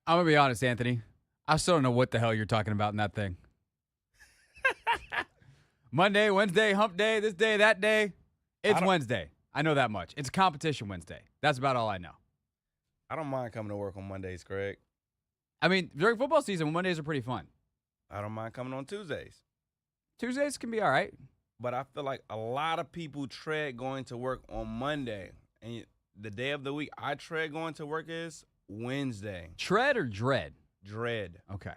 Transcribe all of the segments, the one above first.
I'm going to be honest, Anthony. I still don't know what the hell you're talking about in that thing. Monday, Wednesday, hump day, this day, that day. It's Wednesday. I know that much. It's competition Wednesday. That's about all I know. I don't mind coming to work on Mondays, Craig. I mean, during football season, Mondays are pretty fun. I don't mind coming on Tuesdays. Tuesdays can be all right. But I feel like a lot of people dread going to work on Monday. And the day of the week I dread going to work is Wednesday. Tread or dread? Dread. Okay.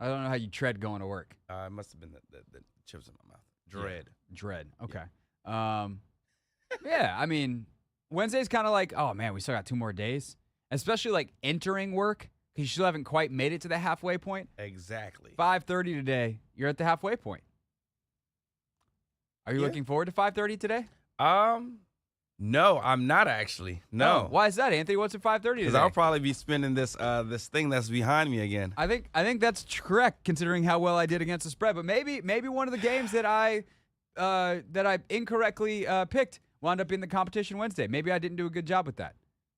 I don't know how you tread going to work. It must have been the chips in my mouth. Dread. Yeah. Dread. Okay. Yeah, I mean, Wednesday's kind of like, oh, man, we still got 2 more days. Especially like entering work because you still haven't quite made it to the halfway point. Exactly. 5:30 today. You're at the halfway point. Are you looking forward to 5:30 today? No, I'm not actually. No. Oh, why is that, Anthony? What's at 5:30 today? Because I'll probably be spending this thing that's behind me again. I think that's correct considering how well I did against the spread. But maybe one of the games that I incorrectly picked wound up in the competition Wednesday. Maybe I didn't do a good job with that.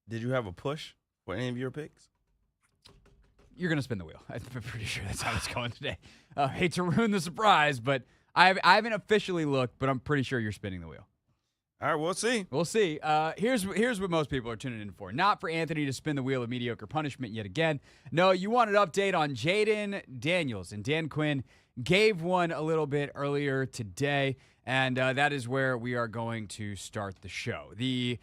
Did you have a push for any of your picks? You're gonna spin the wheel. I'm pretty sure that's how it's going today. Hate to ruin the surprise, but I haven't officially looked, but I'm pretty sure you're spinning the wheel. All right, we'll see. We'll see. Here's what most people are tuning in for. Not for Anthony to spin the wheel of mediocre punishment yet again. No, you want an update on Jayden Daniels. And Dan Quinn gave one a little bit earlier today, and that is where we are going to start the show. The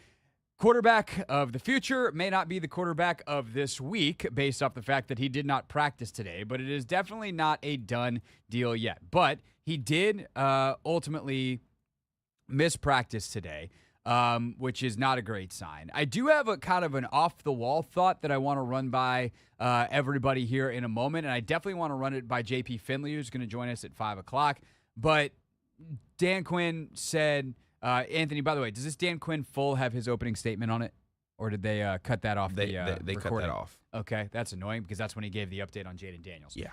quarterback of the future may not be the quarterback of this week based off the fact that he did not practice today, but it is definitely not a done deal yet. But he did ultimately miss practice today, which is not a great sign. I do have a kind of an off-the-wall thought that I want to run by everybody here in a moment, and I definitely want to run it by JP Finley, who's going to join us at 5 o'clock. But Dan Quinn said, Anthony, by the way, does this Dan Quinn full have his opening statement on it? Or did they cut that off? They cut that off. Okay, that's annoying because that's when he gave the update on Jayden Daniels. Yeah.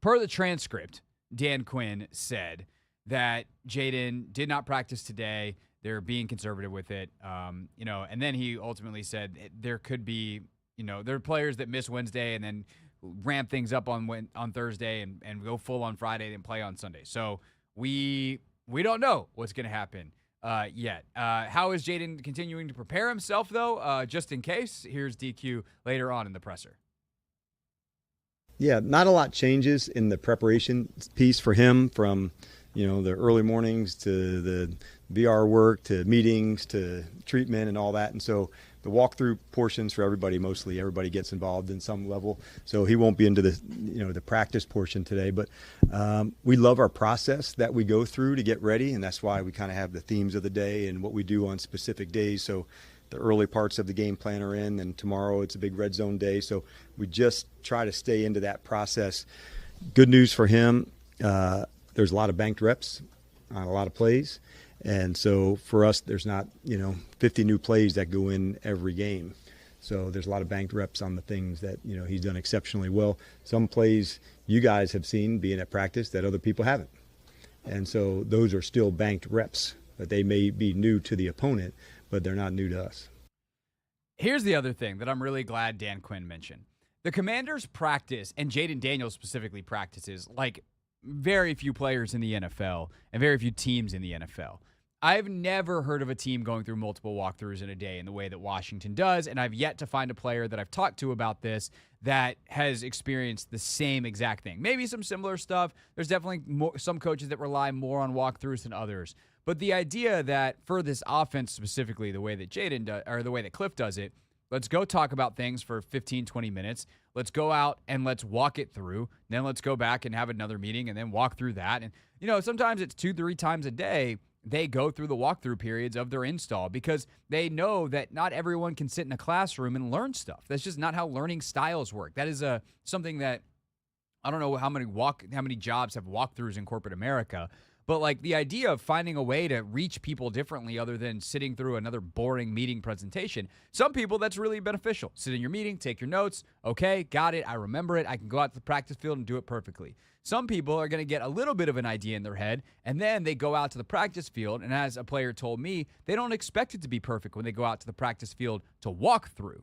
Per the transcript, Dan Quinn said that Jayden did not practice today. They're being conservative with it. And then he ultimately said there could be, there are players that miss Wednesday and then ramp things up on Thursday and go full on Friday and play on Sunday. So we don't know what's going to happen yet. How is Jayden continuing to prepare himself, though, just in case? Here's DQ later on in the presser. Yeah, not a lot changes in the preparation piece for him from, the early mornings to the VR work to meetings to treatment and all that. And so the walkthrough portions for everybody, mostly everybody gets involved in some level. So he won't be into the, the practice portion today. But we love our process that we go through to get ready. And that's why we kind of have the themes of the day and what we do on specific days. So the early parts of the game plan are in, and tomorrow it's a big red zone day. So we just try to stay into that process. Good news for him. There's a lot of banked reps on a lot of plays. And so for us, there's not, 50 new plays that go in every game. So there's a lot of banked reps on the things that, he's done exceptionally well. Some plays you guys have seen being at practice that other people haven't. And so those are still banked reps, but they may be new to the opponent, but they're not new to us. Here's the other thing that I'm really glad Dan Quinn mentioned. The Commanders practice, and Jayden Daniels specifically practices, like very few players in the NFL and very few teams in the NFL. I've never heard of a team going through multiple walkthroughs in a day in the way that Washington does, and I've yet to find a player that I've talked to about this that has experienced the same exact thing. Maybe some similar stuff. There's definitely some coaches that rely more on walkthroughs than others. But the idea that for this offense specifically, the way that Jayden does, or the way that Cliff does it, let's go talk about things for 15, 20 minutes. Let's go out and let's walk it through. Then let's go back and have another meeting and then walk through that. And, sometimes it's 2-3 times a day they go through the walkthrough periods of their install because they know that not everyone can sit in a classroom and learn stuff. That's just not how learning styles work. That is something that I don't know how many jobs have walkthroughs in corporate America. But like the idea of finding a way to reach people differently other than sitting through another boring meeting presentation, some people that's really beneficial. Sit in your meeting, take your notes. Okay, got it. I remember it. I can go out to the practice field and do it perfectly. Some people are going to get a little bit of an idea in their head, and then they go out to the practice field, and as a player told me, they don't expect it to be perfect when they go out to the practice field to walk through.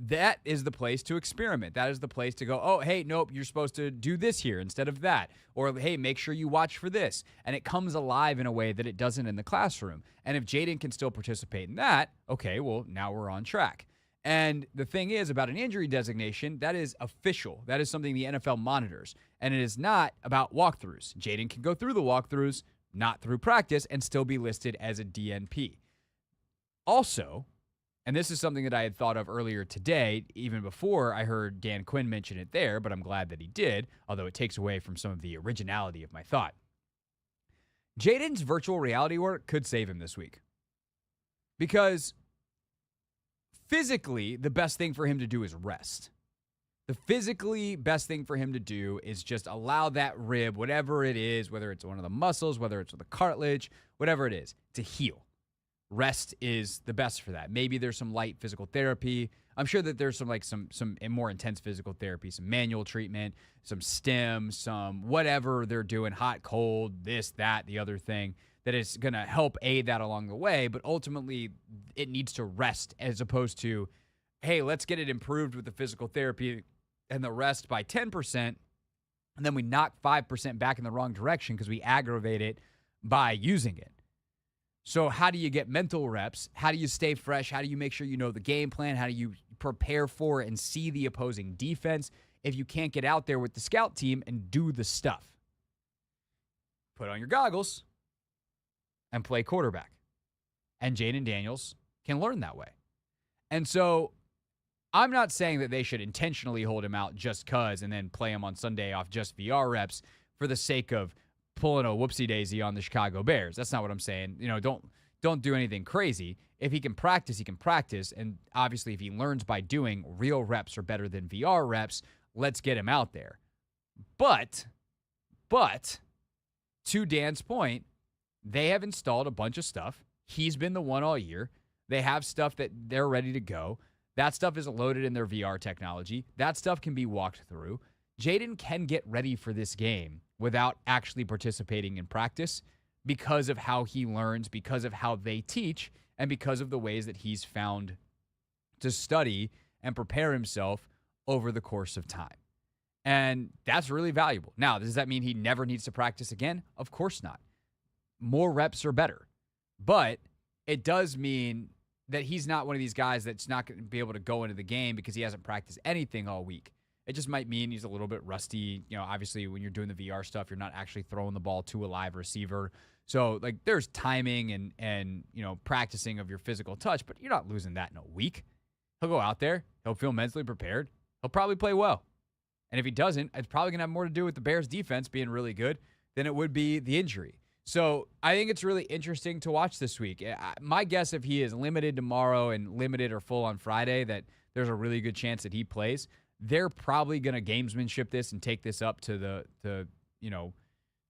that is the place to experiment. That is the place to go, oh, hey, nope, you're supposed to do this here instead of that. Or, hey, make sure you watch for this. And it comes alive in a way that it doesn't in the classroom. And if Jayden can still participate in that, okay, well, now we're on track. And the thing is about an injury designation, that is official. That is something the NFL monitors. And it is not about walkthroughs. Jayden can go through the walkthroughs, not through practice, and still be listed as a DNP. Also, and this is something that I had thought of earlier today, even before I heard Dan Quinn mention it there, but I'm glad that he did, although it takes away from some of the originality of my thought. Jayden's virtual reality work could save him this week. Because physically, the best thing for him to do is rest. The physically best thing for him to do is just allow that rib, whatever it is, whether it's one of the muscles, whether it's the cartilage, whatever it is, to heal. Rest is the best for that. Maybe there's some light physical therapy. I'm sure that there's some more intense physical therapy, some manual treatment, some stim, some whatever they're doing, hot, cold, this, that, the other thing, that is going to help aid that along the way. But ultimately, it needs to rest as opposed to, hey, let's get it improved with the physical therapy and the rest by 10%, and then we knock 5% back in the wrong direction because we aggravate it by using it. So how do you get mental reps? How do you stay fresh? How do you make sure you know the game plan? How do you prepare for and see the opposing defense if you can't get out there with the scout team and do the stuff? Put on your goggles and play quarterback. And Jayden Daniels can learn that way. And so I'm not saying that they should intentionally hold him out just because and then play him on Sunday off just VR reps for the sake of pulling a whoopsie-daisy on the Chicago Bears. That's not what I'm saying. You know, don't do anything crazy. If he can practice, he can practice. And obviously, if he learns by doing, real reps are better than VR reps. Let's get him out there. But, to Dan's point, they have installed a bunch of stuff. He's been the one all year. They have stuff that they're ready to go. That stuff is loaded in their VR technology. That stuff can be walked through. Jayden can get ready for this game without actually participating in practice because of how he learns, because of how they teach, and because of the ways that he's found to study and prepare himself over the course of time. And that's really valuable. Now, does that mean he never needs to practice again? Of course not. More reps are better. But it does mean that he's not one of these guys that's not going to be able to go into the game because he hasn't practiced anything all week. It just might mean he's a little bit rusty. You know, obviously, when you're doing the VR stuff, you're not actually throwing the ball to a live receiver. So, like, there's timing and you know, practicing of your physical touch, but you're not losing that in a week. He'll go out there. He'll feel mentally prepared. He'll probably play well. And if he doesn't, it's probably going to have more to do with the Bears' defense being really good than it would be the injury. So I think it's really interesting to watch this week. My guess, if he is limited tomorrow and limited or full on Friday, that there's a really good chance that he plays. They're probably going to gamesmanship this and take this up to the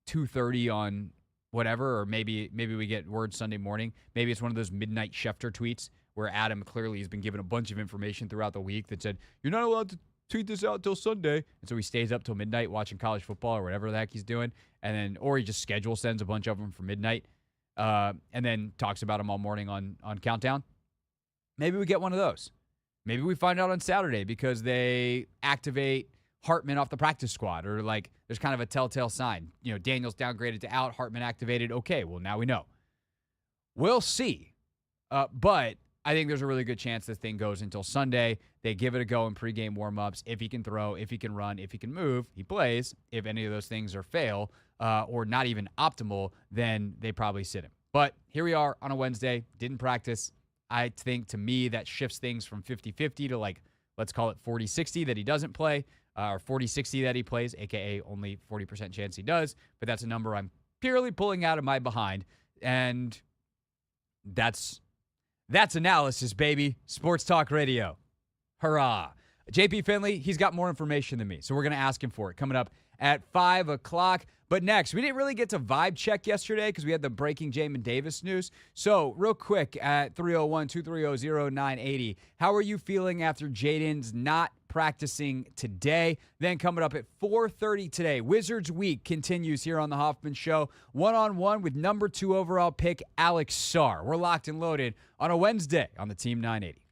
2:30 on whatever, or maybe we get word Sunday morning. Maybe it's one of those midnight Schefter tweets where Adam clearly has been given a bunch of information throughout the week that said, you're not allowed to tweet this out till Sunday. And so he stays up till midnight watching college football or whatever the heck he's doing. And then, or he just sends a bunch of them for midnight and then talks about them all morning on Countdown. Maybe we get one of those. Maybe we find out on Saturday because they activate Hartman off the practice squad, or like there's kind of a telltale sign. You know, Daniels downgraded to out, Hartman activated. Okay, well, now we know. We'll see. But I think there's a really good chance this thing goes until Sunday. They give it a go in pregame warmups. If he can throw, if he can run, if he can move, he plays. If any of those things are fail or not even optimal, then they probably sit him. But here we are on a Wednesday. Didn't practice. I think, to me, that shifts things from 50-50 to, like, let's call it 40-60 that he doesn't play, or 40-60 that he plays, a.k.a. only 40% chance he does. But that's a number I'm purely pulling out of my behind. And that's analysis, baby. Sports Talk Radio. Hurrah. JP Finley, he's got more information than me, so we're going to ask him for it coming up at 5 o'clock. But next, we didn't really get to vibe check yesterday because we had the breaking Jamin Davis news. So real quick at 301-230-0980, how are you feeling after Jayden's not practicing today? Then coming up at 4:30 today, Wizards Week continues here on the Hoffman Show. One-on-one with number 2 overall pick Alex Sarr. We're locked and loaded on a Wednesday on the Team 980.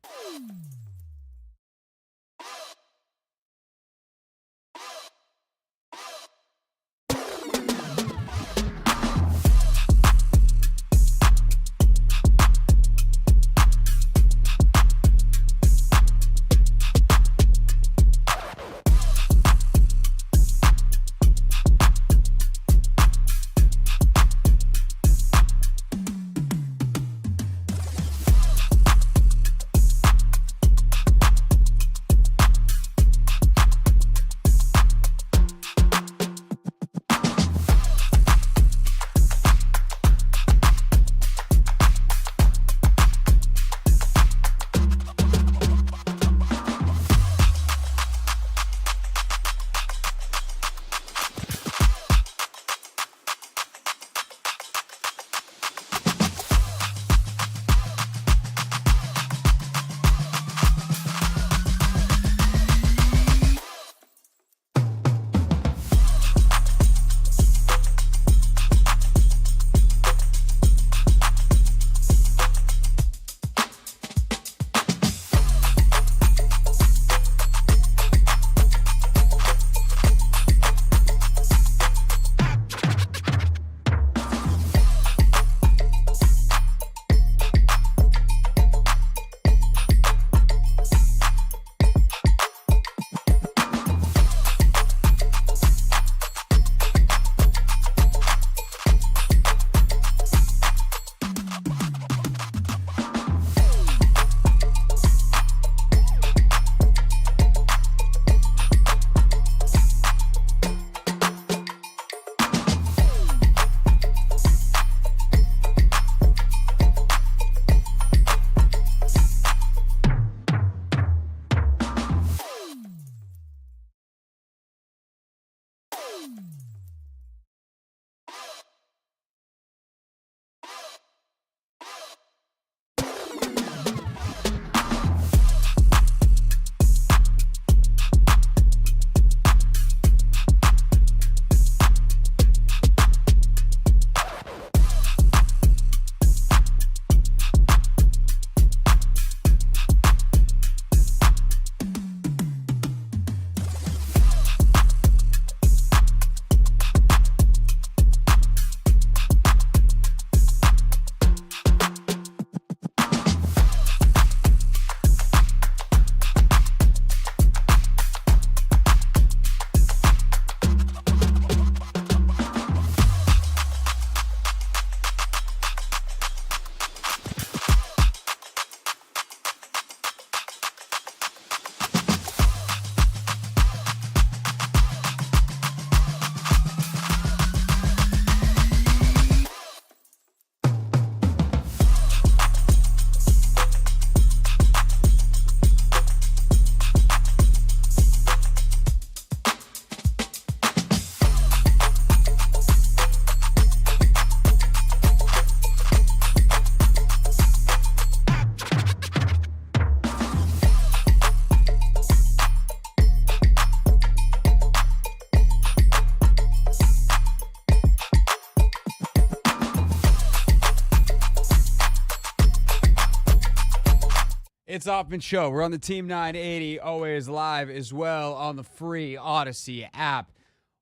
It's Hoffman Show. We're on the Team 980, always live as well on the free Odyssey app.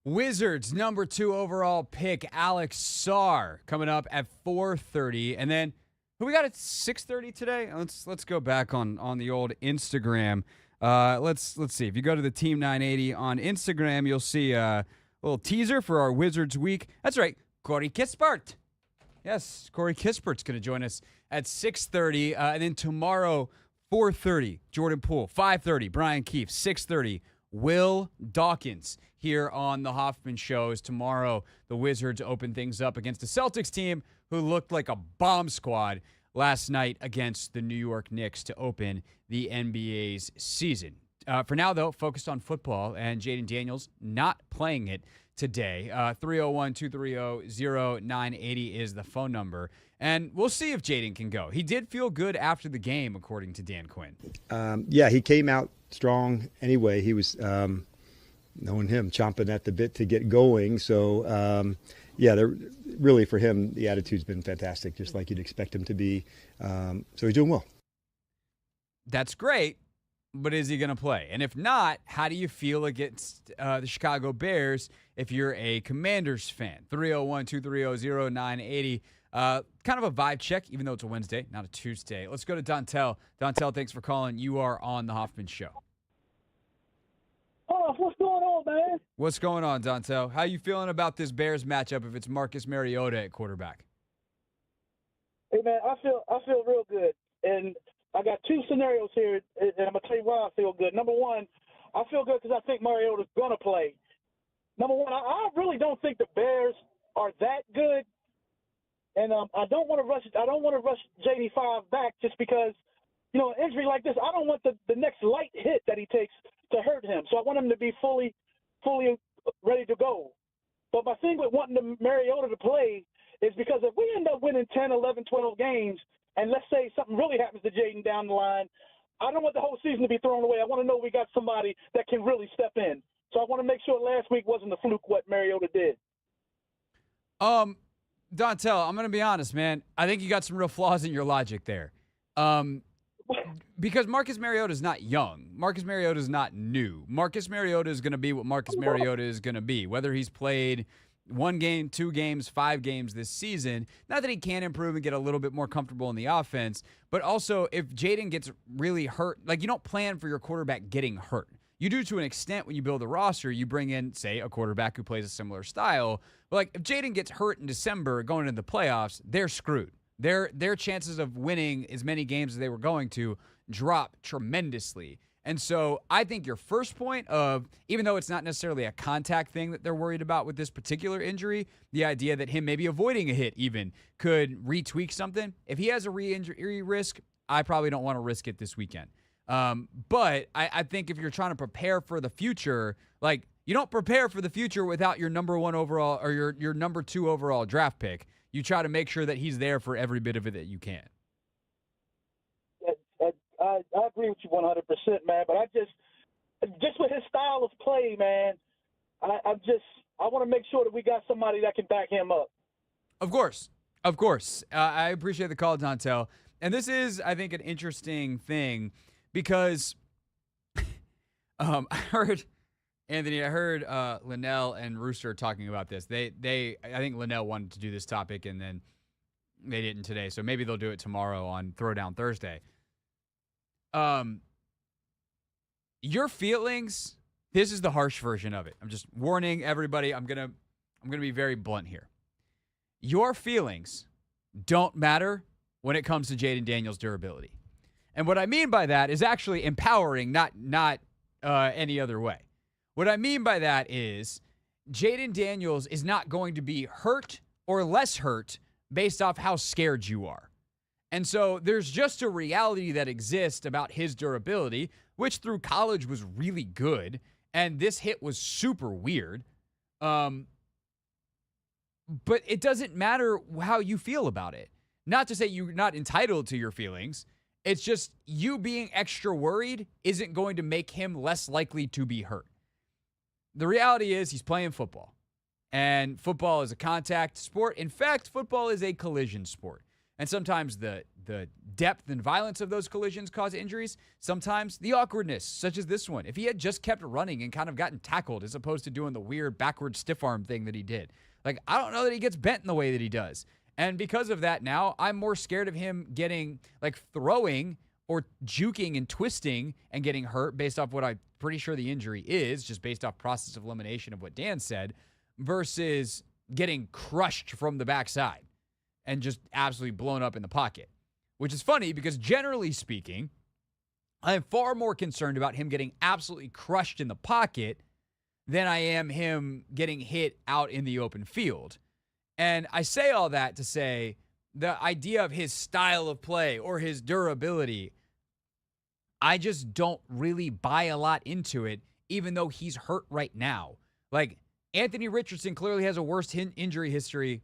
Wizards number 2 overall pick Alex Sarr coming up at 4:30, and then who we got at 6:30 today? Let's go back on the old Instagram. Let's see. If you go to the Team 980 on Instagram, you'll see a little teaser for our Wizards week. That's right, Corey Kispert. Yes, Corey Kispert's going to join us at 6:30, and then tomorrow 4:30, Jordan Poole. 5:30, Brian Keefe. 6:30, Will Dawkins here on the Hoffman Show. As tomorrow, the Wizards open things up against a Celtics team who looked like a bomb squad last night against the New York Knicks to open the NBA's season. For now, though, focused on football, and Jayden Daniels not playing it today. 301-230-0980 is the phone number. And we'll see if Jayden can go. He did feel good after the game, according to Dan Quinn. Yeah, he came out strong anyway. He was, knowing him, chomping at the bit to get going. So, really for him, the attitude's been fantastic, just like you'd expect him to be. So he's doing well. That's great. But is he going to play? And if not, how do you feel against the Chicago Bears if you're a Commanders fan? 301-230-0980. Kind of a vibe check, even though it's a Wednesday, not a Tuesday. Let's go to Dontel. Dontel, thanks for calling. You are on the Hoffman Show. Oh, what's going on, man? What's going on, Dontel? How you feeling about this Bears matchup if it's Marcus Mariota at quarterback? Hey, man, I feel real good. And I got two scenarios here, and I'm going to tell you why I feel good. Number one, I feel good because I think Mariota's going to play. Number one, I really don't think the Bears are that good. And I don't want to rush JD5 back just because, an injury like this, I don't want the next light hit that he takes to hurt him. So I want him to be fully ready to go. But my thing with wanting Mariota to play is because if we end up winning 10, 11, 12 games, and let's say something really happens to Jayden down the line, I don't want the whole season to be thrown away. I want to know we got somebody that can really step in. So I want to make sure last week wasn't a fluke what Mariota did. Dontel, I'm going to be honest, man. I think you got some real flaws in your logic there. Because Marcus Mariota is not young. Marcus Mariota is not new. Marcus Mariota is going to be what Marcus Mariota is going to be, whether he's played 1 game, 2 games, 5 games this season. Not that he can improve and get a little bit more comfortable in the offense, but also if Jayden gets really hurt, like you don't plan for your quarterback getting hurt. You do to an extent when you build a roster. You bring in, say, a quarterback who plays a similar style. But like if Jayden gets hurt in December going into the playoffs, they're screwed. Their chances of winning as many games as they were going to drop tremendously. And so I think your first point of, even though it's not necessarily a contact thing that they're worried about with this particular injury, the idea that him maybe avoiding a hit even could retweak something. If he has a re-injury risk, I probably don't want to risk it this weekend. But I think if you're trying to prepare for the future, like you don't prepare for the future without your number 1 overall or your number 2 overall draft pick. You try to make sure that he's there for every bit of it that you can. I agree with you 100%, man. But I just with his style of play, man, I want to make sure that we got somebody that can back him up. Of course. I appreciate the call, Dontel. And this is, I think, an interesting thing because I heard Linnell and Rooster talking about this. I think Linnell wanted to do this topic and then they didn't today. So maybe they'll do it tomorrow on Throwdown Thursday. Your feelings, this is the harsh version of it. I'm just warning everybody. I'm going to be very blunt here. Your feelings don't matter when it comes to Jayden Daniels' durability. And what I mean by that is actually empowering, not any other way. What I mean by that is Jayden Daniels is not going to be hurt or less hurt based off how scared you are. And so there's just a reality that exists about his durability, which through college was really good, and this hit was super weird. But it doesn't matter how you feel about it. Not to say you're not entitled to your feelings. It's just you being extra worried isn't going to make him less likely to be hurt. The reality is he's playing football, and football is a contact sport. In fact, football is a collision sport. And sometimes the depth and violence of those collisions cause injuries. Sometimes the awkwardness, such as this one. If he had just kept running and kind of gotten tackled as opposed to doing the weird backward stiff arm thing that he did, like, I don't know that he gets bent in the way that he does. And because of that now, I'm more scared of him getting, like, throwing or juking and twisting and getting hurt based off what I'm pretty sure the injury is, just based off process of elimination of what Dan said, versus getting crushed from the backside and just absolutely blown up in the pocket. Which is funny because generally speaking, I am far more concerned about him getting absolutely crushed in the pocket than I am him getting hit out in the open field. And I say all that to say the idea of his style of play or his durability, I just don't really buy a lot into it, even though he's hurt right now. Like, Anthony Richardson clearly has a worse injury history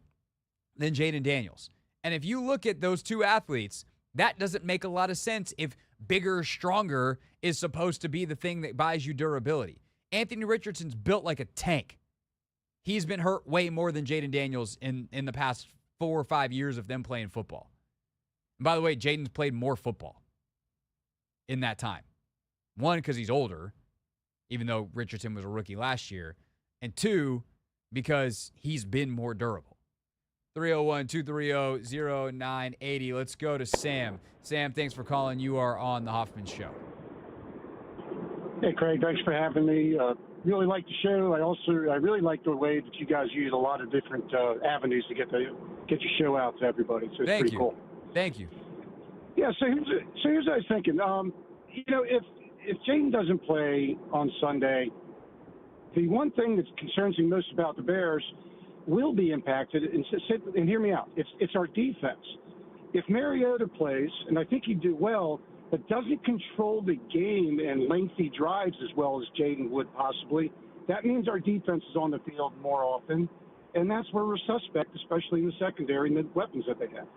than Jayden Daniels. And if you look at those two athletes, that doesn't make a lot of sense if bigger, stronger is supposed to be the thing that buys you durability. Anthony Richardson's built like a tank. He's been hurt way more than Jayden Daniels in the past 4 or 5 years of them playing football. And by the way, Jayden's played more football in that time. One, because he's older, even though Richardson was a rookie last year. And two, because he's been more durable. 301-230-0980. Let's go to Sam. Sam, thanks for calling. You are on the Hoffman Show. Hey, Craig, thanks for having me. Really like the show. I really like the way that you guys use a lot of different avenues to get your show out to everybody. So it's Thank pretty you. cool. Thank you. Yeah. So here's what I was thinking. If Jayden doesn't play on Sunday, the one thing that concerns me most about the Bears will be impacted. And hear me out. It's our defense. If Mariota plays, and I think he'd do well, but doesn't control the game and lengthy drives as well as Jayden would possibly, that means our defense is on the field more often, and that's where we're suspect, especially in the secondary and the weapons that they have.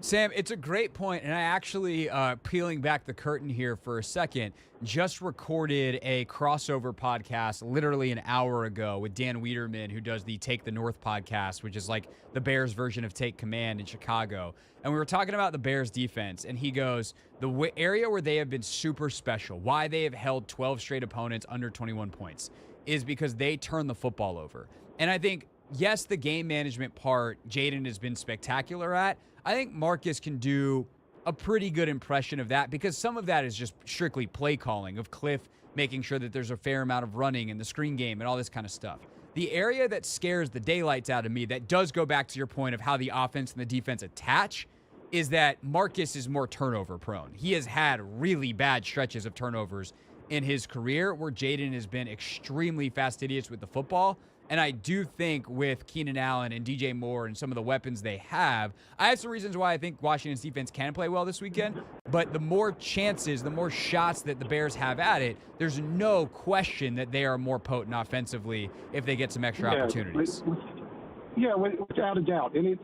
Sam, it's a great point, and I actually, peeling back the curtain here for a second, just recorded a crossover podcast literally an hour ago with Dan Wiederman, who does the Take the North podcast, which is like the Bears version of Take Command in Chicago. And we were talking about the Bears defense, and he goes, the area where they have been super special, why they have held 12 straight opponents under 21 points, is because they turn the football over. And I think, yes, the game management part Jayden has been spectacular at. I think Marcus can do a pretty good impression of that because some of that is just strictly play calling of Cliff making sure that there's a fair amount of running in the screen game and all this kind of stuff. The area that scares the daylights out of me that does go back to your point of how the offense and the defense attach is that Marcus is more turnover prone. He has had really bad stretches of turnovers in his career where Jayden has been extremely fastidious with the football. And I do think with Keenan Allen and DJ Moore and some of the weapons they have, I have some reasons why I think Washington's defense can play well this weekend. But the more chances, the more shots that the Bears have at it, there's no question that they are more potent offensively if they get some extra opportunities. Without a doubt. And it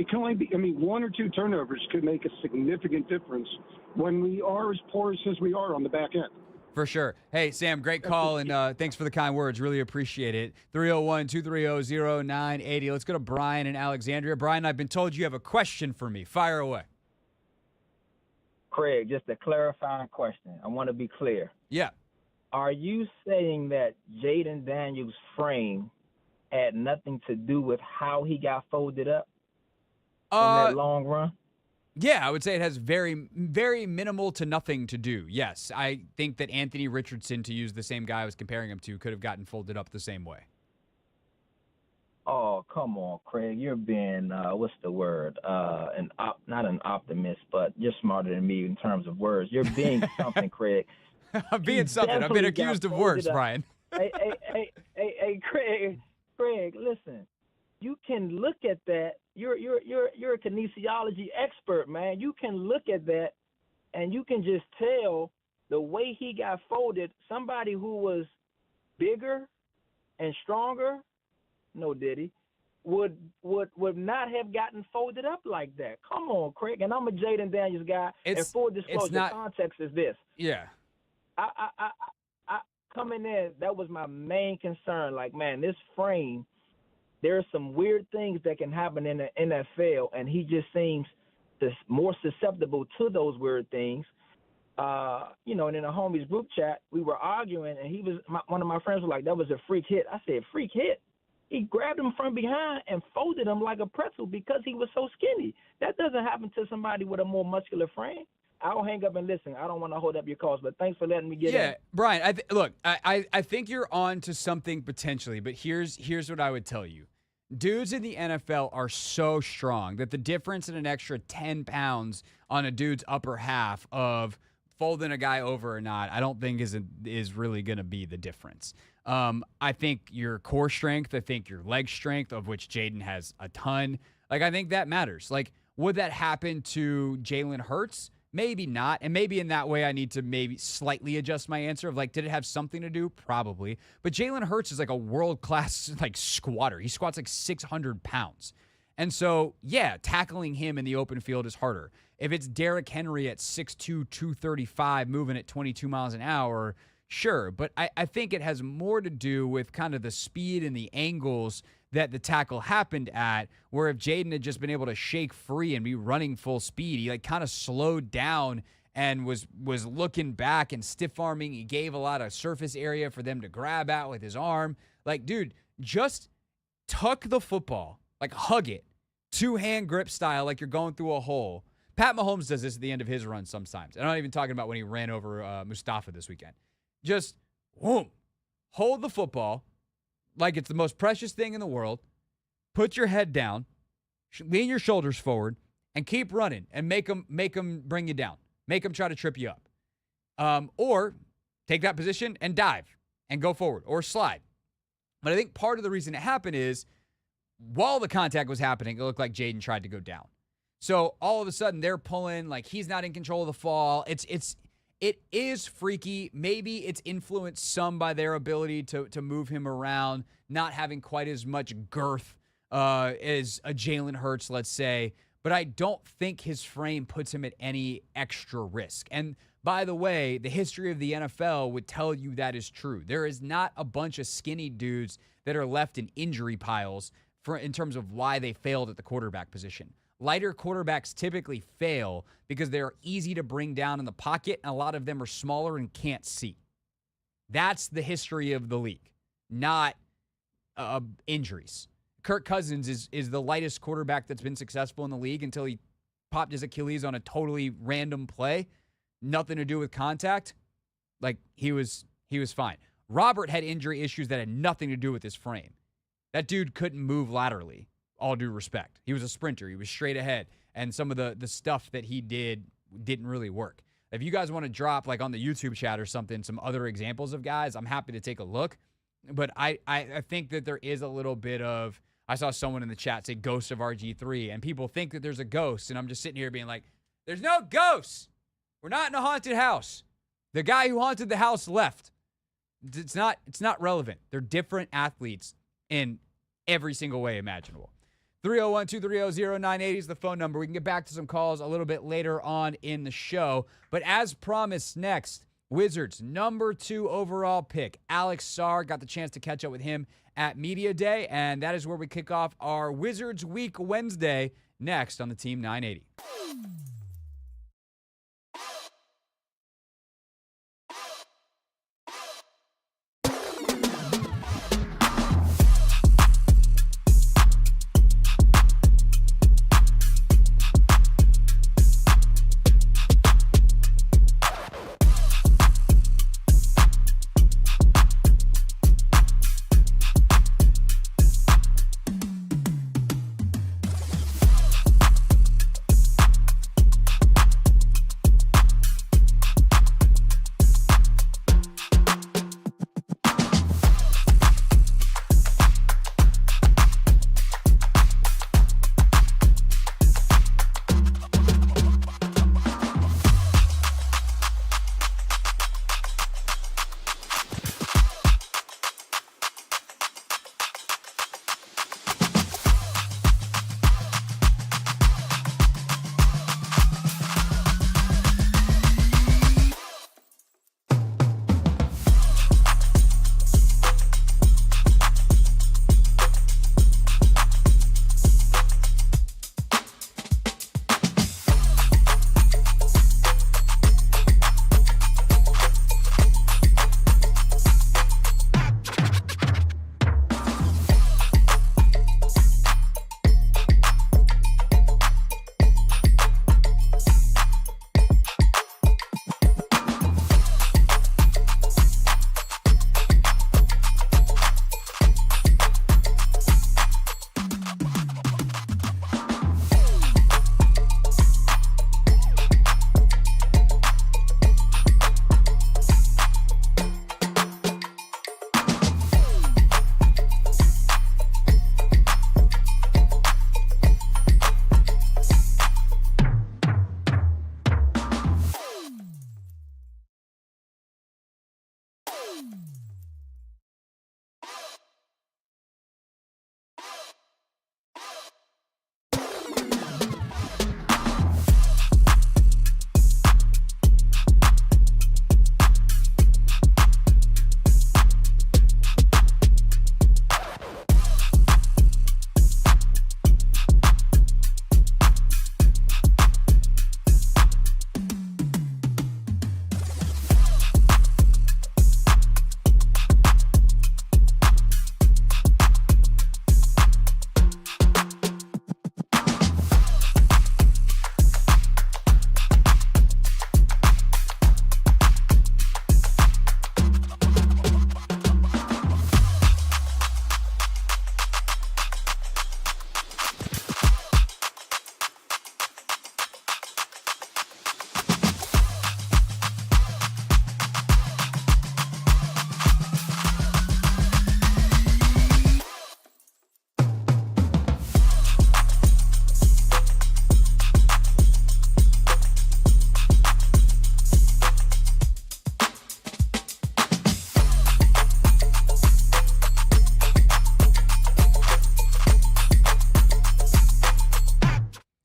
can only be, 1 or 2 turnovers could make a significant difference when we are as porous as we are on the back end. For sure. Hey, Sam, great call, and thanks for the kind words. Really appreciate it. 301-230-0980. Let's go to Brian in Alexandria. Brian, I've been told you have a question for me. Fire away. Craig, just a clarifying question. I want to be clear. Yeah. Are you saying that Jayden Daniels' frame had nothing to do with how he got folded up in that long run? Yeah, I would say it has very, very minimal to nothing to do. Yes, I think that Anthony Richardson, to use the same guy I was comparing him to, could have gotten folded up the same way. Oh, come on, Craig. You're being, what's the word? Not an optimist, but you're smarter than me in terms of words. You're being something, Craig. I'm being something. I've been accused of worse, Brian. Hey, Craig, listen. You can look at that. You're a kinesiology expert, man. You can look at that, and you can just tell the way he got folded. Somebody who was bigger and stronger, no diddy, would not have gotten folded up like that. Come on, Craig. And I'm a Jayden Daniels guy. And full disclosure, context is this. Yeah. I coming in, that was my main concern. Like, man, this frame. There are some weird things that can happen in the NFL, and he just seems more susceptible to those weird things. And in a homies group chat, we were arguing, and one of my friends was like, "That was a freak hit." I said, "Freak hit?" He grabbed him from behind and folded him like a pretzel because he was so skinny. That doesn't happen to somebody with a more muscular frame. I'll hang up and listen. I don't want to hold up your calls, but thanks for letting me get in. Yeah, Brian, I think you're on to something potentially, but here's what I would tell you. Dudes in the NFL are so strong that the difference in an extra 10 pounds on a dude's upper half of folding a guy over or not, I don't think is really going to be the difference. I think your core strength, I think your leg strength, of which Jayden has a ton, I think that matters. Would that happen to Jalen Hurts? Maybe not. And maybe in that way I need to maybe slightly adjust my answer of did it have something to do? Probably. But Jalen Hurts is a world-class squatter. He squats 600 pounds. And so, yeah, tackling him in the open field is harder. If it's Derrick Henry at 6'2", 235, moving at 22 miles an hour, sure. But I think it has more to do with kind of the speed and the angles that the tackle happened at, where if Jayden had just been able to shake free and be running full speed, he kind of slowed down and was looking back and stiff-arming. He gave a lot of surface area for them to grab at with his arm. Dude, just tuck the football, hug it, two-hand grip style like you're going through a hole. Pat Mahomes does this at the end of his run sometimes. I'm not even talking about when he ran over Mustafa this weekend. Just, boom, hold the football like it's the most precious thing in the world. Put your head down, lean your shoulders forward, and keep running and make them bring you down. Make them try to trip you up. Or take that position and dive and go forward or slide. But I think part of the reason it happened is while the contact was happening, it looked like Jayden tried to go down. So all of a sudden they're pulling, he's not in control of the fall. It is freaky. Maybe it's influenced some by their ability to move him around, not having quite as much girth as a Jalen Hurts, let's say. But I don't think his frame puts him at any extra risk. And by the way, the history of the NFL would tell you that is true. There is not a bunch of skinny dudes that are left in injury piles in terms of why they failed at the quarterback position. Lighter quarterbacks typically fail because they're easy to bring down in the pocket, and a lot of them are smaller and can't see. That's the history of the league, not injuries. Kirk Cousins is the lightest quarterback that's been successful in the league until he popped his Achilles on a totally random play. Nothing to do with contact. He was fine. Robert had injury issues that had nothing to do with his frame. That dude couldn't move laterally. All due respect. He was a sprinter. He was straight ahead. And some of the stuff that he did didn't really work. If you guys want to drop, on the YouTube chat or something, some other examples of guys, I'm happy to take a look. But I think that there is a little bit of, I saw someone in the chat say ghost of RG3, and people think that there's a ghost. And I'm just sitting here being like, there's no ghost. We're not in a haunted house. The guy who haunted the house left. It's not relevant. They're different athletes in every single way imaginable. 301-230-0980 is the phone number. We can get back to some calls a little bit later on in the show. But as promised, next, Wizards' number 2 overall pick, Alex Sarr. Got the chance to catch up with him at Media Day, and that is where we kick off our Wizards Week Wednesday next on the Team 980.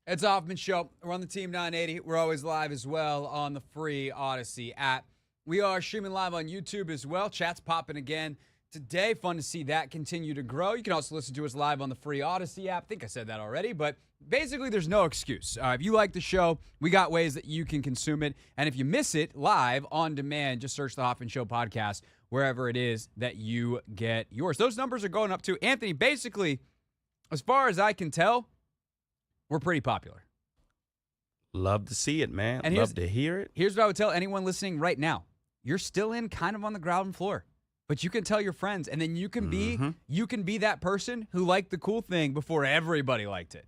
It's Hoffman Show. We're on the Team 980. We're always live as well on the free Odyssey app. We are streaming live on YouTube as well. Chat's popping again today. Fun to see that continue to grow. You can also listen to us live on the free Odyssey app. I think I said that already, but basically there's no excuse. If you like the show, we got ways that you can consume it. And if you miss it live on demand, just search the Hoffman Show podcast wherever it is that you get yours. Those numbers are going up too. Anthony, basically, as far as I can tell, we're pretty popular. Love to see it, man. And love to hear it. Here's what I would tell anyone listening right now. You're still in kind of on the ground floor, but you can tell your friends, and then you can be that person who liked the cool thing before everybody liked it.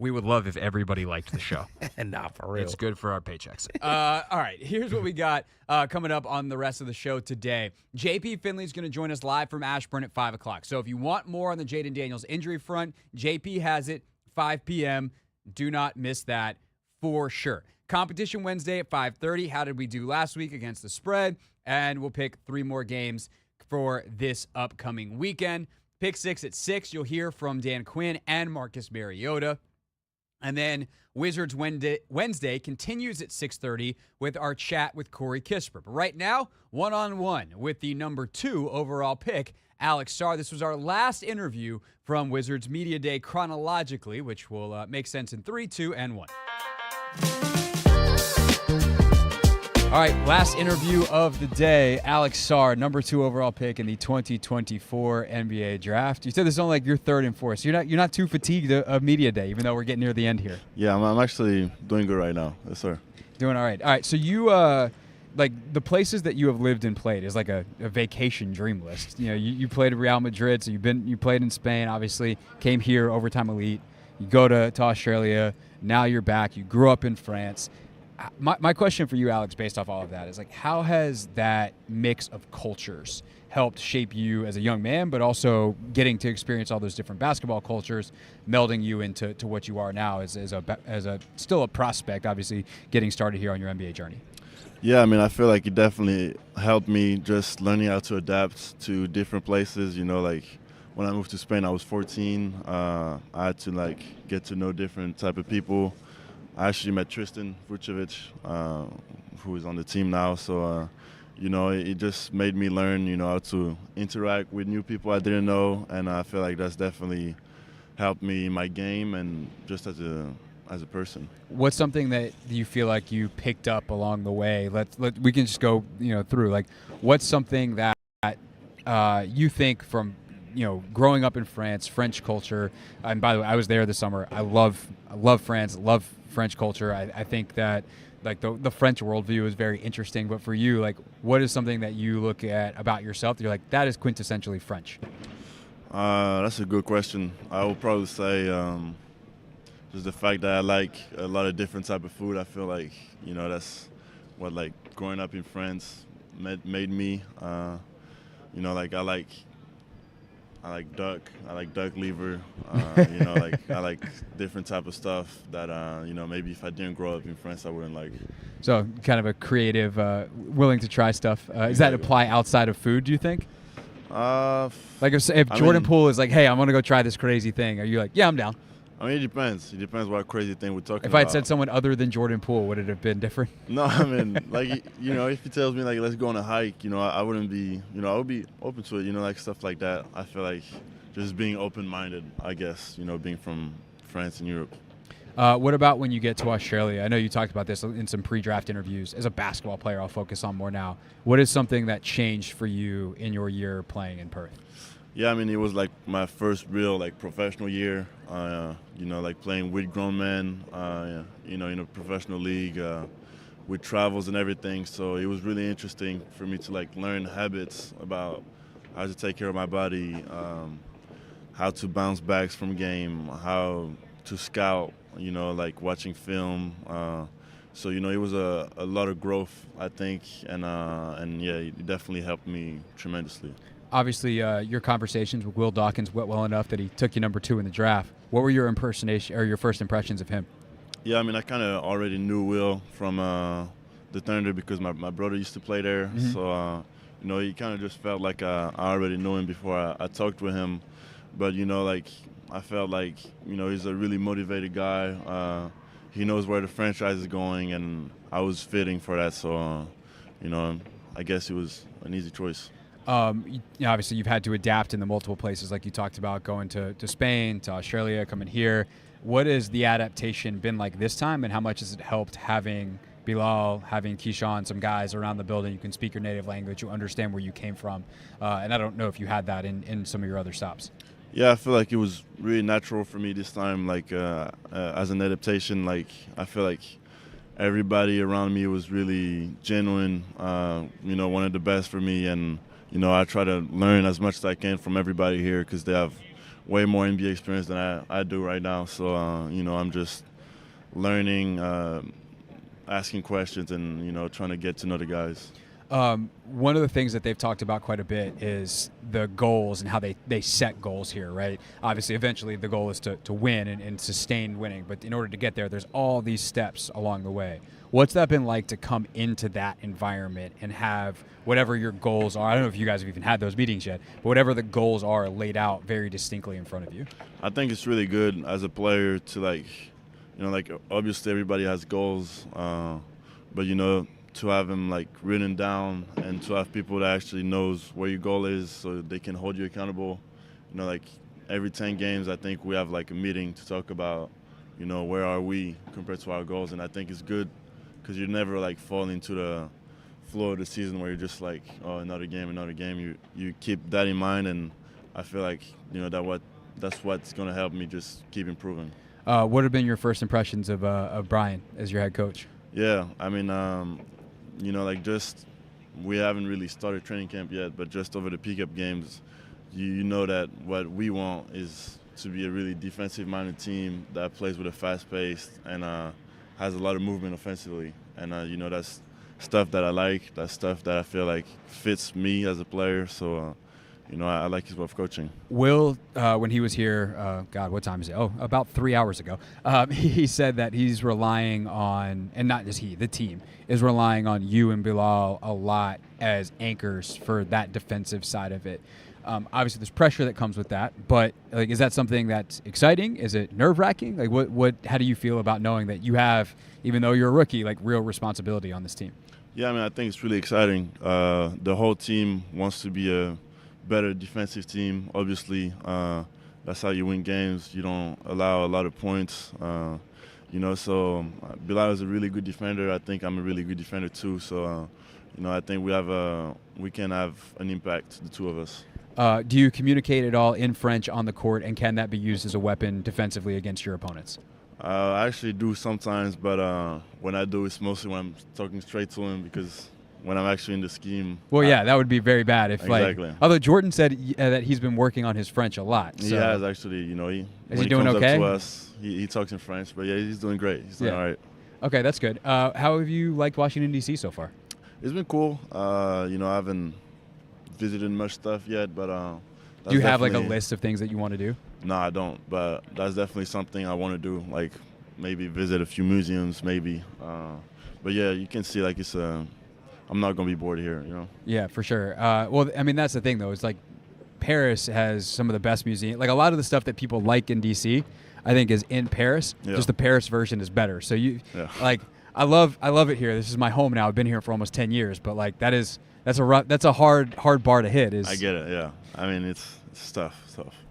We would love if everybody liked the show. Nah, for real. It's good for our paychecks. All right, here's what we got coming up on the rest of the show today. JP Finley's going to join us live from Ashburn at 5 o'clock. So if you want more on the Jayden Daniels injury front, JP has it, 5 p.m. Do not miss that for sure. Competition Wednesday at 5:30. How did we do last week against the spread? And we'll pick 3 more games for this upcoming weekend. Pick 6 at 6. You'll hear from Dan Quinn and Marcus Mariota. And then Wizards Wednesday continues at 6:30 with our chat with Corey Kispert. But right now, one-on-one with the number 2 overall pick, Alex Sarr. This was our last interview from Wizards Media Day chronologically, which will make sense in 3, 2, and 1. All right, last interview of the day. Alex Sarr, number 2 overall pick in the 2024 NBA draft. You said this is only like your 3rd and 4th, so you're not too fatigued of media day, even though we're getting near the end here. Yeah, I'm actually doing good right now. Yes, sir. Doing all right. All right, so you like the places that you have lived and played is like a vacation dream list. You know, you played at Real Madrid, so you played in Spain. Obviously, came here, overtime elite. You go to Australia. Now you're back. You grew up in France. My question for you, Alex, based off all of that, is like, how has that mix of cultures helped shape you as a young man, but also getting to experience all those different basketball cultures, melding you into what you are now as a still a prospect, obviously getting started here on your NBA journey? Yeah, I mean, I feel like it definitely helped me just learning how to adapt to different places. You know, like when I moved to Spain, I was 14. I had to like get to know different type of people. I actually met Tristan Vucevic, who is on the team now. So, you know, it just made me learn, you know, how to interact with new people I didn't know. And I feel like that's definitely helped me in my game and just as a person. What's something that you feel like you picked up along the way? We can just go, you know, through. Like, what's something that you think from, you know, growing up in France, French culture, and by the way, I was there this summer. I love France, love French culture. I think that like the French worldview is very interesting. But for you, like, what is something that you look at about yourself that you're like, that is quintessentially French? That's a good question. I would probably say just the fact that I like a lot of different type of food. I feel like, you know, that's what like growing up in France made me. You know, like I like duck. I like duck liver. I like different type of stuff that maybe if I didn't grow up in France, I wouldn't like. So kind of a creative, willing to try stuff. Does that Exactly. apply outside of food, do you think? Like if I Jordan mean- Poole is like, hey, I'm going to go try this crazy thing, are you like, yeah, I'm down? I mean, it depends. It depends what crazy thing we're talking If about. I had said someone other than Jordan Poole, would it have been different? No, I mean, like, if he tells me, like, let's go on a hike, I wouldn't be, I would be open to it, like stuff like that. I feel like just being open-minded, I guess, being from France and Europe. What about when you get to Australia? I know you talked about this in some pre-draft interviews. As a basketball player, I'll focus on more now. What is something that changed for you in your year playing in Perth? Yeah, I mean, it was like my first real like professional year. Like playing with grown men. In a professional league with travels and everything. So it was really interesting for me to like learn habits about how to take care of my body, how to bounce back from game, how to scout. Like watching film. So it was a lot of growth, I think, and yeah, it definitely helped me tremendously. Obviously, your conversations with Will Dawkins went well enough that he took you number 2 in the draft. What were your first impressions of him? Yeah, I mean, I kind of already knew Will from the Thunder because my brother used to play there. Mm-hmm. So, he kind of just felt like I already knew him before I talked with him. But, I felt like, he's a really motivated guy. He knows where the franchise is going, and I was fitting for that. So, I guess it was an easy choice. Obviously, you've had to adapt in the multiple places like you talked about, going to Spain, to Australia, coming here. What has the adaptation been like this time, and how much has it helped having Bilal, having Keyshawn, some guys around the building? You can speak your native language, you understand where you came from. And I don't know if you had that in some of your other stops. Yeah, I feel like it was really natural for me this time, like as an adaptation. Like I feel like everybody around me was really genuine, one of the best for me. And I try to learn as much as I can from everybody here because they have way more NBA experience than I do right now. So, I'm just learning, asking questions, and, trying to get to know the guys. One of the things that they've talked about quite a bit is the goals and how they set goals here, right? Obviously, eventually the goal is to win and sustain winning. But in order to get there, there's all these steps along the way. What's that been like to come into that environment and have whatever your goals are? I don't know if you guys have even had those meetings yet, but whatever the goals are laid out very distinctly in front of you. I think it's really good as a player to obviously everybody has goals, but to have them like written down and to have people that actually knows where your goal is so they can hold you accountable. Like every 10 games, I think we have like a meeting to talk about, where are we compared to our goals. And I think it's good because you never like fall into the flow of the season where you're just like, oh, another game. You keep that in mind, and I feel like, that's what's going to help me just keep improving. What have been your first impressions of Brian as your head coach? Yeah, I mean, just we haven't really started training camp yet, but just over the pickup games, you know that what we want is to be a really defensive-minded team that plays with a fast pace and has a lot of movement offensively. And, that's stuff that I like. That's stuff that I feel like fits me as a player. So, I like his way of coaching. Will, when he was here, what time is it? Oh, about 3 hours ago, he said that he's relying on, and not just he, the team, is relying on you and Bilal a lot as anchors for that defensive side of it. Obviously, there's pressure that comes with that, but like, is that something that's exciting? Is it nerve-wracking? Like, how do you feel about knowing that you have, even though you're a rookie, like real responsibility on this team? Yeah, I mean, I think it's really exciting. The whole team wants to be a better defensive team. Obviously, that's how you win games. You don't allow a lot of points. So Bilal is a really good defender. I think I'm a really good defender too. So, I think we can have an impact, the two of us. Do you communicate at all in French on the court, and can that be used as a weapon defensively against your opponents? I actually do sometimes, but when I do, it's mostly when I'm talking straight to him because when I'm actually in the scheme. Well, yeah, that would be very bad if exactly. Although Jordan said that he's been working on his French a lot. So. He has actually, Is he doing comes okay? Up to us, he talks in French, but yeah, he's doing great. He's doing all right. Okay, that's good. How have you liked Washington, D.C. so far? It's been cool. I haven't visited much stuff yet, but Do you have like a definitely- list of things that you want to do? No, I don't. But that's definitely something I want to do. Like maybe visit a few museums, maybe. But yeah, you can see like it's I'm not gonna be bored here, you know. Yeah, for sure. Well, I mean, that's the thing though. It's like Paris has some of the best museums. Like a lot of the stuff that people like in DC, I think is in Paris. Yeah. Just the Paris version is better. So you Yeah. like I love it here. This is my home now. I've been here for almost 10 years, but like that's a hard bar to hit. I get it. Yeah. I mean, it's tough.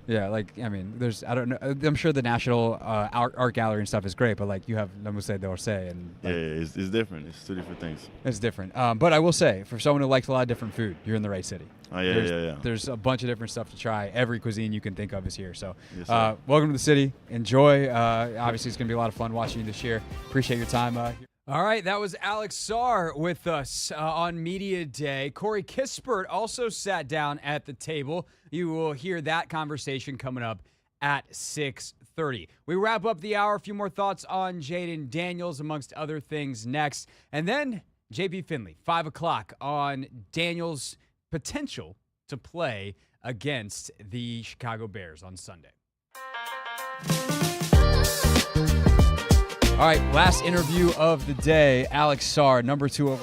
Yeah, like I mean, I don't know. I'm sure the National Art Gallery and stuff is great, but like you have Le Musée d'Orsay and like, Yeah, it's different. It's two different things. it's different. But I will say, for someone who likes a lot of different food, you're in the right city. Oh yeah, yeah. There's a bunch of different stuff to try. Every cuisine you can think of is here. So, Yes, sir. welcome to the city. Enjoy. Obviously, it's going to be a lot of fun watching you this year. Appreciate your time. All right, that was Alex Sarr with us on Media Day. Corey Kispert also sat down at the table. You will hear that conversation coming up at 6:30. We wrap up the hour. A few more thoughts on Jayden Daniels, amongst other things, next. And then JP Finley, 5 o'clock, on Daniels' potential to play against the Chicago Bears on Sunday. All right, last interview of the day. Alex Sarr, number 2 over.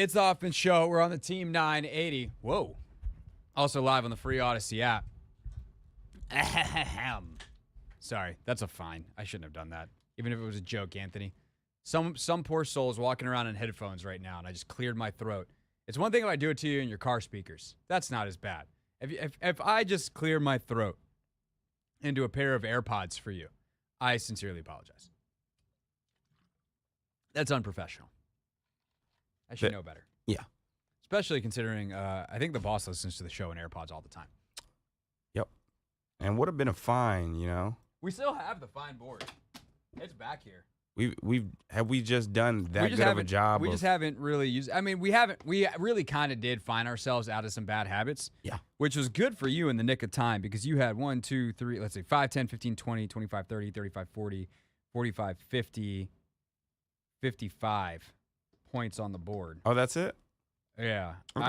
It's the Hoffman Show. We're on the Team 980. Whoa. Also live on the free Odyssey app. Sorry, that's a fine. I shouldn't have done that. Even if it was a joke, Anthony. Some poor soul is walking around in headphones right now, and I just cleared my throat. It's one thing if I do it to you in your car speakers. That's not as bad. If I just clear my throat into a pair of AirPods for you, I sincerely apologize. That's unprofessional. I should know better. Yeah. Especially considering I think the boss listens to the show in AirPods all the time. Yep. And would have been a fine, you know. We still have the fine board. It's back here. We just done that good of a job. We just haven't really used. I mean, we really kind of did find ourselves out of some bad habits. Yeah. Which was good for you in the nick of time because you had 1, 2, 3, let's say 5, 10, 15, 20, 25, 30, 35, 40, 45, 50, 55 points on the board. Oh, that's it? Yeah. Okay.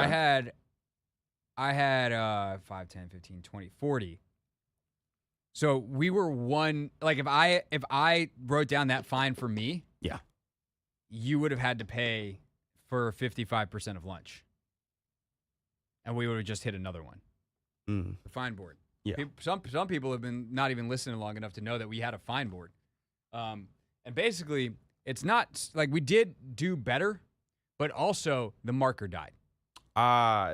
I had 5, 10, 15, 20, 40. So we were one, like if I wrote down that fine for me, yeah, you would have had to pay for 55% of lunch. And we would have just hit another one. The fine board. Yeah. Some people have been not even listening long enough to know that we had a fine board. And basically, it's not like we did do better, but also the marker died.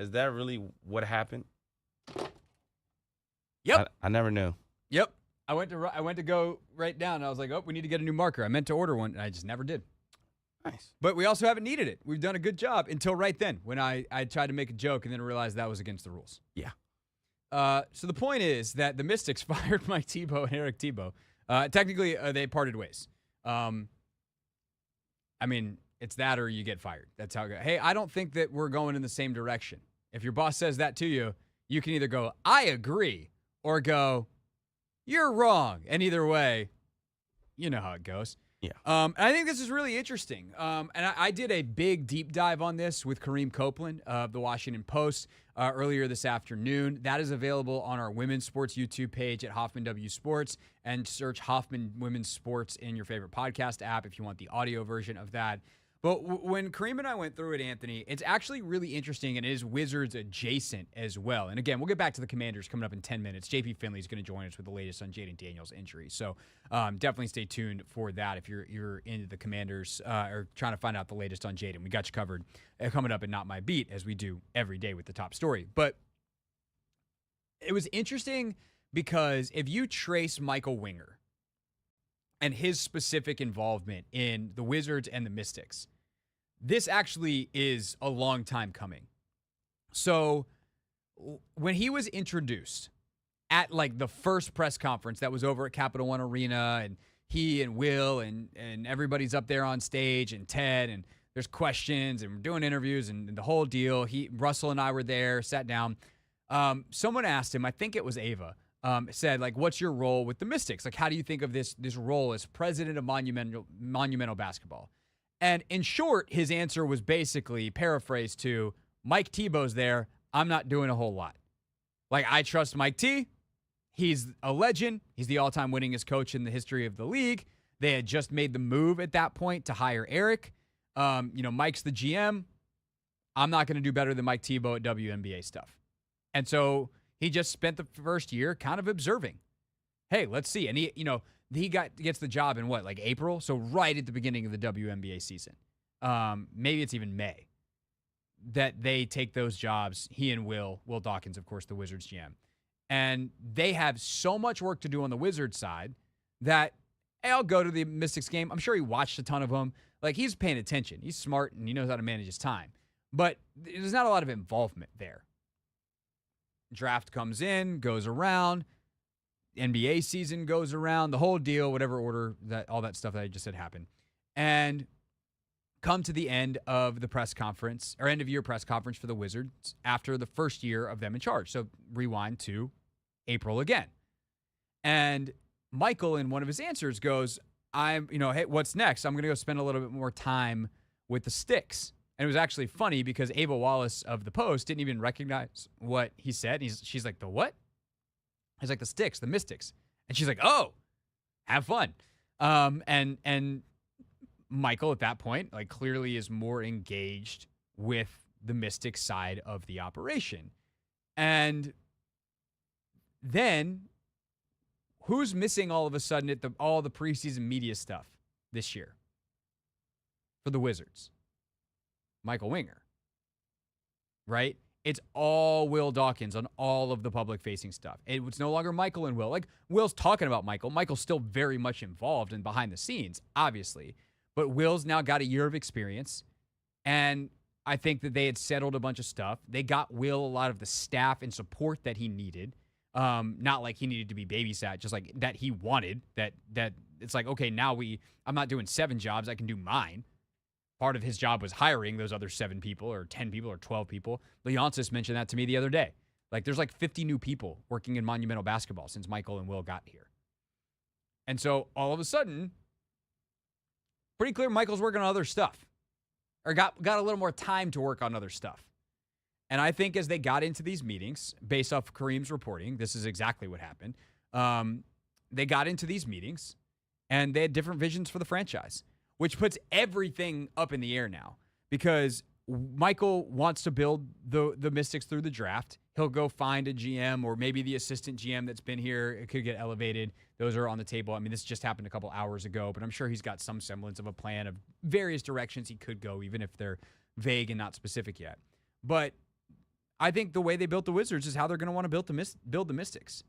Is that really what happened? Yep. I never knew. Yep. I went to go write down, and I was like, oh, we need to get a new marker. I meant to order one, and I just never did. Nice. But we also haven't needed it. We've done a good job until right then when I tried to make a joke and then realized that was against the rules. Yeah. So the point is that the Mystics fired Mike Tebow and Eric Tebow. Technically, they parted ways. I mean, it's that or you get fired. That's how it goes. Hey, I don't think that we're going in the same direction. If your boss says that to you, you can either go, I agree, or go, you're wrong. And either way, you know how it goes. Yeah. And I think this is really interesting. And I did a big deep dive on this with Kareem Copeland of the Washington Post earlier this afternoon. That is available on our Women's Sports YouTube page at Hoffman W Sports, and search Hoffman Women's Sports in your favorite podcast app if you want the audio version of that. But when Kareem and I went through it, Anthony, it's actually really interesting, and it is Wizards adjacent as well. And again, we'll get back to the Commanders coming up in 10 minutes. JP Finley is going to join us with the latest on Jayden Daniels' injury. So definitely stay tuned for that if you're into the Commanders or trying to find out the latest on Jayden. We got you covered coming up in Not My Beat, as we do every day with the top story. But it was interesting because if you trace Michael Winger and his specific involvement in the Wizards and the Mystics, this actually is a long time coming. So when he was introduced at like the first press conference that was over at Capital One Arena, and he and Will and everybody's up there on stage, and Ted, and there's questions, and we're doing interviews and the whole deal. Russell and I were there, sat down. Someone asked him, I think it was Ava, said, like, what's your role with the Mystics? Like, how do you think of this role as president of Monumental Basketball? And in short, his answer was basically paraphrased to, Mike Tebow's there. I'm not doing a whole lot. Like, I trust Mike T. He's a legend. He's the all-time winningest coach in the history of the league. They had just made the move at that point to hire Eric. Mike's the GM. I'm not going to do better than Mike Tebow at WNBA stuff. And so he just spent the first year kind of observing. Hey, let's see. And he gets the job in what, like April? So right at the beginning of the WNBA season. Maybe it's even May that they take those jobs. He and Will Dawkins, of course, the Wizards GM. And they have so much work to do on the Wizards side that, hey, I'll go to the Mystics game. I'm sure he watched a ton of them. Like, he's paying attention. He's smart, and he knows how to manage his time. But there's not a lot of involvement there. Draft comes in, goes around. NBA season goes around. The whole deal, whatever order, all that stuff that I just said happened. And come to the end of the press conference, or end of year press conference for the Wizards after the first year of them in charge. So rewind to April again. And Michael, in one of his answers, goes, hey, what's next? I'm going to go spend a little bit more time with the Sticks. And it was actually funny because Ava Wallace of the Post didn't even recognize what he said. She's like, the what? He's like, the Sticks, the Mystics. And she's like, oh, have fun. And Michael at that point, like, clearly is more engaged with the Mystics side of the operation. And then who's missing all of a sudden at all the preseason media stuff this year for the Wizards? Michael Winger, right? It's all Will Dawkins on all of the public-facing stuff. It's no longer Michael and Will. Like, Will's talking about Michael. Michael's still very much involved and behind the scenes, obviously. But Will's now got a year of experience, and I think that they had settled a bunch of stuff. They got Will a lot of the staff and support that he needed. Not like he needed to be babysat, just like that he wanted. That it's like, okay, now I'm not doing 7 jobs. I can do mine. Part of his job was hiring those other 7 people or 10 people or 12 people. Leonsis mentioned that to me the other day. Like, there's like 50 new people working in Monumental basketball since Michael and Will got here. And so all of a sudden, pretty clear Michael's working on other stuff, or got a little more time to work on other stuff. And I think as they got into these meetings, based off Kareem's reporting, this is exactly what happened. They got into these meetings, and they had different visions for the franchise, which puts everything up in the air now, because Michael wants to build the Mystics through the draft. He'll go find a GM or maybe the assistant GM that's been here. It could get elevated. Those are on the table. I mean, this just happened a couple hours ago, but I'm sure he's got some semblance of a plan of various directions he could go, even if they're vague and not specific yet. But I think the way they built the Wizards is how they're going to want to build the Mystics.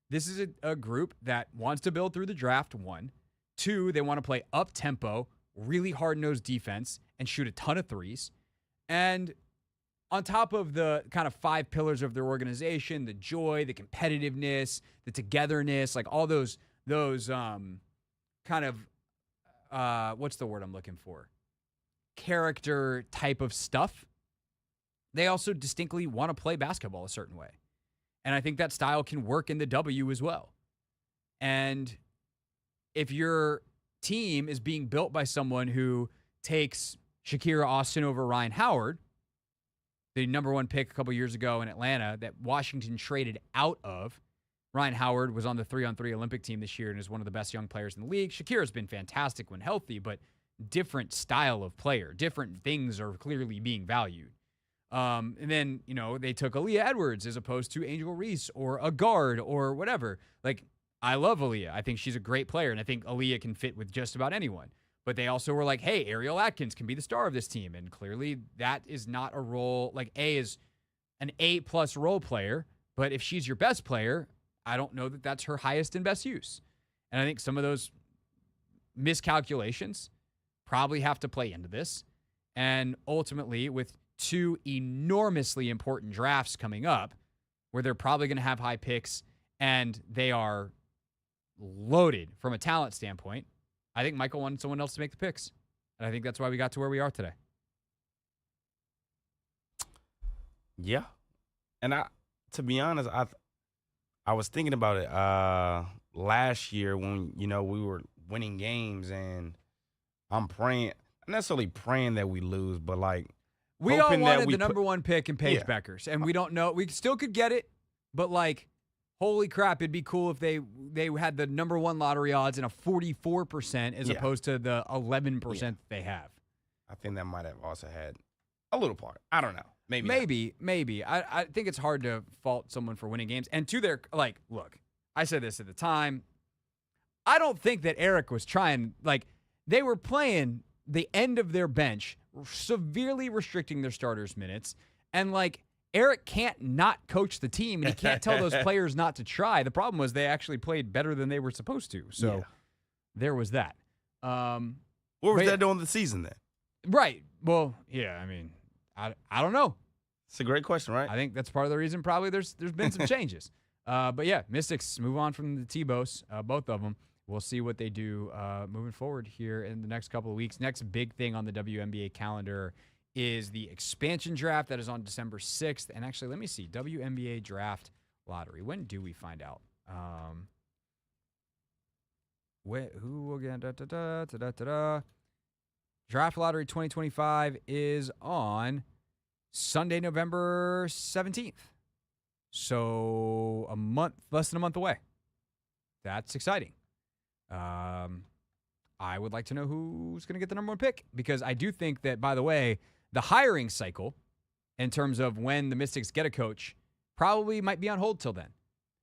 This is a group that wants to build through the draft, 1. 2, they want to play up-tempo, really hard-nosed defense, and shoot a ton of threes. And on top of the kind of 5 pillars of their organization, the joy, the competitiveness, the togetherness, like all those kind of, what's the word I'm looking for? Character type of stuff. They also distinctly want to play basketball a certain way. And I think that style can work in the W as well. And if your team is being built by someone who takes Shakira Austin over Ryan Howard, the number 1 pick a couple years ago in Atlanta that Washington traded out of. Ryan Howard was on the 3-on-3 Olympic team this year and is one of the best young players in the league. Shakira's been fantastic when healthy, but different style of player. Different things are clearly being valued. And then, they took Aaliyah Edwards as opposed to Angel Reese or a guard or whatever. Like, I love Aaliyah. I think she's a great player, and I think Aaliyah can fit with just about anyone. But they also were like, hey, Ariel Atkins can be the star of this team. And clearly that is not a role. Like, A is an A+ role player. But if she's your best player, I don't know that that's her highest and best use. And I think some of those miscalculations probably have to play into this. And ultimately, with 2 enormously important drafts coming up, where they're probably going to have high picks and they are loaded from a talent standpoint, I think Michael wanted someone else to make the picks. And I think that's why we got to where we are today. Yeah. And to be honest, I was thinking about it last year when, we were winning games, and I'm praying, not necessarily praying that we lose, but like we all wanted the number 1 pick in Paige Beckers, and we don't know. We still could get it, but like, holy crap, it'd be cool if they had the number 1 lottery odds in a 44% as opposed to the 11% that they have. I think that might have also had a little part. I don't know. Maybe. I think it's hard to fault someone for winning games. And to their, like, look, I said this at the time. I don't think that Eric was trying, like, they were playing the end of their bench, severely restricting their starters' minutes. And, like, Eric can't not coach the team, and he can't tell those players not to try. The problem was they actually played better than they were supposed to. So there was that. What was that doing the season then? Right. Well, yeah, I mean, I don't know. It's a great question, right? I think that's part of the reason probably there's been some changes. But yeah, Mystics move on from the T-Bos, both of them. We'll see what they do moving forward here in the next couple of weeks. Next big thing on the WNBA calendar is the expansion draft that is on December 6th. And actually, let me see, WNBA draft lottery. When do we find out? Who will get Draft lottery 2025 is on Sunday, November 17th. So less than a month away. That's exciting. I would like to know who's going to get the number 1 pick, because I do think that, by the way, the hiring cycle, in terms of when the Mystics get a coach, probably might be on hold till then.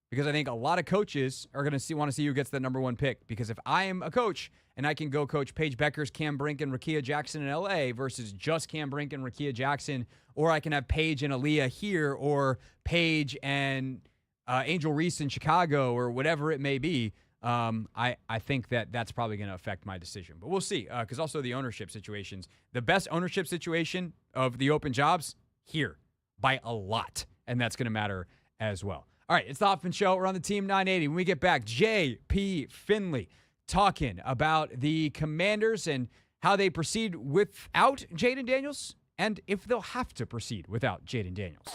Because I think a lot of coaches are going to want to see who gets the number 1 pick. Because if I am a coach and I can go coach Paige Beckers, Cam Brink, and Rakia Jackson in LA versus just Cam Brink and Rakia Jackson, or I can have Paige and Aaliyah here, or Paige and Angel Reese in Chicago, or whatever it may be, I think that's probably going to affect my decision. But we'll see. Because also the ownership situations. The best ownership situation of the open jobs, here, by a lot. And that's going to matter as well. All right, it's the Hoffman Show. We're on the Team 980. When we get back, J.P. Finley talking about the Commanders and how they proceed without Jayden Daniels and if they'll have to proceed without Jayden Daniels.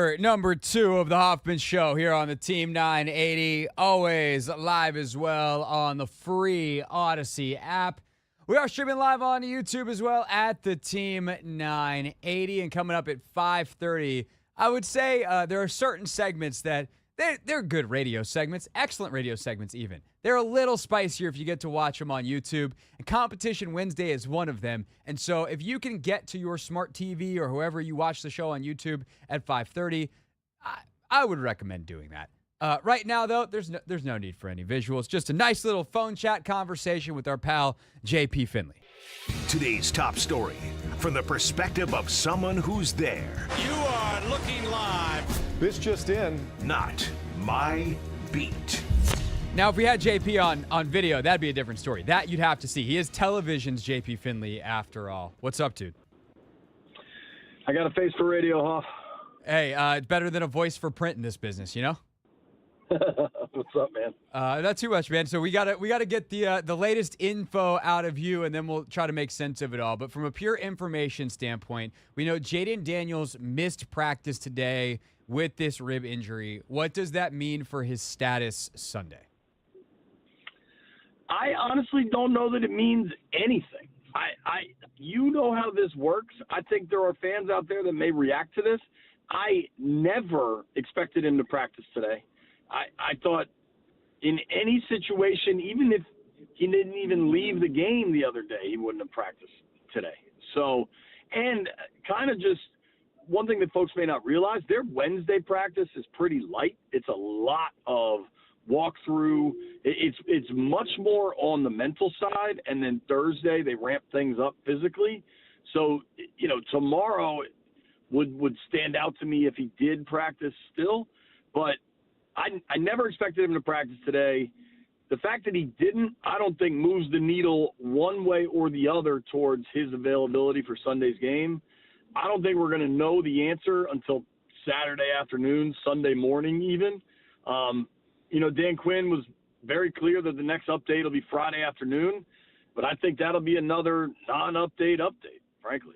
Segment number 2 of the Hoffman Show here on the Team 980. Always live as well on the free Odyssey app. We are streaming live on YouTube as well at the Team 980. And coming up at 5:30, I would say there are certain segments that they're good radio segments, excellent radio segments even. They're a little spicier if you get to watch them on YouTube. And Competition Wednesday is one of them. And so if you can get to your smart TV or whoever you watch the show on YouTube at 5:30, I would recommend doing that. Right now, though, there's no need for any visuals. Just a nice little phone chat conversation with our pal, JP Finley. Today's top story from the perspective of someone who's there. You are looking live. This just in. Not my beat. Now, if we had JP on video, that'd be a different story. That you'd have to see. He is television's JP Finley, after all. What's up, dude? I got a face for radio, Hoff. Hey, it's better than a voice for print in this business, you know? What's up, man? Not too much, man. So we gotta get the latest info out of you, and then we'll try to make sense of it all. But from a pure information standpoint, we know Jayden Daniels missed practice today with this rib injury. What does that mean for his status Sunday? I honestly don't know that it means anything. You know how this works. I think there are fans out there that may react to this. I never expected him to practice today. I thought in any situation, even if he didn't even leave the game the other day, he wouldn't have practiced today. So, and kind of just one thing that folks may not realize, their Wednesday practice is pretty light. It's a lot of walkthrough. It's much more on the mental side, and then Thursday they ramp things up physically. So, tomorrow would stand out to me if he did practice still, but I never expected him to practice today. The fact that he didn't, I don't think moves the needle one way or the other towards his availability for Sunday's game. I don't think we're going to know the answer until Saturday afternoon, Sunday morning even. Dan Quinn was very clear that the next update will be Friday afternoon, but I think that'll be another non-update update, frankly.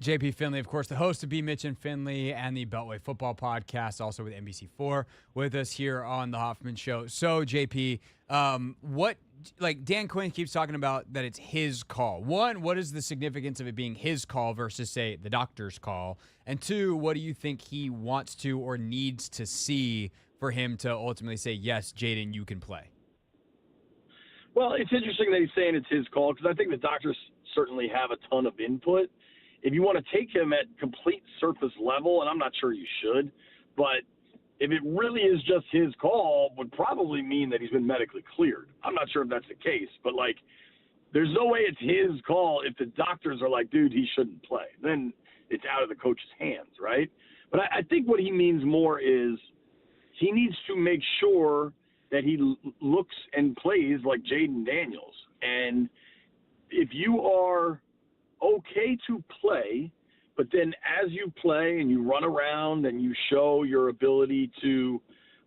JP Finley, of course, the host of B. Mitch and Finley and the Beltway Football Podcast, also with NBC4, with us here on the Hoffman Show. So, JP, Dan Quinn keeps talking about that it's his call. One, what is the significance of it being his call versus, say, the doctor's call? And two, what do you think he wants to or needs to see for him to ultimately say, yes, Jayden, you can play? Well, it's interesting that he's saying it's his call because I think the doctors certainly have a ton of input. If you want to take him at complete surface level, and I'm not sure you should, but if it really is just his call, would probably mean that he's been medically cleared. I'm not sure if that's the case, but there's no way it's his call if the doctors are like, dude, he shouldn't play. Then it's out of the coach's hands, right? But I think what he means more is he needs to make sure that he looks and plays like Jayden Daniels. And if you are okay to play, but then as you play and you run around and you show your ability to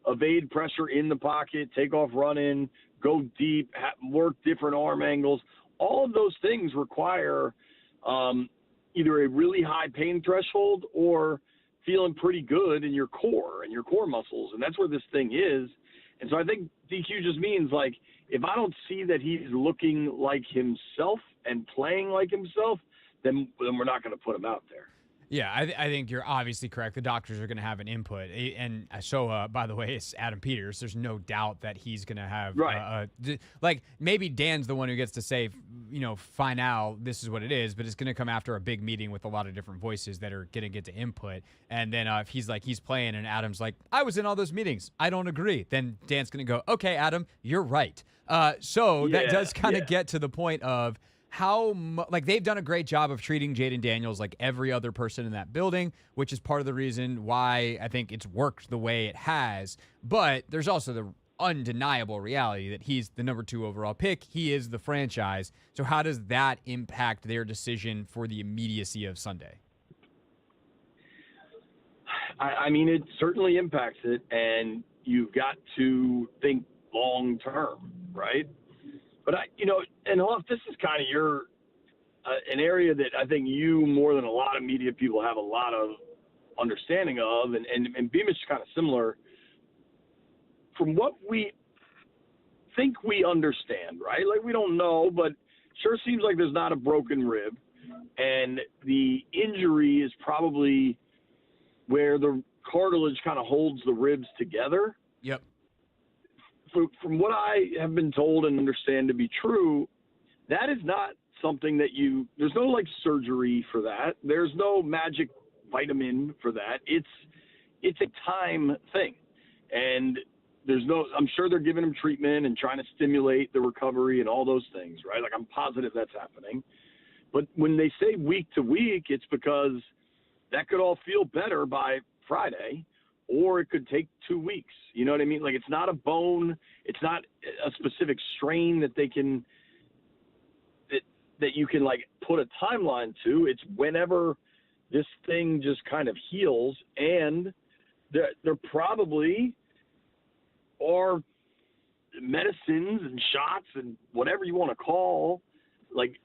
evade pressure in the pocket, take off running, go deep, work different arm angles, all of those things require either a really high pain threshold or feeling pretty good in your core and your core muscles. And that's where this thing is. And so I think DQ just means if I don't see that he's looking like himself and playing like himself, then we're not going to put him out there. Yeah, I think you're obviously correct. The doctors are going to have an input. And so, by the way, it's Adam Peters. There's no doubt that he's going to have, maybe Dan's the one who gets to say, final, this is what it is, but it's going to come after a big meeting with a lot of different voices that are going to get to input. And then if he's playing and Adam's like, I was in all those meetings, I don't agree, then Dan's going to go, okay, Adam, you're right. That does kind of get to the point of, they've done a great job of treating Jayden Daniels like every other person in that building, which is part of the reason why I think it's worked the way it has. But there's also the undeniable reality that he's the number 2 overall pick. He is the franchise. So how does that impact their decision for the immediacy of Sunday? I mean, it certainly impacts it, and you've got to think long term, right? But and Hoff, this is kind of your an area that I think you more than a lot of media people have a lot of understanding of, and Beamish is kind of similar. From what we think we understand, right? Like, we don't know, but sure seems like there's not a broken rib, and the injury is probably where the cartilage kind of holds the ribs together. Yep. From what I have been told and understand to be true, that is not something that there's no like surgery for that. There's no magic vitamin for that. It's a time thing. And I'm sure they're giving him treatment and trying to stimulate the recovery and all those things, right? Like, I'm positive that's happening. But when they say week to week, it's because that could all feel better by Friday, or it could take 2 weeks. You know what I mean? Like, it's not a bone. It's not a specific strain that that you can like put a timeline to. It's whenever this thing just kind of heals, and there probably are medicines and shots and whatever you want to call, like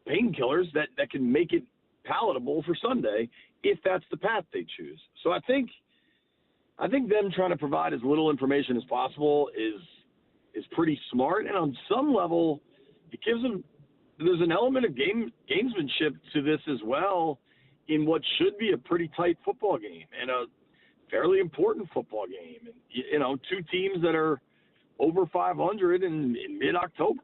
painkillers that can make it palatable for Sunday if that's the path they choose. So I think them trying to provide as little information as possible is pretty smart, and on some level it gives them, there's an element of gamesmanship to this as well, in what should be a pretty tight football game and a fairly important football game. And, you know, two teams that are over 500 in mid-October.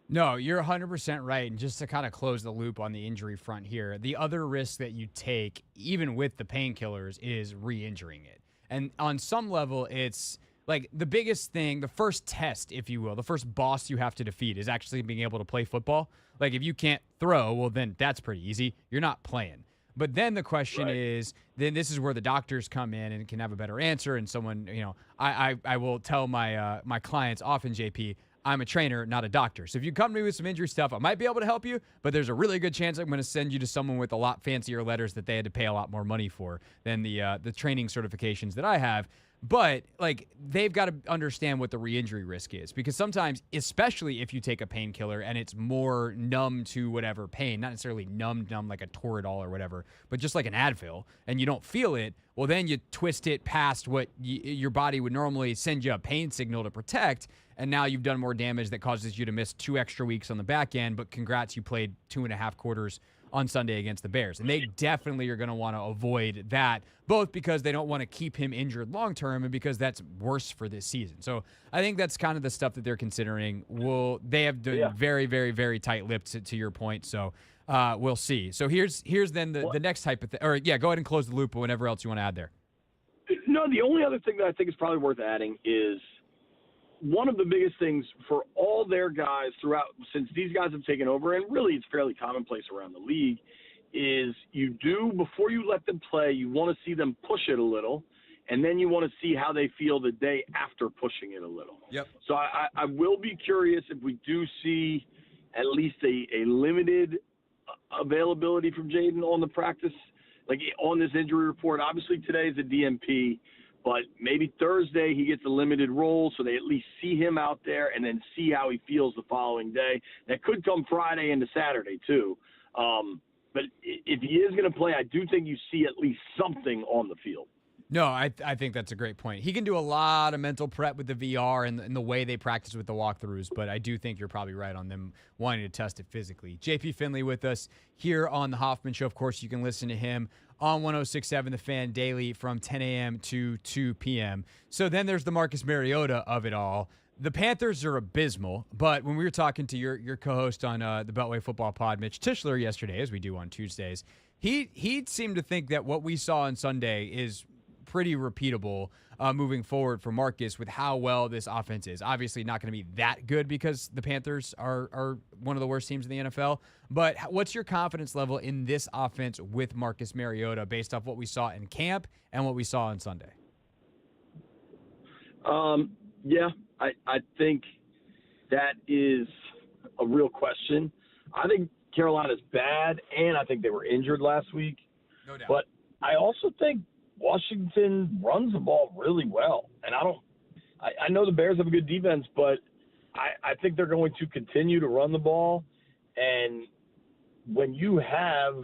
No, you're 100% right. And just to kind of close the loop on the injury front here, the other risk that you take, even with the painkillers, is re-injuring it. And on some level, it's like the biggest thing, the first test, if you will, the first boss you have to defeat is actually being able to play football. Like, if you can't throw, well, then that's pretty easy. You're not playing. But then the question is, then this is where the doctors come in and can have a better answer. And someone, you know, I will tell my my clients often, JP, I'm a trainer, not a doctor. So if you come to me with some injury stuff, I might be able to help you, but there's a really good chance I'm going to send you to someone with a lot fancier letters that they had to pay a lot more money for than the training certifications that I have. But, like, they've got to understand what the re-injury risk is, because sometimes, especially if you take a painkiller and it's more numb to whatever pain, not necessarily numb like a Toradol or whatever, but just like an Advil, and you don't feel it, well, then you twist it past what your body would normally send you a pain signal to protect, and now you've done more damage that causes you to miss 2 extra weeks on the back end, but congrats, you played 2.5 quarters on Sunday against the Bears. And they definitely are going to want to avoid that, both because they don't want to keep him injured long-term and because that's worse for this season. So I think that's kind of the stuff that they're considering. They have done very, very, very tight-lipped to your point. So we'll see. So here's then the next type of thing. Or, yeah, go ahead and close the loop or whatever else you want to add there. No, the only other thing that I think is probably worth adding is one of the biggest things for all their guys throughout, since these guys have taken over, and really it's fairly commonplace around the league, is before you let them play, you want to see them push it a little, and then you want to see how they feel the day after pushing it a little. Yep. So I will be curious if we do see at least a limited availability from Jayden on the practice, like on this injury report. Obviously today is a DMP, but maybe Thursday he gets a limited role so they at least see him out there and then see how he feels the following day. That could come Friday into Saturday too. But if he is going to play, I do think you see at least something on the field. No, I think that's a great point. He can do a lot of mental prep with the VR and the way they practice with the walkthroughs, but I do think you're probably right on them wanting to test it physically. JP Finley with us here on the Hoffman Show. Of course, you can listen to him on 106.7 The Fan daily from 10 a.m. to 2 p.m. So then there's the Marcus Mariota of it all. The Panthers are abysmal, but when we were talking to your co-host on the Beltway Football Pod, Mitch Tischler, yesterday, as we do on Tuesdays, he seemed to think that what we saw on Sunday is pretty repeatable moving forward for Marcus with how well this offense is. Obviously not going to be that good because the Panthers are one of the worst teams in the NFL. But what's your confidence level in this offense with Marcus Mariota based off what we saw in camp and what we saw on Sunday? Yeah, I think that is a real question. I think Carolina's bad, and I think they were injured last week. No doubt. But I also think Washington runs the ball really well. And I know the Bears have a good defense, but I think they're going to continue to run the ball. And when you have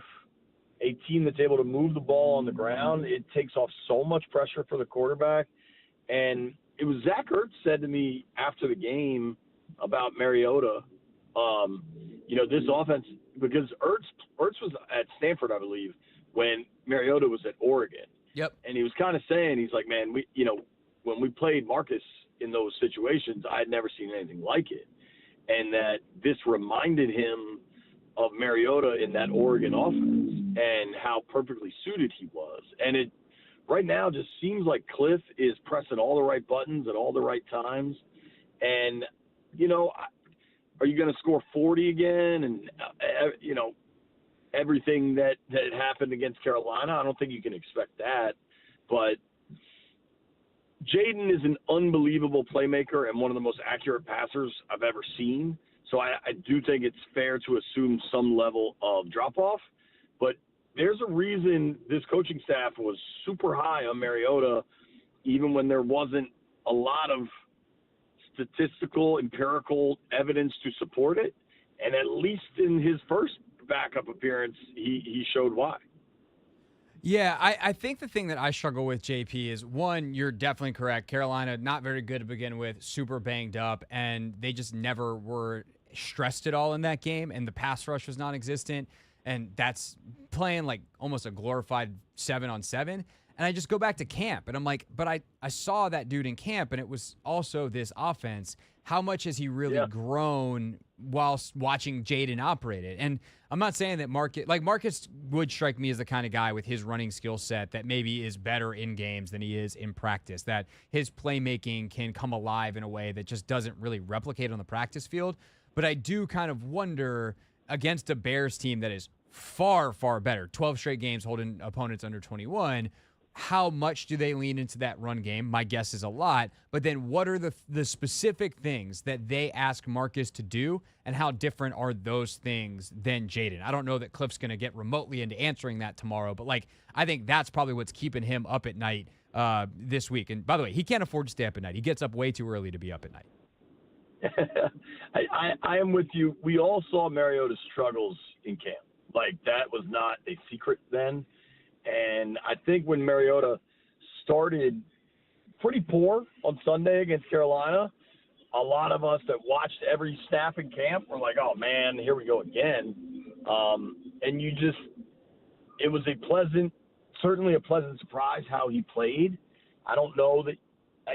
a team that's able to move the ball on the ground, it takes off so much pressure for the quarterback. And it was Zach Ertz said to me after the game about Mariota, this offense, because Ertz was at Stanford, I believe, when Mariota was at Oregon. Yep. And he was kind of saying, he's like, man, when we played Marcus in those situations, I had never seen anything like it. And that this reminded him of Mariota in that Oregon offense and how perfectly suited he was. And it right now just seems like Cliff is pressing all the right buttons at all the right times. And, are you going to score 40 again? And, everything that happened against Carolina, I don't think you can expect that. But Jayden is an unbelievable playmaker and one of the most accurate passers I've ever seen. So I do think it's fair to assume some level of drop-off. But there's a reason this coaching staff was super high on Mariota, even when there wasn't a lot of statistical, empirical evidence to support it. And at least in his first backup appearance, he showed why. Yeah, I think the thing that I struggle with, JP, is one, you're definitely correct. Carolina, not very good to begin with, super banged up, and they just never were stressed at all in that game, and the pass rush was non-existent, and that's playing like almost a glorified 7-on-7. And I just go back to camp, and I'm like, but I saw that dude in camp, and it was also this offense. How much has he really grown whilst watching Jayden operate it? And I'm not saying that Marcus would strike me as the kind of guy with his running skill set that maybe is better in games than he is in practice, that his playmaking can come alive in a way that just doesn't really replicate on the practice field. But I do kind of wonder, against a Bears team that is far, far better, 12 straight games holding opponents under 21, how much do they lean into that run game? My guess is a lot. But then what are the specific things that they ask Marcus to do, and how different are those things than Jayden? I don't know that Cliff's going to get remotely into answering that tomorrow, but I think that's probably what's keeping him up at night this week. And by the way, he can't afford to stay up at night. He gets up way too early to be up at night. I am with you. We all saw Mariota's struggles in camp. That was not a secret then. And I think when Mariota started pretty poor on Sunday against Carolina, a lot of us that watched every snap in camp were like, oh, man, here we go again. And it was certainly a pleasant surprise how he played. I don't know that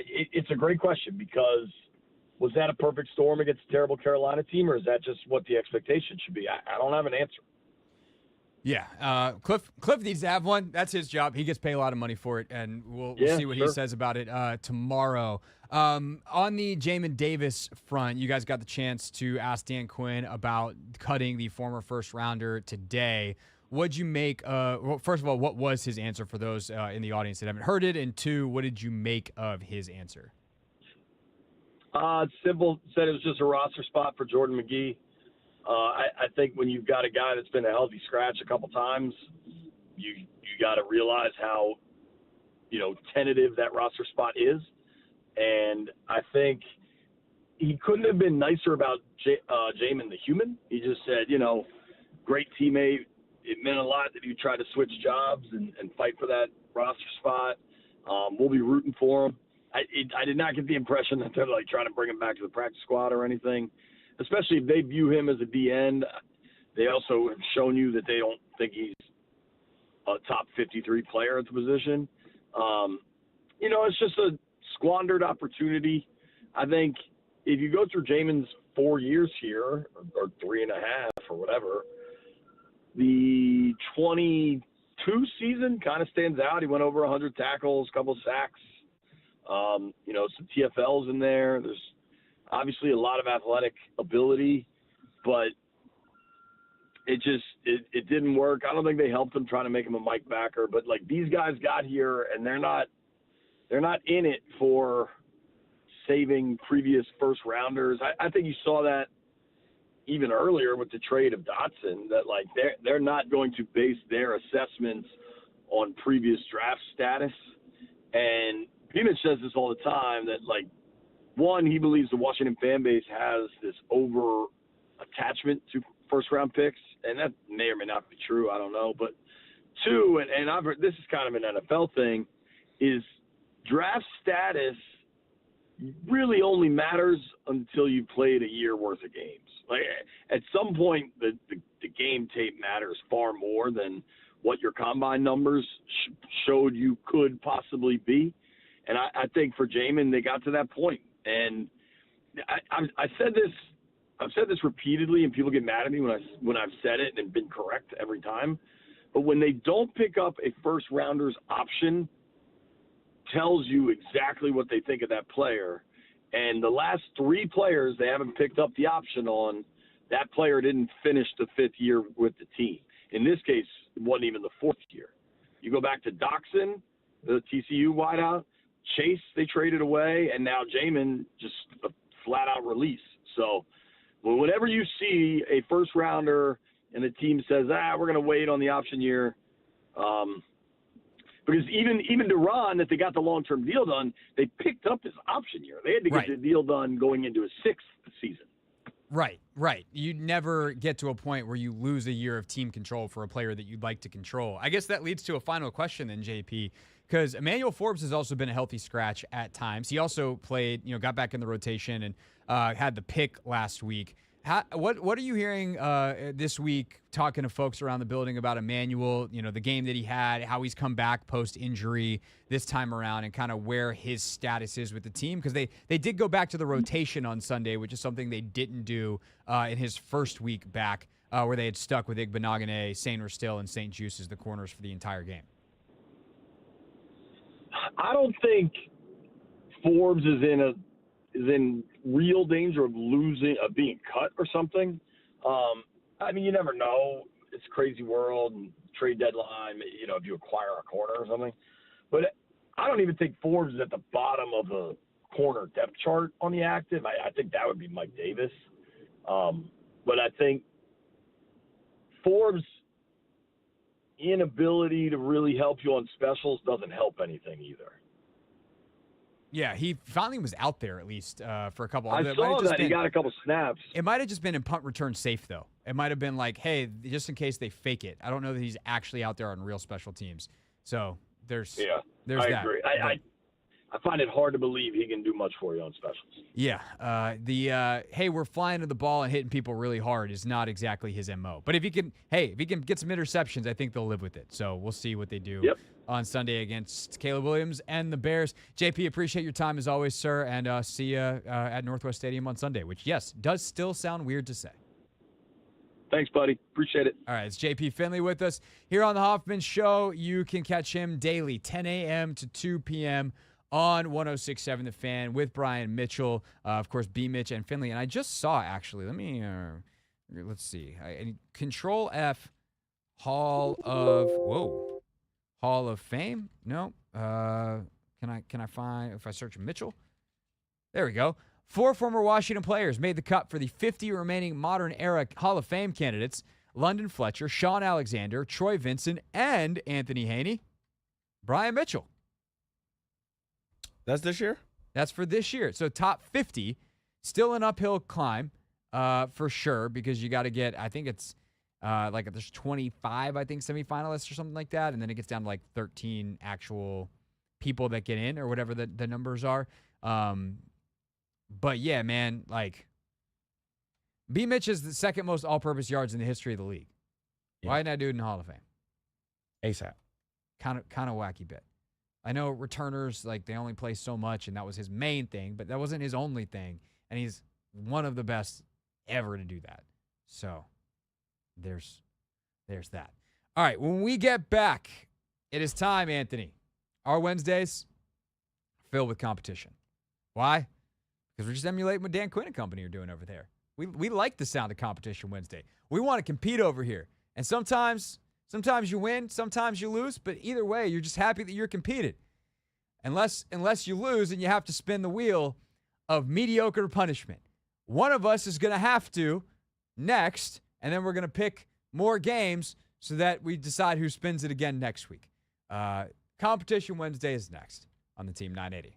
it's a great question, because was that a perfect storm against a terrible Carolina team, or is that just what the expectation should be? I don't have an answer. Yeah, Cliff needs to have one. That's his job. He gets paid a lot of money for it, and we'll see what he says about it tomorrow. On the Jamin Davis front, you guys got the chance to ask Dan Quinn about cutting the former first-rounder today. What'd you make first of all, what was his answer for those in the audience that haven't heard it? And two, what did you make of his answer? Simple. Said it was just a roster spot for Jordan McGee. I think when you've got a guy that's been a healthy scratch a couple times, you got to realize how, tentative that roster spot is. And I think he couldn't have been nicer about Jamin the human. He just said, great teammate. It meant a lot that he tried to switch jobs and fight for that roster spot. We'll be rooting for him. I did not get the impression that they're trying to bring him back to the practice squad or anything, especially if they view him as a D-end. They also have shown you that they don't think he's a top 53 player at the position. It's just a squandered opportunity. I think if you go through Jamin's 4 years here, or 3.5 or whatever, the 22 season kind of stands out. He went over 100 tackles, a couple sacks, some TFLs in there. There's obviously a lot of athletic ability, but it didn't work. I don't think they helped him trying to make him a Mike Backer, but these guys got here and they're not in it for saving previous first rounders. I think you saw that even earlier with the trade of Dotson, that they're not going to base their assessments on previous draft status. And Beamish says this all the time, that one, he believes the Washington fan base has this over attachment to first round picks, and that may or may not be true. I don't know. But Two, and I've heard, this is kind of an NFL thing, is draft status really only matters until you played a year worth of games. Like at some point, the game tape matters far more than what your combine numbers showed you could possibly be. And I think for Jamin, they got to that point. And I've said this repeatedly, and people get mad at me when I've said it and been correct every time. But when they don't pick up a first rounder's option, tells you exactly what they think of that player. And the last 3 players they haven't picked up the option on, that player didn't finish the 5th year with the team. In this case, it wasn't even the 4th year. You go back to Doxson, the TCU wideout, Chase they traded away, and now Jamin just a flat-out release. So whenever you see a first-rounder and the team says, we're going to wait on the option year, because even Duran, that they got the long-term deal done, they picked up his option year. They had to get the deal done going into his 6th season. Right. You never get to a point where you lose a year of team control for a player that you'd like to control. I guess that leads to a final question then, JP, because Emmanuel Forbes has also been a healthy scratch at times. He also played, got back in the rotation and had the pick last week. What are you hearing this week talking to folks around the building about Emmanuel, the game that he had, how he's come back post-injury this time around, and kind of where his status is with the team? Because they did go back to the rotation on Sunday, which is something they didn't do in his first week back, where they had stuck with Igbenogany, Sainer Still, and St. Juice as the corners for the entire game. I don't think Forbes is in real danger of being cut or something. You never know. It's a crazy world and trade deadline, if you acquire a corner or something. But I don't even think Forbes is at the bottom of the corner depth chart on the active. I think that would be Mike Davis. But I think Forbes' inability to really help you on specials doesn't help anything either. Yeah, he finally was out there at least for a couple. I saw that he got a couple snaps. It might have just been in punt return safe, though. It might have been like, hey, just in case they fake it. I don't know that he's actually out there on real special teams. So there's I that. Agree. I find it hard to believe he can do much for you on specials. Yeah, hey, we're flying to the ball and hitting people really hard is not exactly his MO. But if he can get some interceptions, I think they'll live with it. So we'll see what they do on Sunday against Caleb Williams and the Bears. JP, appreciate your time as always, sir, and see you at Northwest Stadium on Sunday, which, yes, does still sound weird to say. Thanks, buddy. Appreciate it. All right, it's JP Finley with us here on the Hoffman Show. You can catch him daily, 10 a.m. to 2 p.m. on 106.7 The Fan with Brian Mitchell, of course, B. Mitch and Finley. And I just saw, actually, let's see. Control F, Hall of Fame? No. Can I find, if I search Mitchell? There we go. 4 former Washington players made the cut for the 50 remaining modern era Hall of Fame candidates: London Fletcher, Sean Alexander, Troy Vincent, and Anthony Haney. Brian Mitchell. That's this year? That's for this year. So top 50, still an uphill climb for sure, because you got to get, I think it's there's 25, I think, semifinalists or something like that, and then it gets down to like 13 actual people that get in or whatever the numbers are. But yeah, man, like B. Mitch is the second most all-purpose yards in the history of the league. Yeah. Why not do it in the Hall of Fame? ASAP. Kind of wacky bit. I know returners, like, they only play so much, and that was his main thing, but that wasn't his only thing, and he's one of the best ever to do that. So there's that. All right, when we get back, it is time, Anthony. Our Wednesdays filled with competition. Why? Because we're just emulating what Dan Quinn and company are doing over there. We like the sound of competition Wednesday. We want to compete over here. And sometimes you win, sometimes you lose, but either way, you're just happy that you're competed. Unless you lose and you have to spin the wheel of mediocre punishment. One of us is going to have to next, and then we're going to pick more games so that we decide who spins it again next week. Competition Wednesday is next on the Team 980.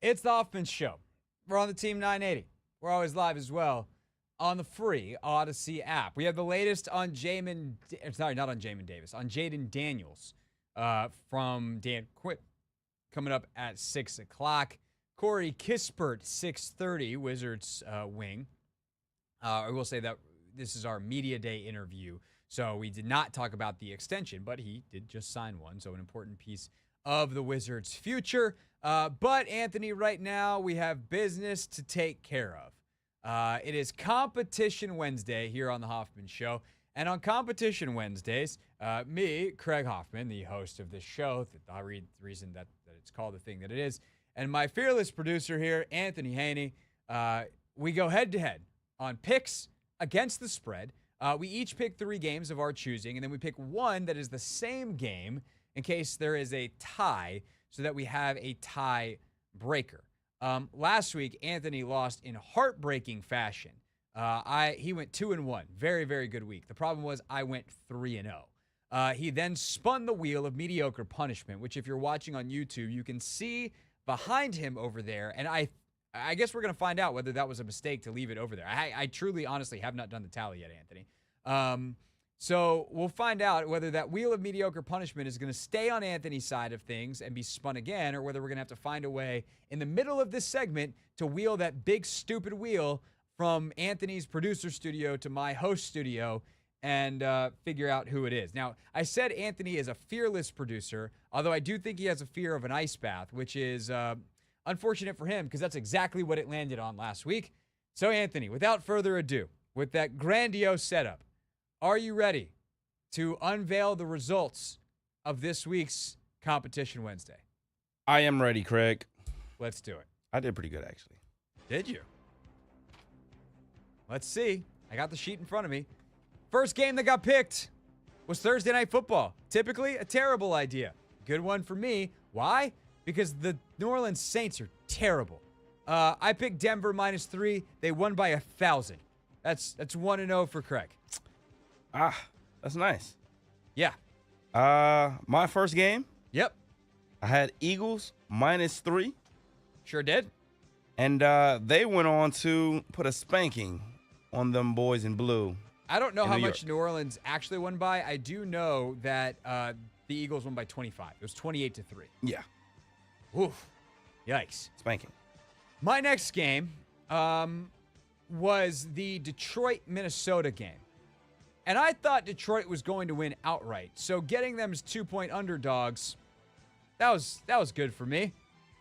It's the Hoffman Show. We're on the Team 980. We're always live as well on the free Odyssey app. We have the latest on Jayden Daniels from Dan Quinn coming up at 6 o'clock. Corey Kispert, 6:30, Wizards wing. I will say that this is our media day interview, so we did not talk about the extension, but he did just sign one, so an important piece of the Wizards' future. But, Anthony, right now we have business to take care of. It is Competition Wednesday here on the Hoffman Show. And on Competition Wednesdays, me, Craig Hoffman, the host of this show, the reason that it's called the thing that it is, and my fearless producer here, Anthony Haney, we go head-to-head on picks against the spread. We each pick 3 games of our choosing, and then we pick one that is the same game in case there is a tie, so that we have a tie breaker. Last week, Anthony lost in heartbreaking fashion. He went 2-1. Very, very good week. The problem was I went 3-0. He then spun the wheel of mediocre punishment, which if you're watching on YouTube, you can see behind him over there. And I guess we're going to find out whether that was a mistake to leave it over there. I truly, honestly have not done the tally yet, Anthony. So we'll find out whether that wheel of mediocre punishment is going to stay on Anthony's side of things and be spun again, or whether we're going to have to find a way in the middle of this segment to wheel that big, stupid wheel from Anthony's producer studio to my host studio and figure out who it is. Now, I said Anthony is a fearless producer, although I do think he has a fear of an ice bath, which is unfortunate for him because that's exactly what it landed on last week. So, Anthony, without further ado, with that grandiose setup, are you ready to unveil the results of this week's Competition Wednesday? I am ready, Craig. Let's do it. I did pretty good, actually. Did you? Let's see. I got the sheet in front of me. First game that got picked was Thursday Night Football. Typically a terrible idea. Good one for me. Why? Because the New Orleans Saints are terrible. I picked Denver -3. They won by 1,000. That's 1-0 for Craig. That's nice. Yeah. My first game, Yep. I had Eagles -3. Sure did. And they went on to put a spanking on them boys in blue. I don't know how New much York. New Orleans actually won by. I do know that the Eagles won by 25. It was 28-3. Yeah. Oof. Yikes. Spanking. My next game was the Detroit-Minnesota game. And I thought Detroit was going to win outright. So getting them as 2-point underdogs, that was good for me.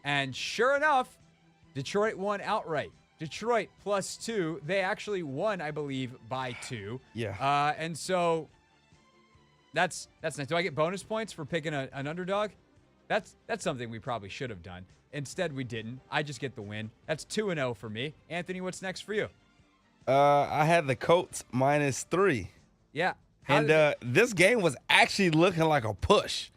And sure enough, Detroit won outright. Detroit +2. They actually won, I believe, by 2. Yeah. And so that's nice. Do I get bonus points for picking an underdog? That's something we probably should have done. Instead, we didn't. I just get the win. That's 2-0 for me. Anthony, what's next for you? I had the Colts -3. Yeah. And this game was actually looking like a push.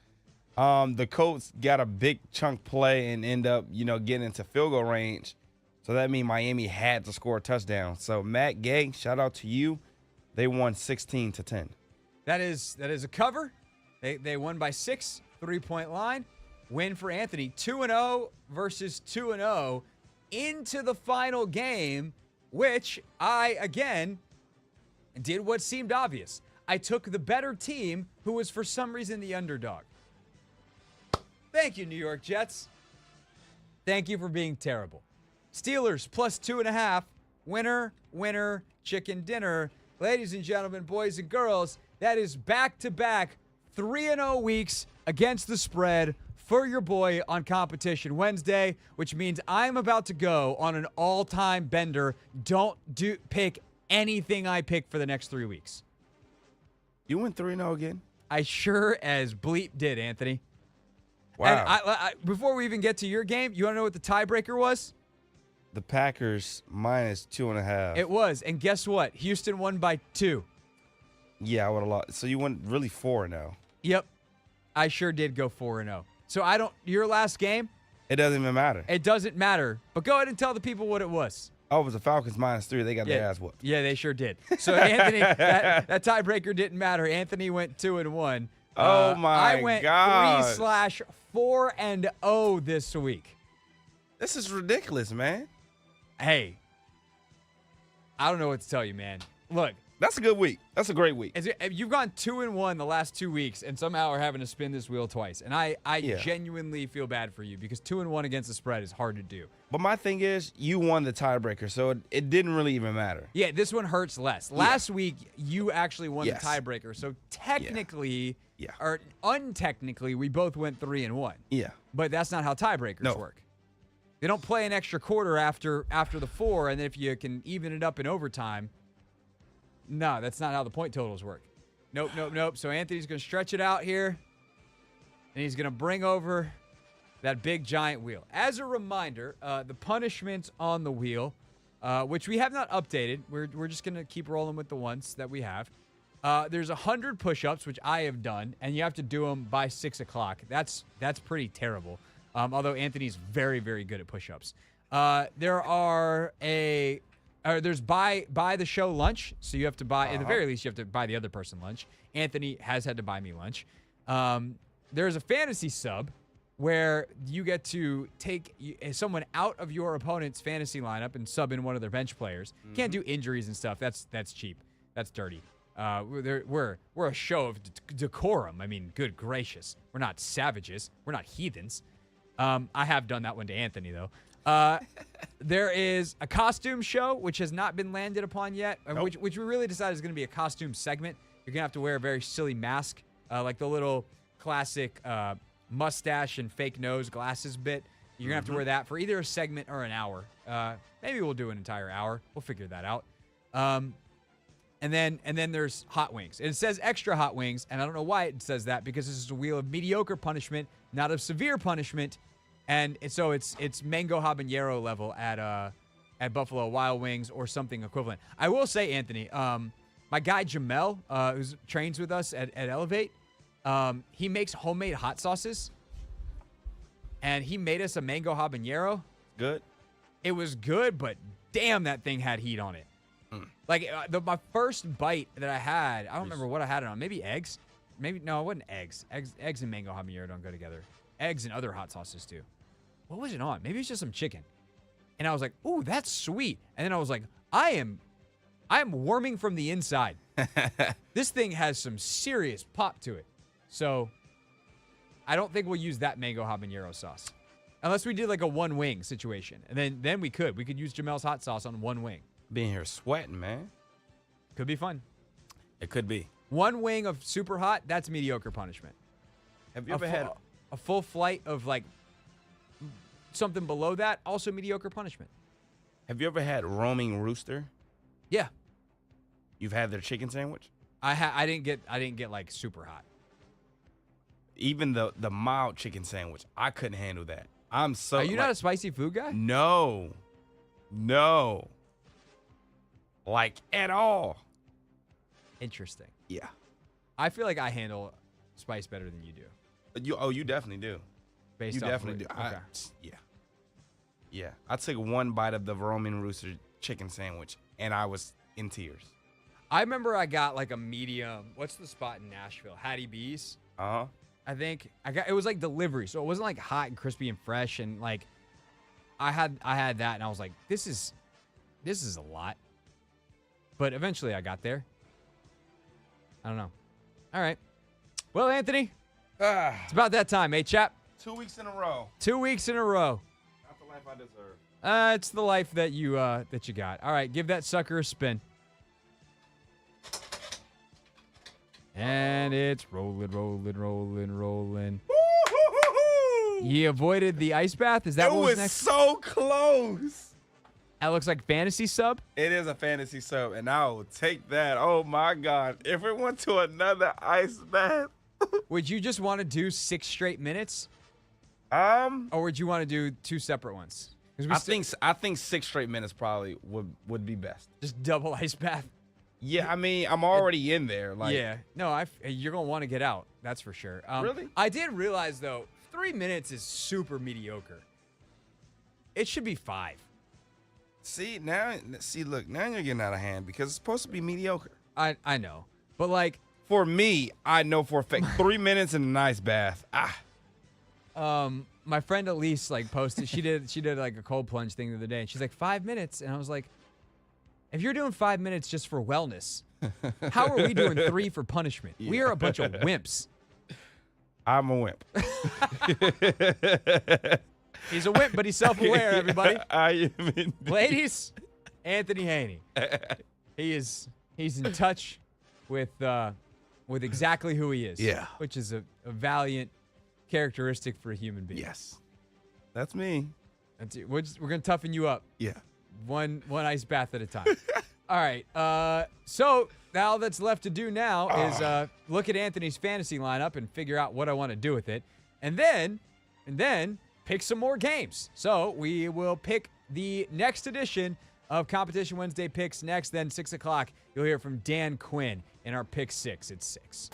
The Colts got a big chunk play and end up, getting into field goal range. So that means Miami had to score a touchdown. So Matt Gay, shout out to you. They won 16-10. That is a cover. They won by 6, 3-point line. Win for Anthony. 2-0 versus 2-0 into the final game, which I, again, did what seemed obvious. I took the better team, who was for some reason the underdog. Thank you, New York Jets. Thank you for being terrible. Steelers +2.5. Winner, winner, chicken dinner. Ladies and gentlemen, boys and girls, that is back-to-back 3-0 weeks against the spread for your boy on Competition Wednesday, which means I'm about to go on an all-time bender. Don't pick anything I pick for the next 3 weeks. You went 3-0 again? I sure as bleep did, Anthony. Wow. And I, before we even get to your game, you want to know what the tiebreaker was? The Packers -2.5. It was. And guess what? Houston won by 2. Yeah, I would have lost. So you went really 4-0. Yep. I sure did go 4-0. So your last game? It doesn't even matter. It doesn't matter. But go ahead and tell the people what it was. Oh, it was the Falcons -3. They got their ass whooped. Yeah, they sure did. So Anthony, that tiebreaker didn't matter. Anthony went 2-1. Oh my I went gosh. 3/4-0 this week. This is ridiculous, man. Hey, I don't know what to tell you, man. Look. That's a good week. That's a great week. You've gone 2-1 the last 2 weeks, and somehow are having to spin this wheel twice. And I genuinely feel bad for you because 2-1 against the spread is hard to do. But my thing is, you won the tiebreaker, so it didn't really even matter. Yeah, this one hurts less. Last week, you actually won the tiebreaker. So technically, or untechnically, we both went 3-1. Yeah. But that's not how tiebreakers work. They don't play an extra quarter after the 4, and then if you can even it up in overtime. No, that's not how the point totals work. Nope. So Anthony's going to stretch it out here, and he's going to bring over that big giant wheel. As a reminder, the punishments on the wheel, which we have not updated. We're just going to keep rolling with the ones that we have. There's 100 push-ups, which I have done, and you have to do them by 6 o'clock. That's pretty terrible, although Anthony's very, very good at push-ups. There's buy the show lunch, so you have to buy, at the very least, you have to buy the other person lunch. Anthony has had to buy me lunch. There's a fantasy sub where you get to take someone out of your opponent's fantasy lineup and sub in one of their bench players. Mm-hmm. Can't do injuries and stuff. That's cheap. That's dirty. We're a show of decorum. I mean, good gracious. We're not savages. We're not heathens. I have done that one to Anthony, though. There is a costume show, which has not been landed upon yet, which we really decided is going to be a costume segment. You're going to have to wear a very silly mask, like the little classic mustache and fake nose glasses bit. You're going to have to wear that for either a segment or an hour. Maybe we'll do an entire hour. We'll figure that out. And then there's hot wings. And it says extra hot wings, and I don't know why it says that, because this is a wheel of mediocre punishment, not of severe punishment. And so it's mango habanero level at Buffalo Wild Wings or something equivalent. I will say, Anthony, my guy Jamel, who trains with us at Elevate, he makes homemade hot sauces. And he made us a mango habanero. Good. It was good, but damn, that thing had heat on it. Like my first bite that I had, I don't remember what I had it on. Maybe eggs. No, it wasn't eggs. Eggs and mango habanero don't go together. Eggs and other hot sauces too. What was it on? Maybe it's just some chicken. And I was like, ooh, that's sweet. And then I was like, I am warming from the inside. This thing has some serious pop to it. So I don't think we'll use that mango habanero sauce. Unless we did like a one wing situation. And then we could use Jamel's hot sauce on one wing. Being here sweating, man. Could be fun. It could be. One wing of super hot, that's mediocre punishment. Have you ever had a full flight of like something below that, also mediocre punishment? Have you ever had roaming rooster? Yeah. You've had their chicken sandwich? I didn't get like super hot. Even the mild chicken sandwich, I couldn't handle that. Are you not a spicy food guy? No. Like at all. Interesting. Yeah. I feel like I handle spice better than you do. You definitely do. Based you off definitely do. Okay. Yeah. I took one bite of the roaming rooster chicken sandwich, and I was in tears. I remember I got like a medium. What's the spot in Nashville? Hattie B's. Uh-huh. I think it was like delivery, so it wasn't like hot and crispy and fresh. And like, I had that, and I was like, this is a lot. But eventually, I got there. I don't know. All right. Well, Anthony, it's about that time, eh, chap? 2 weeks in a row. 2 weeks in a row. Not the life I deserve. It's the life that you got. All right, give that sucker a spin. And it's rolling. You avoided the ice bath? Is that what was next? It was so close. That looks like fantasy sub? It is a fantasy sub, and I will take that. Oh, my God. If it went to another ice bath. Would you just want to do 6 straight minutes? Or would you want to do 2 separate ones? I think 6 straight minutes probably would be best. Just double ice bath? Yeah, I mean, I'm already in there. Like, yeah. No, you're going to want to get out. That's for sure. Really? I did realize, though, 3 minutes is super mediocre. It should be 5. Look, now you're getting out of hand because it's supposed to be mediocre. I know. But, like, for me, I know for a fact, 3 minutes in an ice bath. My friend Elise posted. She did like a cold plunge thing the other day, and she's like 5 minutes, and I was like, if you're doing 5 minutes just for wellness, how are we doing 3 for punishment? Yeah. We are a bunch of wimps. I'm a wimp. He's a wimp, but he's self-aware, everybody. I am indeed. Ladies, Anthony Haney. He's in touch with exactly who he is. Yeah. Which is a valiant characteristic for a human being. Yes. That's me. That's it. We're going to toughen you up. Yeah. One ice bath at a time. All right. So all that's left to do now is look at Anthony's fantasy lineup and figure out what I want to do with it. And then pick some more games. So we will pick the next edition of Competition Wednesday Picks next. Then 6 o'clock, you'll hear from Dan Quinn in our Pick 6 at 6.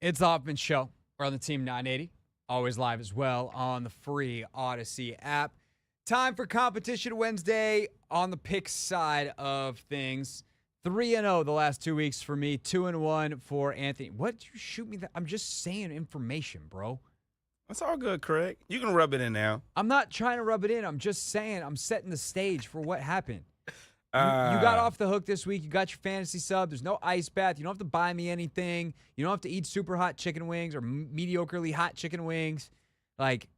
It's the Hoffman Show. We're on the Team 980 always live as well on the free Odyssey app. Time for Competition Wednesday on the pick side of things. 3-0 the last 2 weeks for me, 2-1 for Anthony. What? You shoot me that? I'm just saying information, bro. That's all good, Craig. You can rub it in now. I'm not trying to rub it in. I'm just saying I'm setting the stage for what happened. You got off the hook this week. You got your fantasy sub. There's no ice bath. You don't have to buy me anything. You don't have to eat super hot chicken wings or mediocrely hot chicken wings. Like,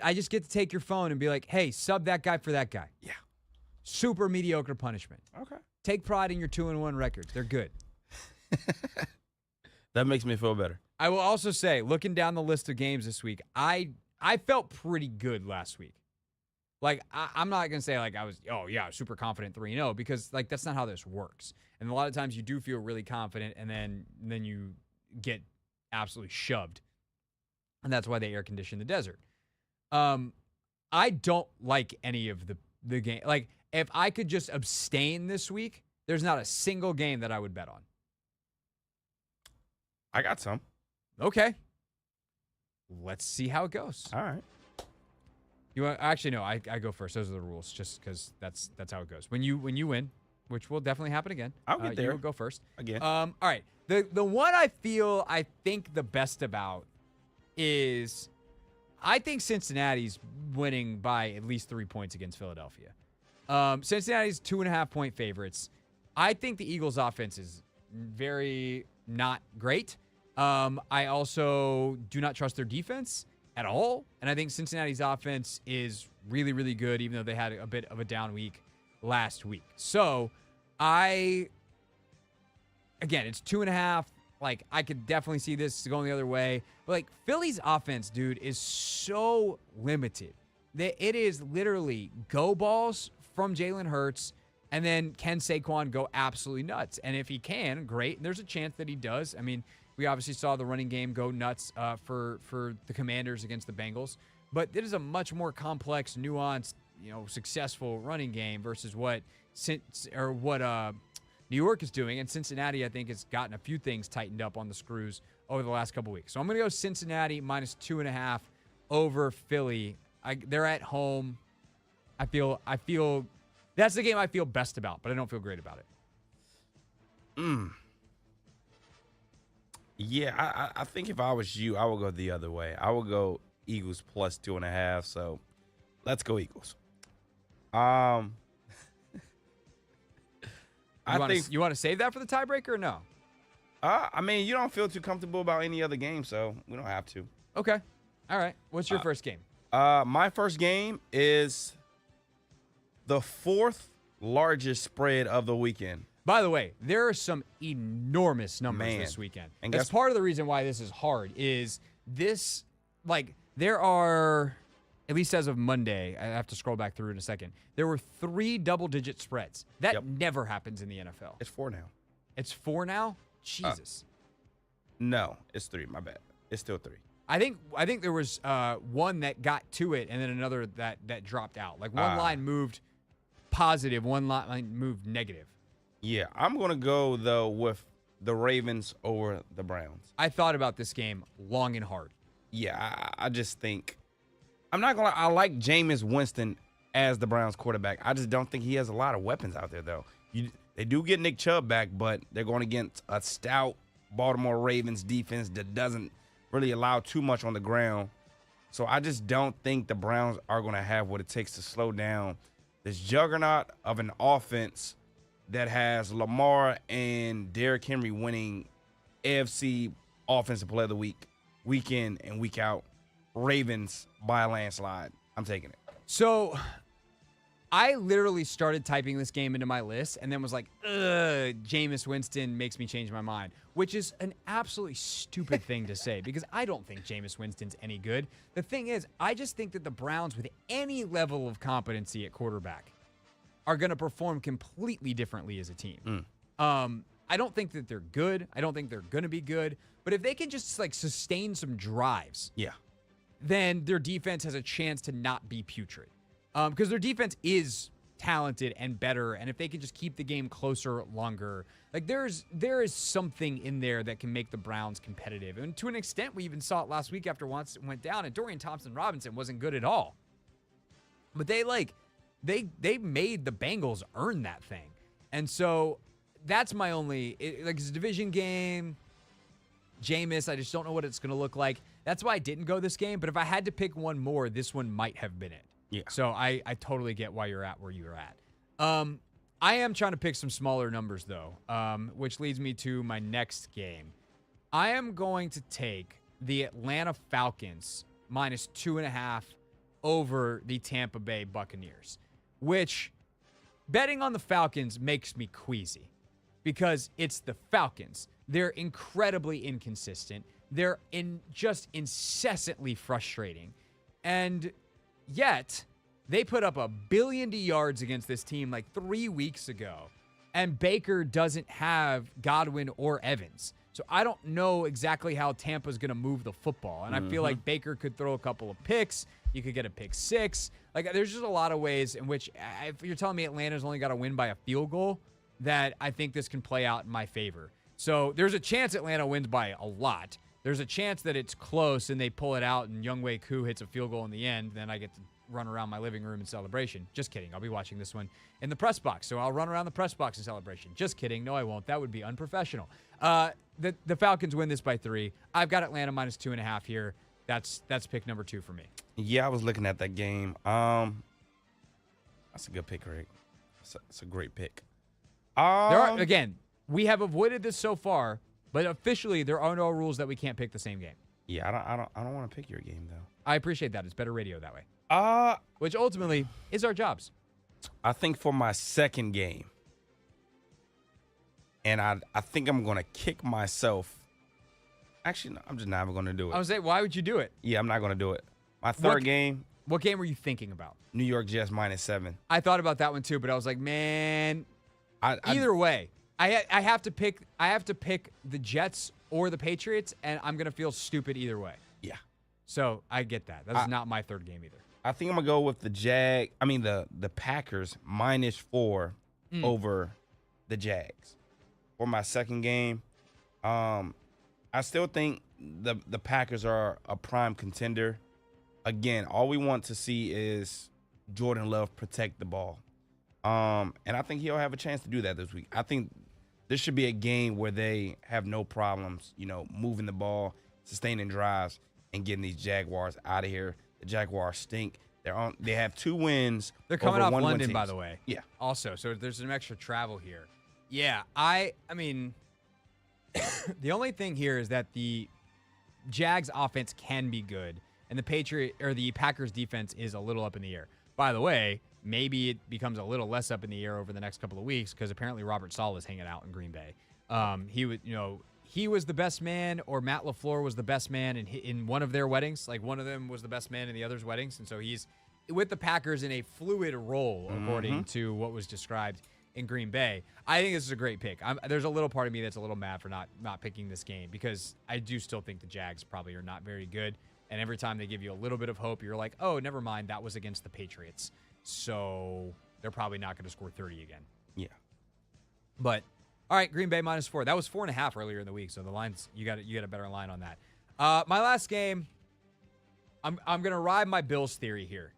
I just get to take your phone and be like, hey, sub that guy for that guy. Yeah. Super mediocre punishment. Okay. Take pride in your 2-1 records. They're good. That makes me feel better. I will also say, looking down the list of games this week, I felt pretty good last week. Like, I'm not going to say, like, I was, super confident 3-0, because, like, that's not how this works. And a lot of times you do feel really confident, and then you get absolutely shoved. And that's why they air condition the desert. I don't like any of the game. Like, if I could just abstain this week, there's not a single game that I would bet on. I got some. Okay. Let's see how it goes. All right. You want, actually, no, I go first. Those are the rules, just because that's how it goes. When you win, which will definitely happen again. I'll get there. You will go first. Again. All right. The one I think the best about is I think Cincinnati's winning by at least 3 points against Philadelphia. Cincinnati's 2.5-point favorites. I think the Eagles' offense is very not great. I also do not trust their defense at all. And I think Cincinnati's offense is really, really good, even though they had a bit of a down week last week. So again, it's 2.5. Like, I could definitely see this going the other way. But, like, Philly's offense, dude, is so limited that it is literally go balls from Jalen Hurts, and then can Saquon go absolutely nuts? And if he can, great. And there's a chance that he does. I mean, we obviously saw the running game go nuts for the Commanders against the Bengals. But it is a much more complex, nuanced, successful running game versus what New York is doing. And Cincinnati, I think, has gotten a few things tightened up on the screws over the last couple weeks. So I'm going to go Cincinnati minus 2.5 over Philly. They're at home. I feel that's the game I feel best about, but I don't feel great about it. Yeah, I think if I was you, I would go the other way. I would go Eagles plus 2.5. So let's go Eagles. You want to save that for the tiebreaker or no? I mean, you don't feel too comfortable about any other game, so we don't have to. Okay. All right. What's your first game? My first game is the 4th largest spread of the weekend. By the way, there are some enormous numbers this weekend. And that's part of the reason why this is hard is this, like, there are, at least as of Monday, I have to scroll back through in a second, there were 3 double-digit spreads. That never happens in the NFL. It's 4 now. It's 4 now? Jesus. No, it's 3. My bad. It's still 3. I think there was one that got to it and then another that dropped out. Like, one line moved positive, one line moved negative. Yeah, I'm going to go, though, with the Ravens over the Browns. I thought about this game long and hard. Yeah, I just think I'm not going to – I like Jameis Winston as the Browns quarterback. I just don't think he has a lot of weapons out there, though. They do get Nick Chubb back, but they're going against a stout Baltimore Ravens defense that doesn't really allow too much on the ground. So I just don't think the Browns are going to have what it takes to slow down this juggernaut of an offense that has Lamar and Derrick Henry winning AFC Offensive Player of the Week, week in and week out. Ravens by a landslide. I'm taking it. So I literally started typing this game into my list and then was like, Jameis Winston makes me change my mind, which is an absolutely stupid thing to say because I don't think Jameis Winston's any good. The thing is, I just think that the Browns, with any level of competency at quarterback, are going to perform completely differently as a team. I don't think that they're good. I don't think they're going to be good. But if they can just, like, sustain some drives, then their defense has a chance to not be putrid. Because their defense is talented and better, and if they can just keep the game closer longer, like there is something in there that can make the Browns competitive. And to an extent, we even saw it last week after Watson went down, and Dorian Thompson-Robinson wasn't good at all. But they made the Bengals earn that thing. And so that's my only, it's a division game. Jameis, I just don't know what it's going to look like. That's why I didn't go this game. But if I had to pick one more, this one might have been it. Yeah. So I totally get why you're at where you're at. I am trying to pick some smaller numbers, though, which leads me to my next game. I am going to take the Atlanta Falcons minus 2.5 over the Tampa Bay Buccaneers, which betting on the Falcons makes me queasy because it's the Falcons. They're incredibly inconsistent. They're just incessantly frustrating. And yet, they put up 1 billion yards against this team like 3 weeks ago, and Baker doesn't have Godwin or Evans. So I don't know exactly how Tampa's going to move the football. And I feel like Baker could throw a couple of picks. You could get a pick six. Like, there's just a lot of ways in which, if you're telling me Atlanta's only got to win by a field goal, that I think this can play out in my favor. So there's a chance Atlanta wins by a lot. There's a chance that it's close and they pull it out and Younghoe Koo hits a field goal in the end. Then I get to run around my living room in celebration. Just kidding. I'll be watching this one in the press box. So I'll run around the press box in celebration. Just kidding. No, I won't. That would be unprofessional. The Falcons win this by 3. I've got Atlanta minus 2.5 here. That's pick number 2 for me. Yeah, I was looking at that game. That's a good pick, Rick. It's a great pick. Again, we have avoided this so far, but officially there are no rules that we can't pick the same game. Yeah, I don't want to pick your game though. I appreciate that. It's better radio that way. Which ultimately is our jobs. I think for my second game, and I think I'm gonna kick myself. Actually, no, I'm just not even gonna do it. I was saying, why would you do it? Yeah, I'm not gonna do it. My third game. What game were you thinking about? New York Jets minus 7. I thought about that one too, but I was like, man, either way, I have to pick. I have to pick the Jets or the Patriots, and I'm gonna feel stupid either way. Yeah. So I get that. That's not my third game either. I think I'm gonna go with the Packers minus 4 over the Jags for my second game. I still think the Packers are a prime contender. Again, all we want to see is Jordan Love protect the ball. And I think he'll have a chance to do that this week. I think this should be a game where they have no problems, moving the ball, sustaining drives, and getting these Jaguars out of here. The Jaguars stink. They have 2 wins. They're coming over off London, teams. by the way. Yeah. Also, so there's some extra travel here. Yeah, I mean, the only thing here is that the Jags offense can be good, and the Packers defense is a little up in the air. By the way, maybe it becomes a little less up in the air over the next couple of weeks because apparently Robert Saleh is hanging out in Green Bay. He was the best man, or Matt LaFleur was the best man in one of their weddings. Like, one of them was the best man in the other's weddings, and so he's with the Packers in a fluid role, according to what was described in Green Bay. I think this is a great pick. There's a little part of me that's a little mad for not picking this game because I do still think the Jags probably are not very good. And every time they give you a little bit of hope, you're like, oh, never mind, that was against the Patriots. So they're probably not going to score 30 again. Yeah. But, all right, Green Bay minus 4. That was 4.5 earlier in the week, so the lines, you got a better line on that. My last game, I'm going to ride my Bills theory here.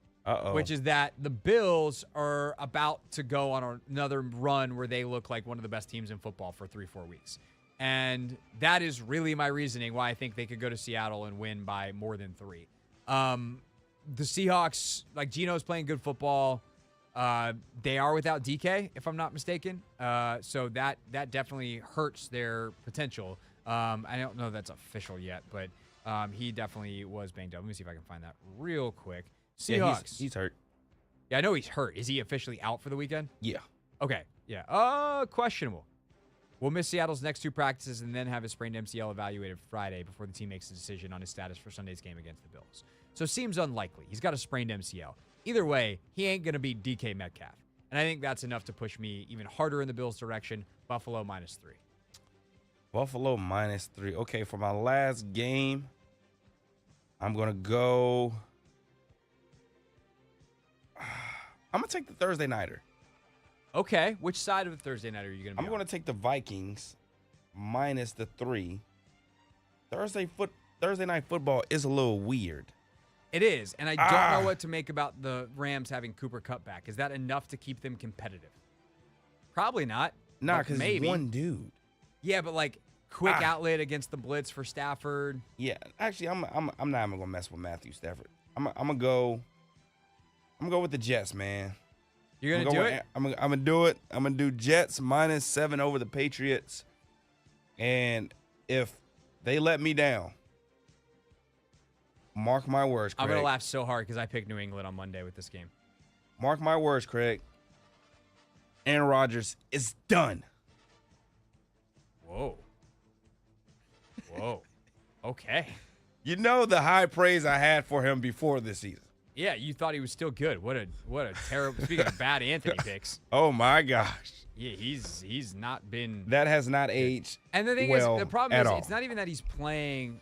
Which is that the Bills are about to go on another run where they look like one of the best teams in football for 3-4 weeks. And that is really my reasoning why I think they could go to Seattle and win by more than 3. The Seahawks, like, Geno's playing good football. They are without DK, if I'm not mistaken. So that definitely hurts their potential. I don't know if that's official yet, but he definitely was banged up. Let me see if I can find that real quick. Seahawks. Yeah, he's hurt. Yeah, I know he's hurt. Is he officially out for the weekend? Yeah. Okay. Yeah. Questionable. We'll miss Seattle's next 2 practices and then have his sprained MCL evaluated Friday before the team makes a decision on his status for Sunday's game against the Bills. So seems unlikely. He's got a sprained MCL. Either way, he ain't going to beat DK Metcalf. And I think that's enough to push me even harder in the Bills' direction. Buffalo minus 3. Buffalo minus 3. Okay, for my last game, I'm going to go. I'm going to take the Thursday nighter. Okay. Which side of the Thursday night are you going to be I'm going to take the Vikings minus the 3. Thursday night football is a little weird. It is, and I don't know what to make about the Rams having Cooper Kupp back. Is that enough to keep them competitive? Probably not. Nah, because maybe one dude. Yeah, but like quick outlet against the blitz for Stafford. Yeah, actually, I'm not even gonna mess with Matthew Stafford. I'm gonna go with the Jets, man. You're gonna do it? I'm gonna do it. I'm gonna do Jets minus 7 over the Patriots, and if they let me down, mark my words, Craig. I'm gonna laugh so hard because I picked New England on Monday with this game. Mark my words, Craig. Aaron Rodgers is done. Whoa. Okay. You know the high praise I had for him before this season. Yeah, you thought he was still good. What a terrible. Speaking of bad Anthony picks. Oh my gosh. Yeah, he's not been. That has not aged. And the thing well is, the problem at is, all. it's not even that he's playing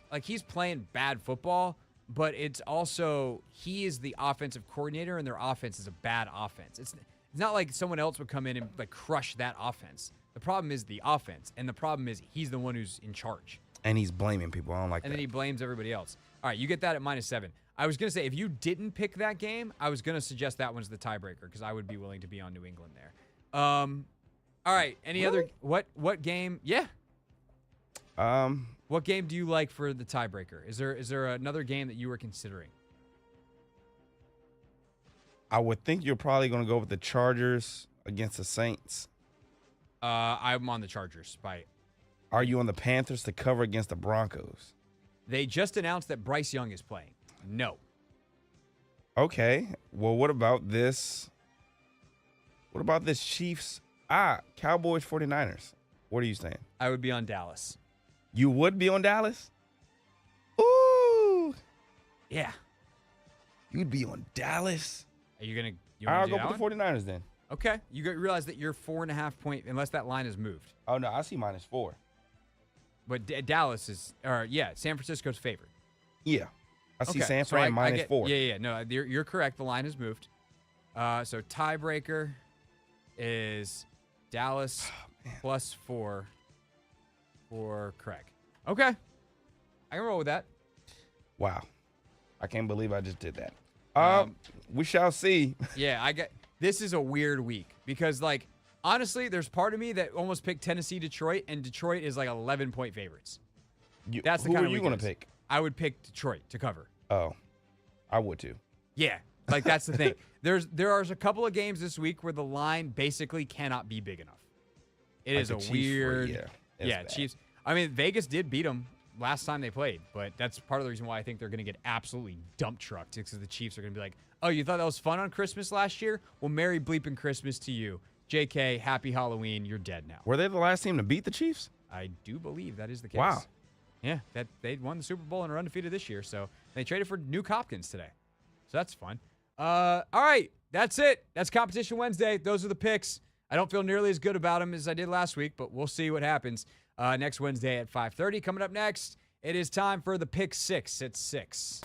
bad football, but it's also he is the offensive coordinator, and their offense is a bad offense. It's not like someone else would come in and like crush that offense. The problem is the offense, and the problem is he's the one who's in charge. And he's blaming people. I don't like that. And then he blames everybody else. All right, you get that at minus 7. I was going to say, if you didn't pick that game, I was going to suggest that one's the tiebreaker because I would be willing to be on New England there. All right, any other what game? Yeah. What game do you like for the tiebreaker? Is there another game that you were considering? I would think you're probably going to go with the Chargers against the Saints. I'm on the Chargers. Are you on the Panthers to cover against the Broncos? They just announced that Bryce Young is playing. No. Okay. Well, what about this? What about this Chiefs? Cowboys 49ers. What are you saying? I would be on Dallas. You would be on Dallas? Ooh. Yeah. You'd be on Dallas? Are you going to I'll go with the 49ers then. Okay. You realize that you're 4.5 point, unless that line is moved. Oh, no. I see minus 4. But Dallas is, San Francisco's favored. Yeah. I see San Fran minus 4. Yeah. No, you're correct. The line has moved. So tiebreaker is Dallas plus 4 for Craig. Okay. I can roll with that. Wow. I can't believe I just did that. We shall see. Yeah, this is a weird week because, like, honestly, there's part of me that almost picked Tennessee, Detroit, and Detroit is like 11-point favorites. That's the kind of week. Who are you going to pick? I would pick Detroit to cover. Oh, I would too. Yeah, like that's the thing. There are a couple of games this week where the line basically cannot be big enough. It like is a Chiefs weird. bad. Chiefs. I mean, Vegas did beat them last time they played, but that's part of the reason why I think they're going to get absolutely dump trucked because the Chiefs are going to be like, oh, you thought that was fun on Christmas last year? Well, Merry bleeping Christmas to you. JK, Happy Halloween. You're dead now. Were they the last team to beat the Chiefs? I do believe that is the case. Wow. Yeah, that they won the Super Bowl and are undefeated this year. So they traded for Nuke Hopkins today. So that's fun. All right, that's it. That's Competition Wednesday. Those are the picks. I don't feel nearly as good about them as I did last week, but we'll see what happens next Wednesday at 5:30. Coming up next, it is time for the Pick 6 at 6.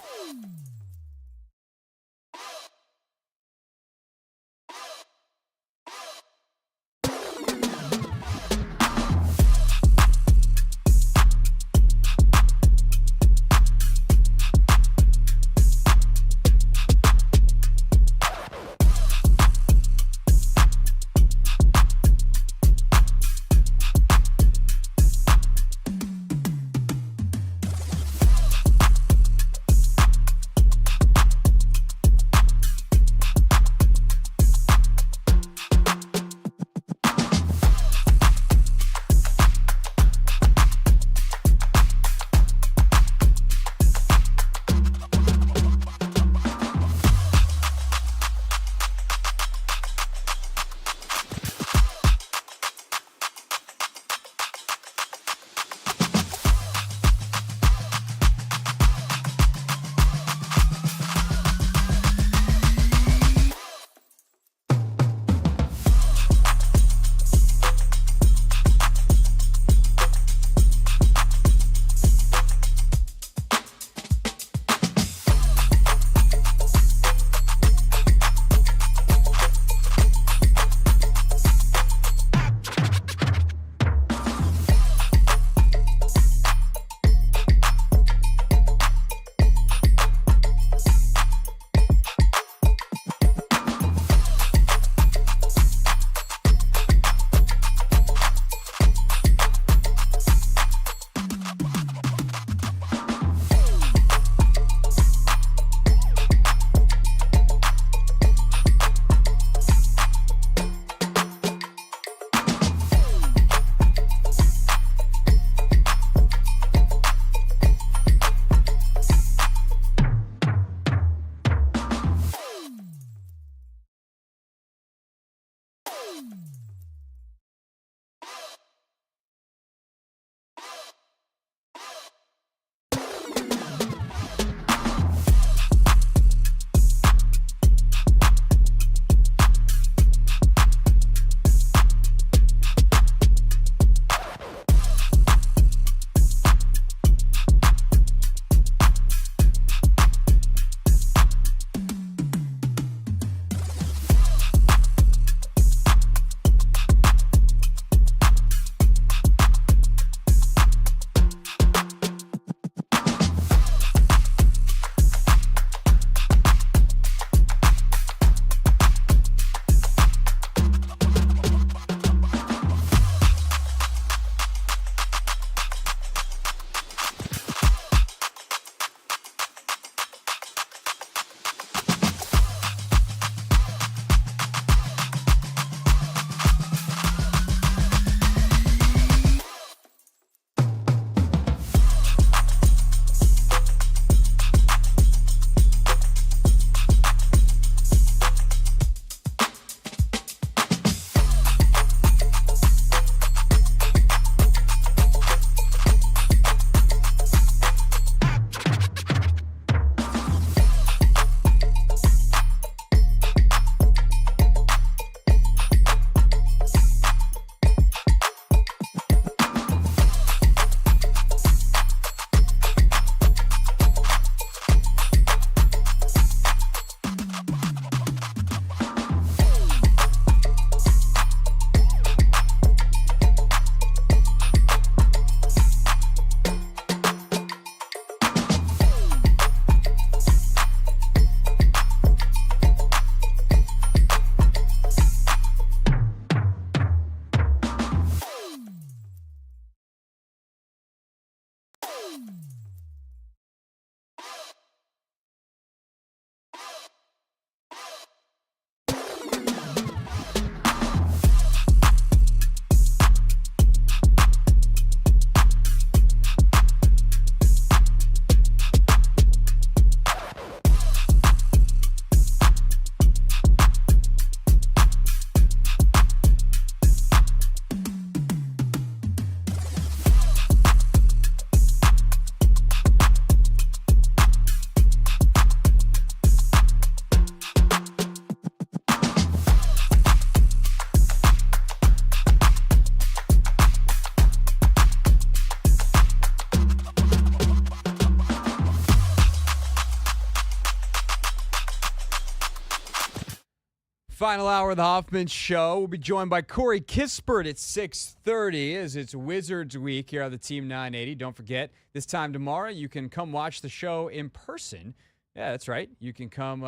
Final hour of the Hoffman Show. We'll be joined by Corey Kispert at 6:30 as it's Wizards Week here on the Team 980. Don't forget, this time tomorrow, you can come watch the show in person. Yeah, that's right. You can come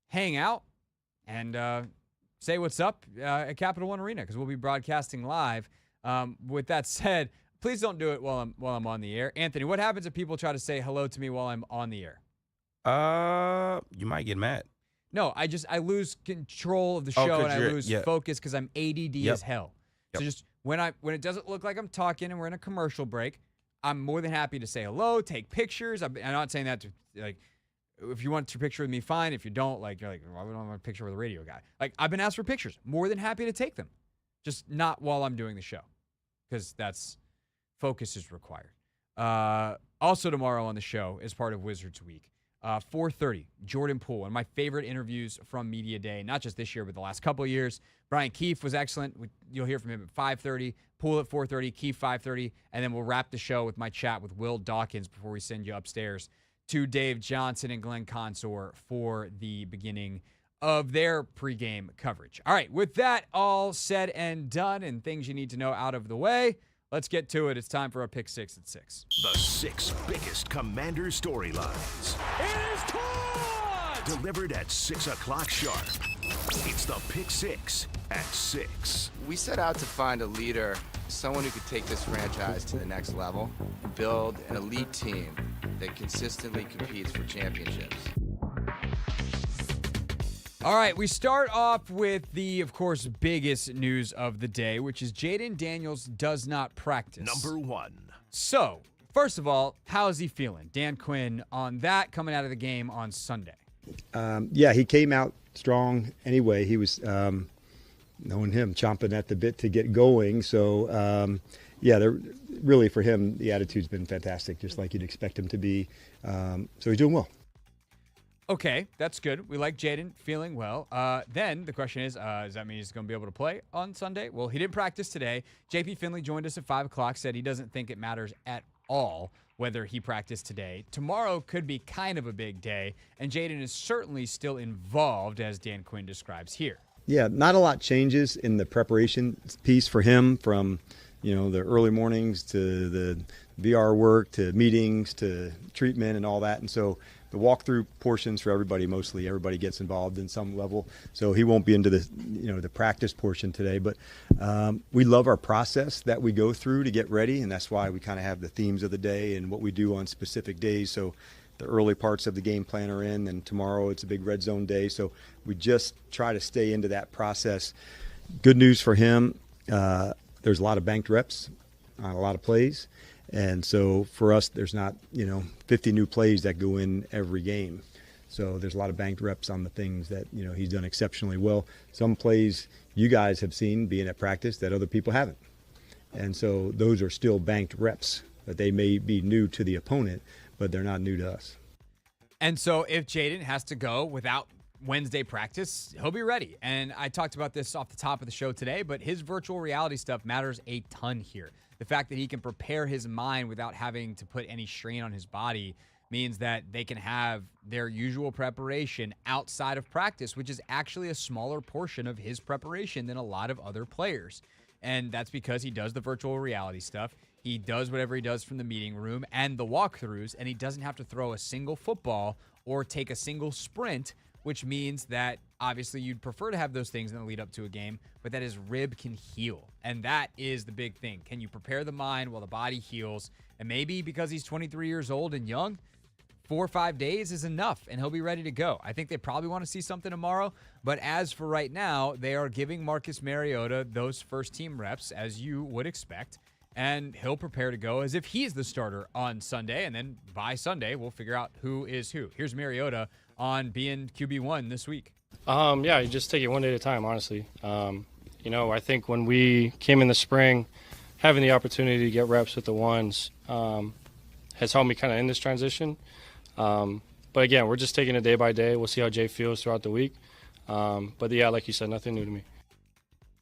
hang out and say what's up at Capital One Arena because we'll be broadcasting live. With that said, please don't do it while I'm on the air. Anthony, what happens if people try to say hello to me while I'm on the air? You might get mad. No, I lose control of the show and I lose focus because I'm ADD as hell. So just when it doesn't look like I'm talking and we're in a commercial break, I'm more than happy to say hello, take pictures. I'm not saying that to like, if you want your picture with me, fine. If you don't, like, you're like, well, I don't want a picture with a radio guy. Like, I've been asked for pictures. More than happy to take them. Just not while I'm doing the show because that's focus is required. Also tomorrow on the show is part of Wizards Week. 4:30, Jordan Poole, one of my favorite interviews from Media Day, not just this year, but the last couple of years. Brian Keefe was excellent. You'll hear from him at 5:30, Poole at 4:30, Keefe 5:30, and then we'll wrap the show with my chat with Will Dawkins before we send you upstairs to Dave Johnson and Glenn Consor for the beginning of their pregame coverage. All right, with that all said and done and things you need to know out of the way, let's get to it. It's time for a Pick 6 at 6. The 6 biggest Commander storylines. It is caught! Delivered at 6 o'clock sharp. It's the Pick 6 at 6. We set out to find a leader, someone who could take this franchise to the next level, build an elite team that consistently competes for championships. All right, we start off with the, of course, biggest news of the day, which is Jayden Daniels does not practice. Number 1. So, first of all, how is he feeling? Dan Quinn on that coming out of the game on Sunday. Yeah, he came out strong anyway. He was, knowing him, chomping at the bit to get going. So, really for him, the attitude's been fantastic, just like you'd expect him to be. So he's doing well. Okay, that's good. We like Jayden feeling well. Then the question is, does that mean he's going to be able to play on Sunday? Well, he didn't practice today. JP Finley joined us at 5 o'clock, said he doesn't think it matters at all whether he practiced today. Tomorrow could be kind of a big day, and Jayden is certainly still involved, as Dan Quinn describes here. Yeah, not a lot changes in the preparation piece for him from, the early mornings to the VR work to meetings to treatment and all that. And so the walkthrough portions for everybody, mostly everybody gets involved in some level. So he won't be into the, the practice portion today. But we love our process that we go through to get ready. And that's why we kind of have the themes of the day and what we do on specific days. So the early parts of the game plan are in, and tomorrow it's a big red zone day. So we just try to stay into that process. Good news for him, there's a lot of banked reps on a lot of plays. And so for us, there's not, 50 new plays that go in every game. So there's a lot of banked reps on the things that, he's done exceptionally well. Some plays you guys have seen being at practice that other people haven't. And so those are still banked reps, that they may be new to the opponent, but they're not new to us. And so if Jayden has to go without Wednesday practice, he'll be ready. And I talked about this off the top of the show today, but his virtual reality stuff matters a ton here. The fact that he can prepare his mind without having to put any strain on his body means that they can have their usual preparation outside of practice, which is actually a smaller portion of his preparation than a lot of other players. And that's because he does the virtual reality stuff. He does whatever he does from the meeting room and the walkthroughs, and he doesn't have to throw a single football or take a single sprint, which means that obviously you'd prefer to have those things in the lead up to a game, but that his rib can heal. And that is the big thing. Can you prepare the mind while the body heals? And maybe because he's 23 years old and young, 4 or 5 days is enough, and he'll be ready to go. I think they probably want to see something tomorrow, but as for right now, they are giving Marcus Mariota those first-team reps, as you would expect, and he'll prepare to go as if he's the starter on Sunday, and then by Sunday, we'll figure out who is who. Here's Mariota on being QB1 this week. Yeah, you just take it one day at a time, honestly. I think when we came in the spring, having the opportunity to get reps with the ones has helped me kind of in this transition. But again, we're just taking it day by day. We'll see how Jay feels throughout the week. But yeah, like you said, nothing new to me.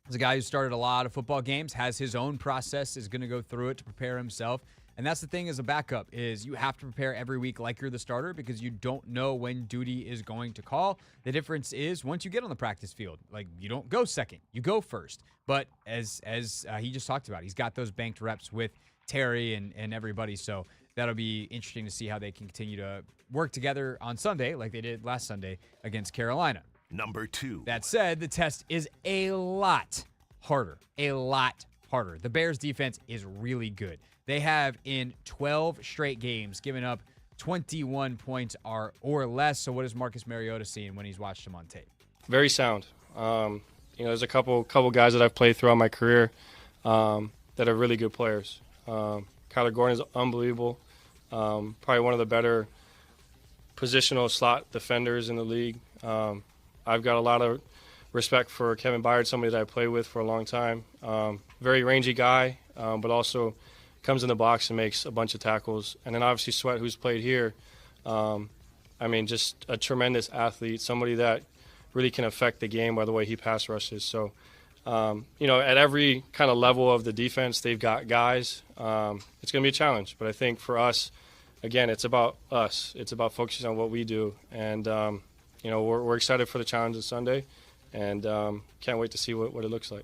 As a guy who started a lot of football games, has his own process, is going to go through it to prepare himself. And that's the thing as a backup is you have to prepare every week like you're the starter because you don't know when duty is going to call. The difference is once you get on the practice field, like you don't go second, you go first. But as he just talked about, he's got those banked reps with Terry and everybody. So that'll be interesting to see how they can continue to work together on Sunday like they did last Sunday against Carolina. Number 2. That said, the test is a lot harder. The Bears defense is really good. They have in 12 straight games given up 21 points or less. So what is Marcus Mariota seeing when he's watched him on tape? Very sound. There's a couple guys that I've played throughout my career that are really good players. Kyler Gordon is unbelievable. Probably one of the better positional slot defenders in the league. I've got a lot of respect for Kevin Byard, somebody that I played with for a long time. Very rangy guy, but also comes in the box and makes a bunch of tackles. And then obviously Sweat, who's played here. Just a tremendous athlete, somebody that really can affect the game by the way he pass rushes. So, at every kind of level of the defense, they've got guys. It's going to be a challenge. But I think for us, again, it's about us. It's about focusing on what we do. And, we're excited for the challenge this Sunday and can't wait to see what it looks like.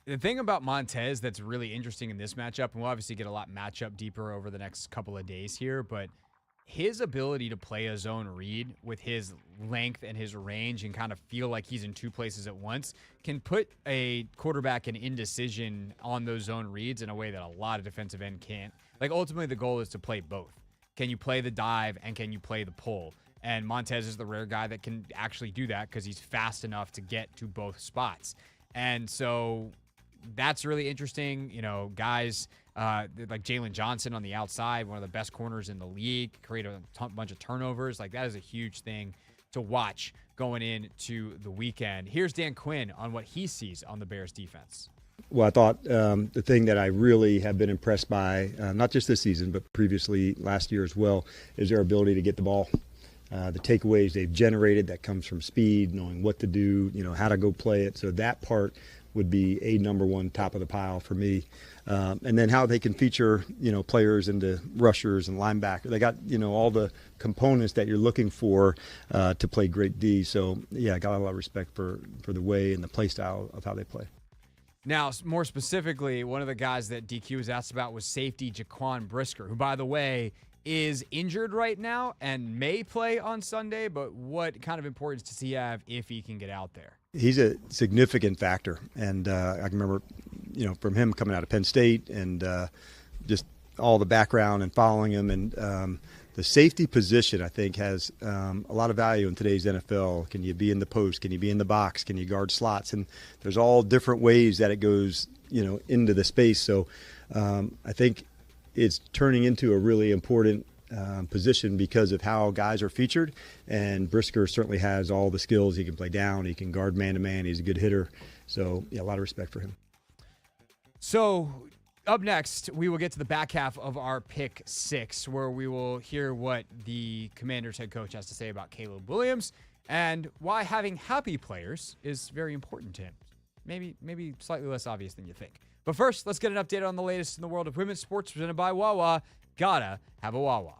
The thing about Montez that's really interesting in this matchup, and we'll obviously get a lot matchup deeper over the next couple of days here, but his ability to play a zone read with his length and his range and kind of feel like he's in two places at once can put a quarterback in indecision on those zone reads in a way that a lot of defensive end can't. Like, ultimately, the goal is to play both. Can you play the dive and can you play the pull? And Montez is the rare guy that can actually do that because he's fast enough to get to both spots. And so that's really interesting. Guys like Jalen Johnson on the outside, one of the best corners in the league, create a bunch of turnovers. Like, that is a huge thing to watch going into the weekend. Here's Dan Quinn on what he sees on the Bears defense. Well, I thought the thing that I really have been impressed by, not just this season, but previously last year as well, is their ability to get the ball. The takeaways they've generated that comes from speed, knowing what to do, how to go play it. So that part would be a number one top of the pile for me. And then how they can feature, players into rushers and linebackers. They got, all the components that you're looking for to play great D. So, yeah, I got a lot of respect for the way and the play style of how they play. Now, more specifically, one of the guys that DQ was asked about was safety Jaquan Brisker, who, by the way, is injured right now and may play on Sunday, but what kind of importance does he have if he can get out there? He's a significant factor, and I can remember, from him coming out of Penn State and just all the background and following him, and the safety position, I think, has a lot of value in today's NFL. Can you be in the post? Can you be in the box? Can you guard slots? And there's all different ways that it goes, into the space. So I think it's turning into a really important position because of how guys are featured. And Brisker certainly has all the skills. He can play down. He can guard man-to-man. He's a good hitter. So, yeah, a lot of respect for him. So, up next, we will get to the back half of our Pick 6, where we will hear what the Commanders head coach has to say about Caleb Williams and why having happy players is very important to him. Maybe slightly less obvious than you think. But first, let's get an update on the latest in the world of women's sports presented by Wawa. Gotta have a Wawa.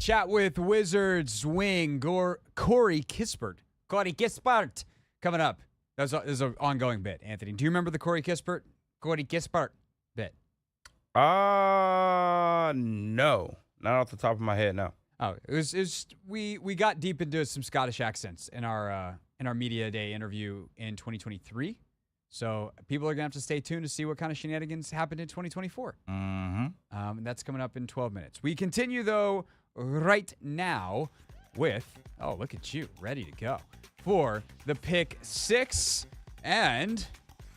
chat with Wizards wing Corey Kispert. Corey Kispert coming up. There's an ongoing bit, Anthony. Do you remember the Corey Kispert bit? No. Not off the top of my head, no. Oh, it was we got deep into some Scottish accents in our media day interview in 2023. So people are gonna have to stay tuned to see what kind of shenanigans happened in 2024. And that's coming up in 12 minutes. We continue though right now with look at you, ready to go for the pick 6 and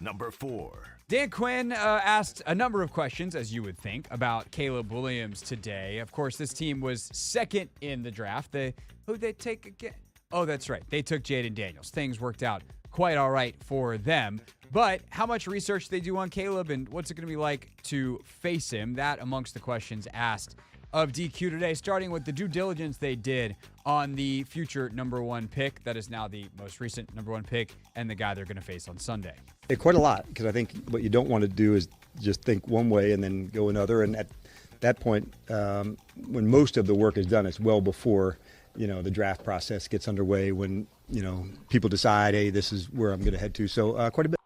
number 4. Dan Quinn asked a number of questions, as you would think, about Caleb Williams today. Of course, this team was second in the draft. Who'd they take again? Oh, that's right. They took Jayden Daniels. Things worked out quite all right for them. But how much research they do on Caleb and what's it going to be like to face him? That amongst the questions asked of DQ today, starting with the due diligence they did on the future number 1 pick. That is now the most recent number 1 pick and the guy they're going to face on Sunday. Quite a lot, because I think what you don't want to do is just think one way and then go another. And at that point, when most of the work is done, it's well before, the draft process gets underway, when, people decide, hey, this is where I'm going to head to. So quite a bit.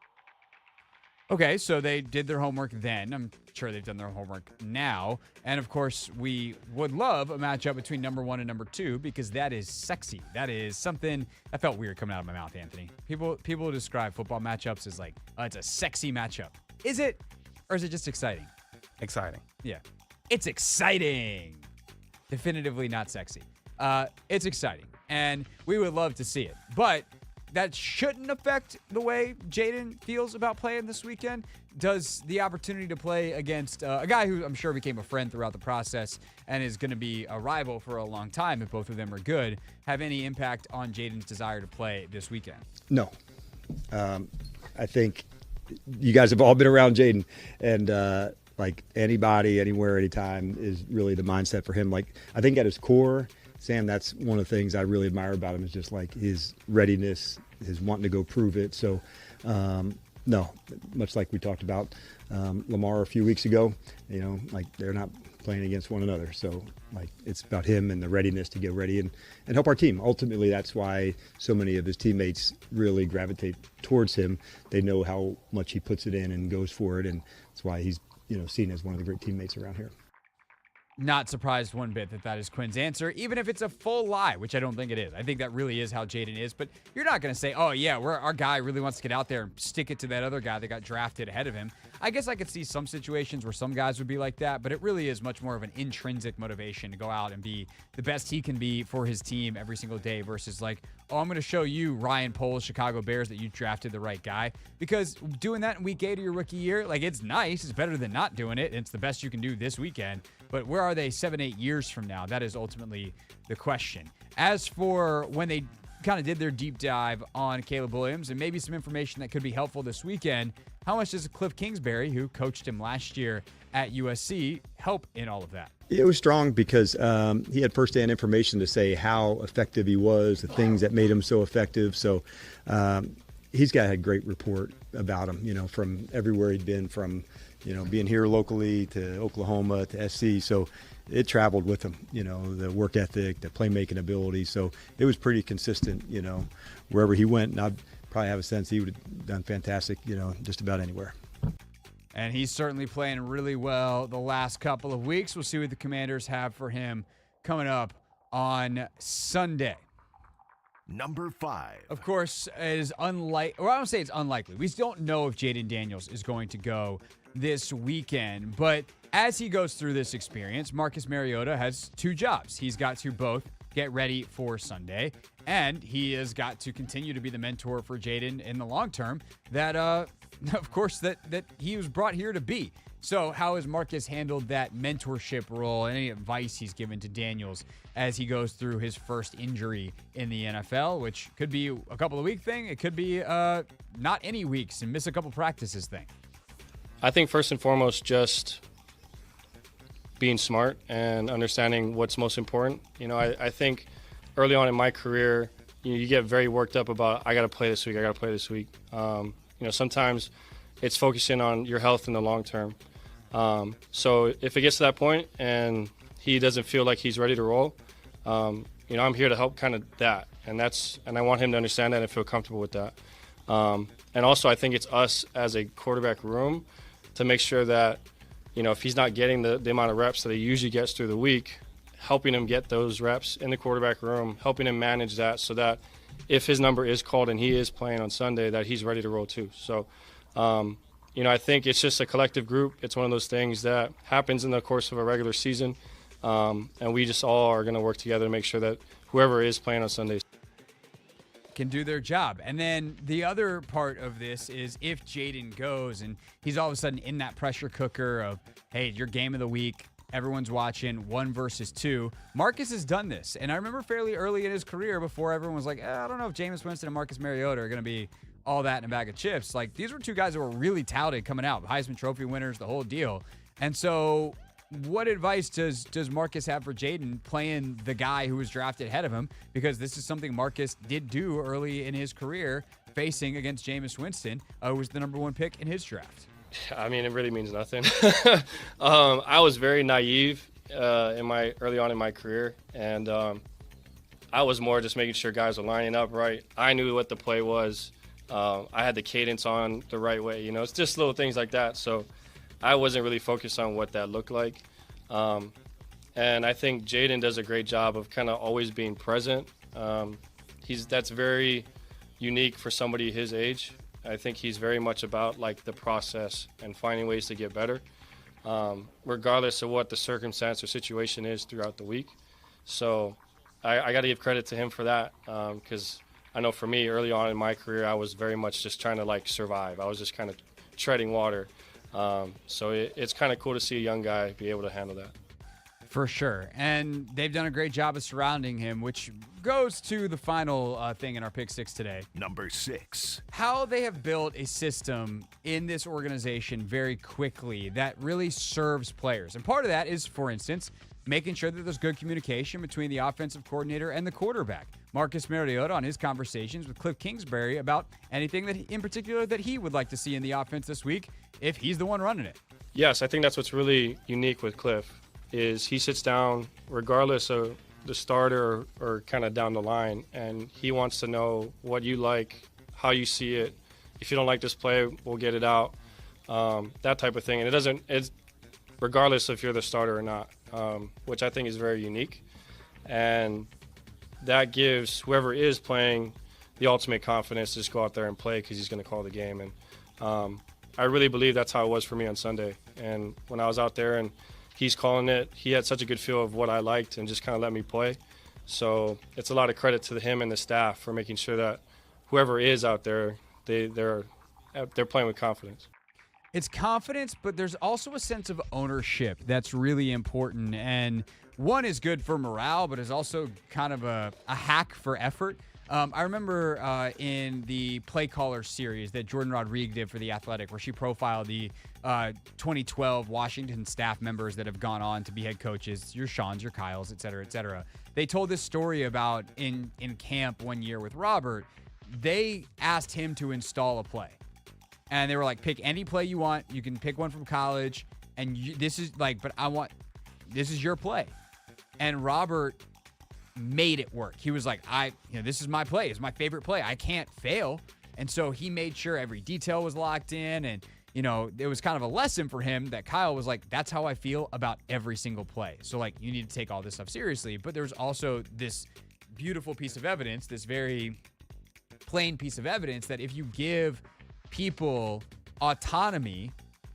Okay, so they did their homework then. I'm sure they've done their homework now. And, of course, we would love a matchup between number 1 and number 2 because that is sexy. That is something that felt weird coming out of my mouth, Anthony. People describe football matchups as like, it's a sexy matchup. Is it? Or is it just exciting? Exciting. Yeah. It's exciting. Definitively not sexy. It's exciting. And we would love to see it. But that shouldn't affect the way Jayden feels about playing this weekend. Does the opportunity to play against a guy who I'm sure became a friend throughout the process and is going to be a rival for a long time if both of them are good, have any impact on Jayden's desire to play this weekend? No. I think you guys have all been around Jayden, and like anybody, anywhere, anytime is really the mindset for him. Like, I think at his core, Sam, that's one of the things I really admire about him, is just like his readiness, his wanting to go prove it. So, no, much like we talked about Lamar a few weeks ago, like they're not playing against one another. So, like, it's about him and the readiness to get ready and help our team. Ultimately, that's why so many of his teammates really gravitate towards him. They know how much he puts it in and goes for it, and that's why he's seen as one of the great teammates around here. Not surprised one bit that is Quinn's answer, even if it's a full lie, which I don't think it is. I think that really is how Jayden is, but you're not going to say, oh, yeah, our guy really wants to get out there and stick it to that other guy that got drafted ahead of him. I guess I could see some situations where some guys would be like that, but it really is much more of an intrinsic motivation to go out and be the best he can be for his team every single day versus like, oh, I'm going to show you, Ryan Poles, Chicago Bears, that you drafted the right guy. Because doing that in week 8 of your rookie year, like, it's nice. It's better than not doing it. It's the best you can do this weekend. But where are they 7-8 years from now? That is ultimately the question. As for when they kind of did their deep dive on Caleb Williams and maybe some information that could be helpful this weekend, how much does Cliff Kingsbury, who coached him last year at USC, help in all of that? It was strong because he had firsthand information to say how effective he was, the things that made him so effective. So he's got a great report about him, from everywhere he'd been, from being here locally to Oklahoma to SC. So it traveled with him, the work ethic, the playmaking ability. So it was pretty consistent, wherever he went. And I'd probably have a sense he would have done fantastic, just about anywhere. And he's certainly playing really well the last couple of weeks. We'll see what the Commanders have for him coming up on Sunday. Number 5. Of course, it is I don't say it's unlikely. We don't know if Jayden Daniels is going to go this weekend. But as he goes through this experience, Marcus Mariota has 2 jobs. He's got to both get ready for Sunday, and he has got to continue to be the mentor for Jayden in the long term that, of course, that he was brought here to be. So how has Marcus handled that mentorship role and any advice he's given to Daniels as he goes through his first injury in the NFL, which could be a couple of week thing. It could be not any weeks and miss a couple practices thing. I think first and foremost, just being smart and understanding what's most important. I think early on in my career, you get very worked up about, I got to play this week. Sometimes it's focusing on your health in the long term. So if it gets to that point and he doesn't feel like he's ready to roll, I'm here to help kind of that, and I want him to understand that and feel comfortable with that. And also, I think it's us as a quarterback room to make sure that, if he's not getting the amount of reps that he usually gets through the week, helping him get those reps in the quarterback room, helping him manage that so that if his number is called and he is playing on Sunday, that he's ready to roll too. So, I think it's just a collective group. It's one of those things that happens in the course of a regular season, and we just all are going to work together to make sure that whoever is playing on Sundays can do their job. And then the other part of this is if Jayden goes and he's all of a sudden in that pressure cooker of, hey, your game of the week, everyone's watching 1 versus 2. Marcus has done this. And I remember fairly early in his career before everyone was like, I don't know if Jameis Winston and Marcus Mariota are going to be all that in a bag of chips. Like, these were 2 guys that were really touted coming out, Heisman Trophy winners, the whole deal. And so what advice does Marcus have for Jayden playing the guy who was drafted ahead of him? Because this is something Marcus did do early in his career, facing against Jameis Winston, who was the number 1 pick in his draft. I mean, it really means nothing. I was very naive early on in my career, and I was more just making sure guys were lining up right. I knew what the play was. I had the cadence on the right way. It's just little things like that. So I wasn't really focused on what that looked like. And I think Jayden does a great job of kind of always being present. That's very unique for somebody his age. I think he's very much about like the process and finding ways to get better, regardless of what the circumstance or situation is throughout the week. So I got to give credit to him for that, because I know for me early on in my career, I was very much just trying to like survive. I was just kind of treading water. So it's kind of cool to see a young guy be able to handle that. For sure. And they've done a great job of surrounding him, which goes to the final thing in our Pick 6 today. Number 6. How they have built a system in this organization very quickly that really serves players. And part of that is, for instance, making sure that there's good communication between the offensive coordinator and the quarterback. Marcus Mariota on his conversations with Cliff Kingsbury about anything that in particular that he would like to see in the offense this week if he's the one running it. Yes, I think that's what's really unique with Cliff is he sits down regardless of the starter or kind of down the line, and he wants to know what you like, how you see it. If you don't like this play, we'll get it out, that type of thing. And it's regardless if you're the starter or not, which I think is very unique. And that gives whoever is playing the ultimate confidence to just go out there and play because he's going to call the game. And I really believe that's how it was for me on Sunday. And when I was out there and he's calling it, he had such a good feel of what I liked and just kind of let me play. So it's a lot of credit to him and the staff for making sure that whoever is out there, they're playing with confidence. It's confidence, but there's also a sense of ownership that's really important. And one is good for morale, but is also kind of a hack for effort. I remember in the Play Caller series that Jordan Rodriguez did for The Athletic, where she profiled the 2012 Washington staff members that have gone on to be head coaches, your Seans, your Kyles, et cetera, et cetera. They told this story about in camp one year with Robert, they asked him to install a play. And they were like, pick any play you want. You can pick one from college. And this is your play. And Robert made it work. He was like, this is my play. It's my favorite play. I can't fail. And so he made sure every detail was locked in. And, it was kind of a lesson for him that Kyle was like, that's how I feel about every single play. So, like, you need to take all this stuff seriously. But there's also this beautiful piece of evidence, this very plain piece of evidence that if you give people autonomy,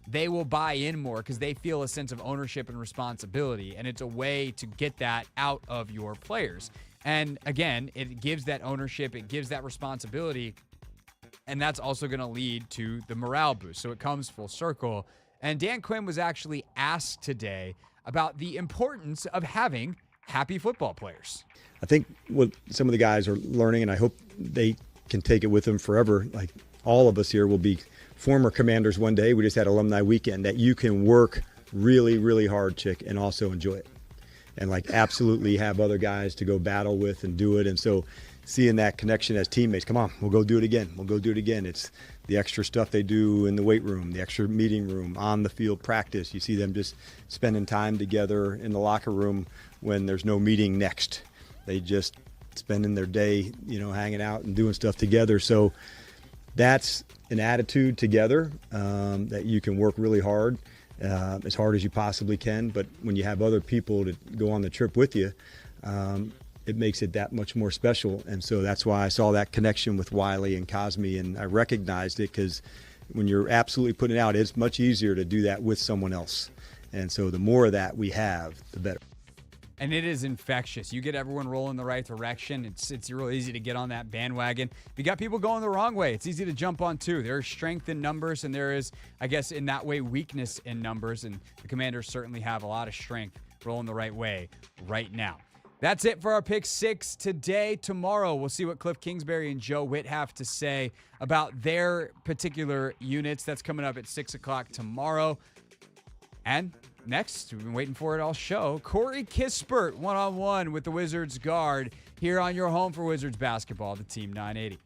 they will buy in more because they feel a sense of ownership and responsibility. And it's a way to get that out of your players. And again, it gives that ownership, it gives that responsibility. And that's also going to lead to the morale boost. So it comes full circle. And Dan Quinn was actually asked today about the importance of having happy football players. I think what some of the guys are learning, and I hope they can take it with them forever, like all of us here will be former Commanders one day. We just had alumni weekend, that you can work really, really hard, Chick, and also enjoy it. And like absolutely have other guys to go battle with and do it. And so seeing that connection as teammates, come on, we'll go do it again. We'll go do it again. It's the extra stuff they do in the weight room, the extra meeting room, on the field practice. You see them just spending time together in the locker room when there's no meeting next. They just spending their day, hanging out and doing stuff together. So that's an attitude together that you can work really hard as you possibly can. But when you have other people to go on the trip with you, it makes it that much more special. And so that's why I saw that connection with Wiley and Cosme, and I recognized it, because when you're absolutely putting it out, it's much easier to do that with someone else. And so the more of that we have, the better. And it is infectious. You get everyone rolling the right direction. It's real easy to get on that bandwagon. If you got people going the wrong way, it's easy to jump on too. There is strength in numbers, and there is, I guess, in that way, weakness in numbers. And the Commanders certainly have a lot of strength rolling the right way right now. That's it for our Pick 6 today. Tomorrow, we'll see what Cliff Kingsbury and Joe Witt have to say about their particular units. That's coming up at 6 o'clock tomorrow. And next, we've been waiting for it all show, Corey Kispert one-on-one with the Wizards guard here on your home for Wizards basketball, the Team 980.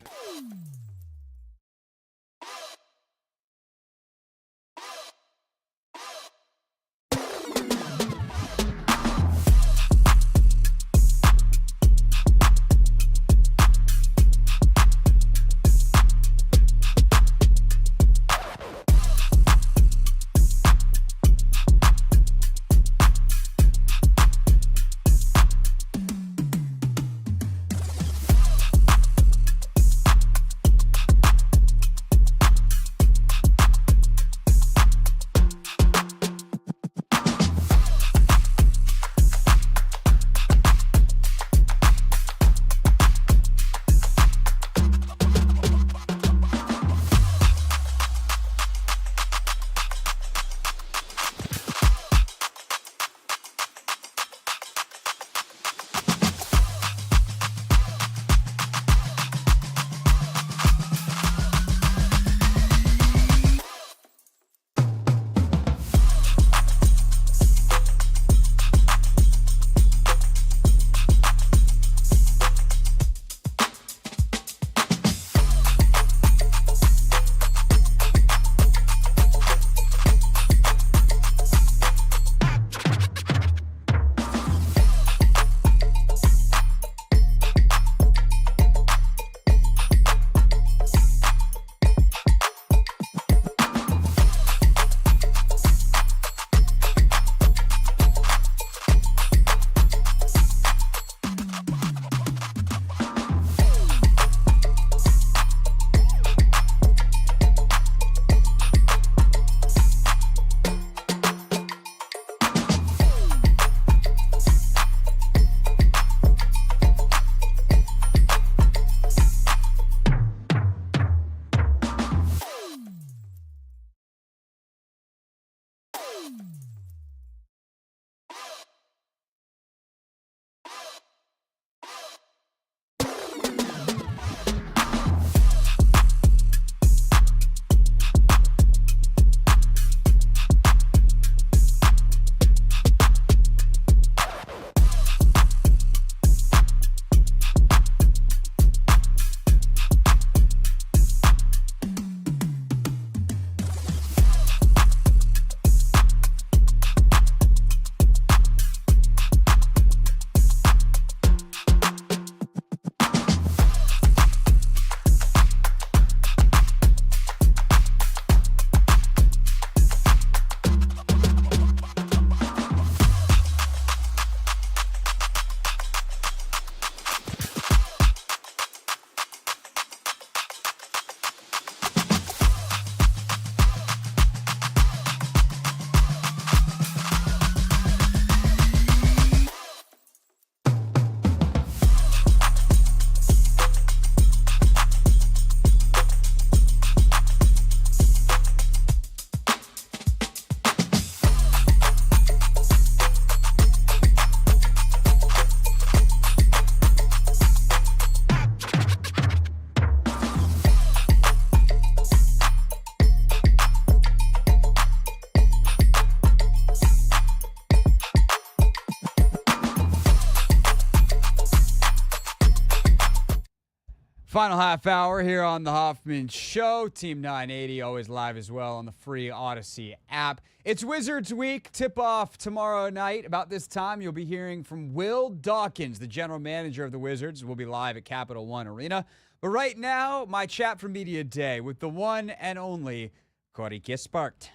Final half hour here on the Hoffman Show. Team 980 always live as well on the free Odyssey app. It's Wizards Week. Tip-off tomorrow night. About this time, you'll be hearing from Will Dawkins, the general manager of the Wizards. We'll be live at Capital One Arena. But right now, my chat for Media Day with the one and only Corey Kispert.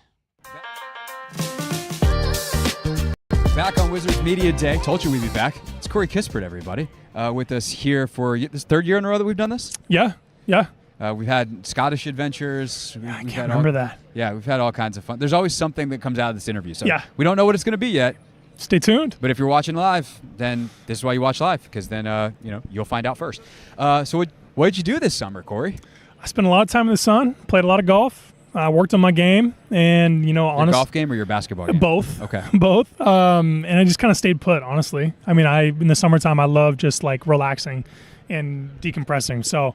Back on Wizards Media Day. Told you we'd be back. It's Corey Kispert, everybody, with us here for this third year in a row that we've done this. Yeah. We've had Scottish adventures. I can't remember that. Yeah, we've had all kinds of fun. There's always something that comes out of this interview. So yeah. We don't know what it's going to be yet. Stay tuned. But if you're watching live, then this is why you watch live, because then you'll find out first. So what did you do this summer, Corey? I spent a lot of time in the sun, played a lot of golf. I worked on my game, and your golf game or your basketball game? Both. Okay. Both. And I just kind of stayed put, honestly. I mean, in the summertime, I love just like relaxing and decompressing. So,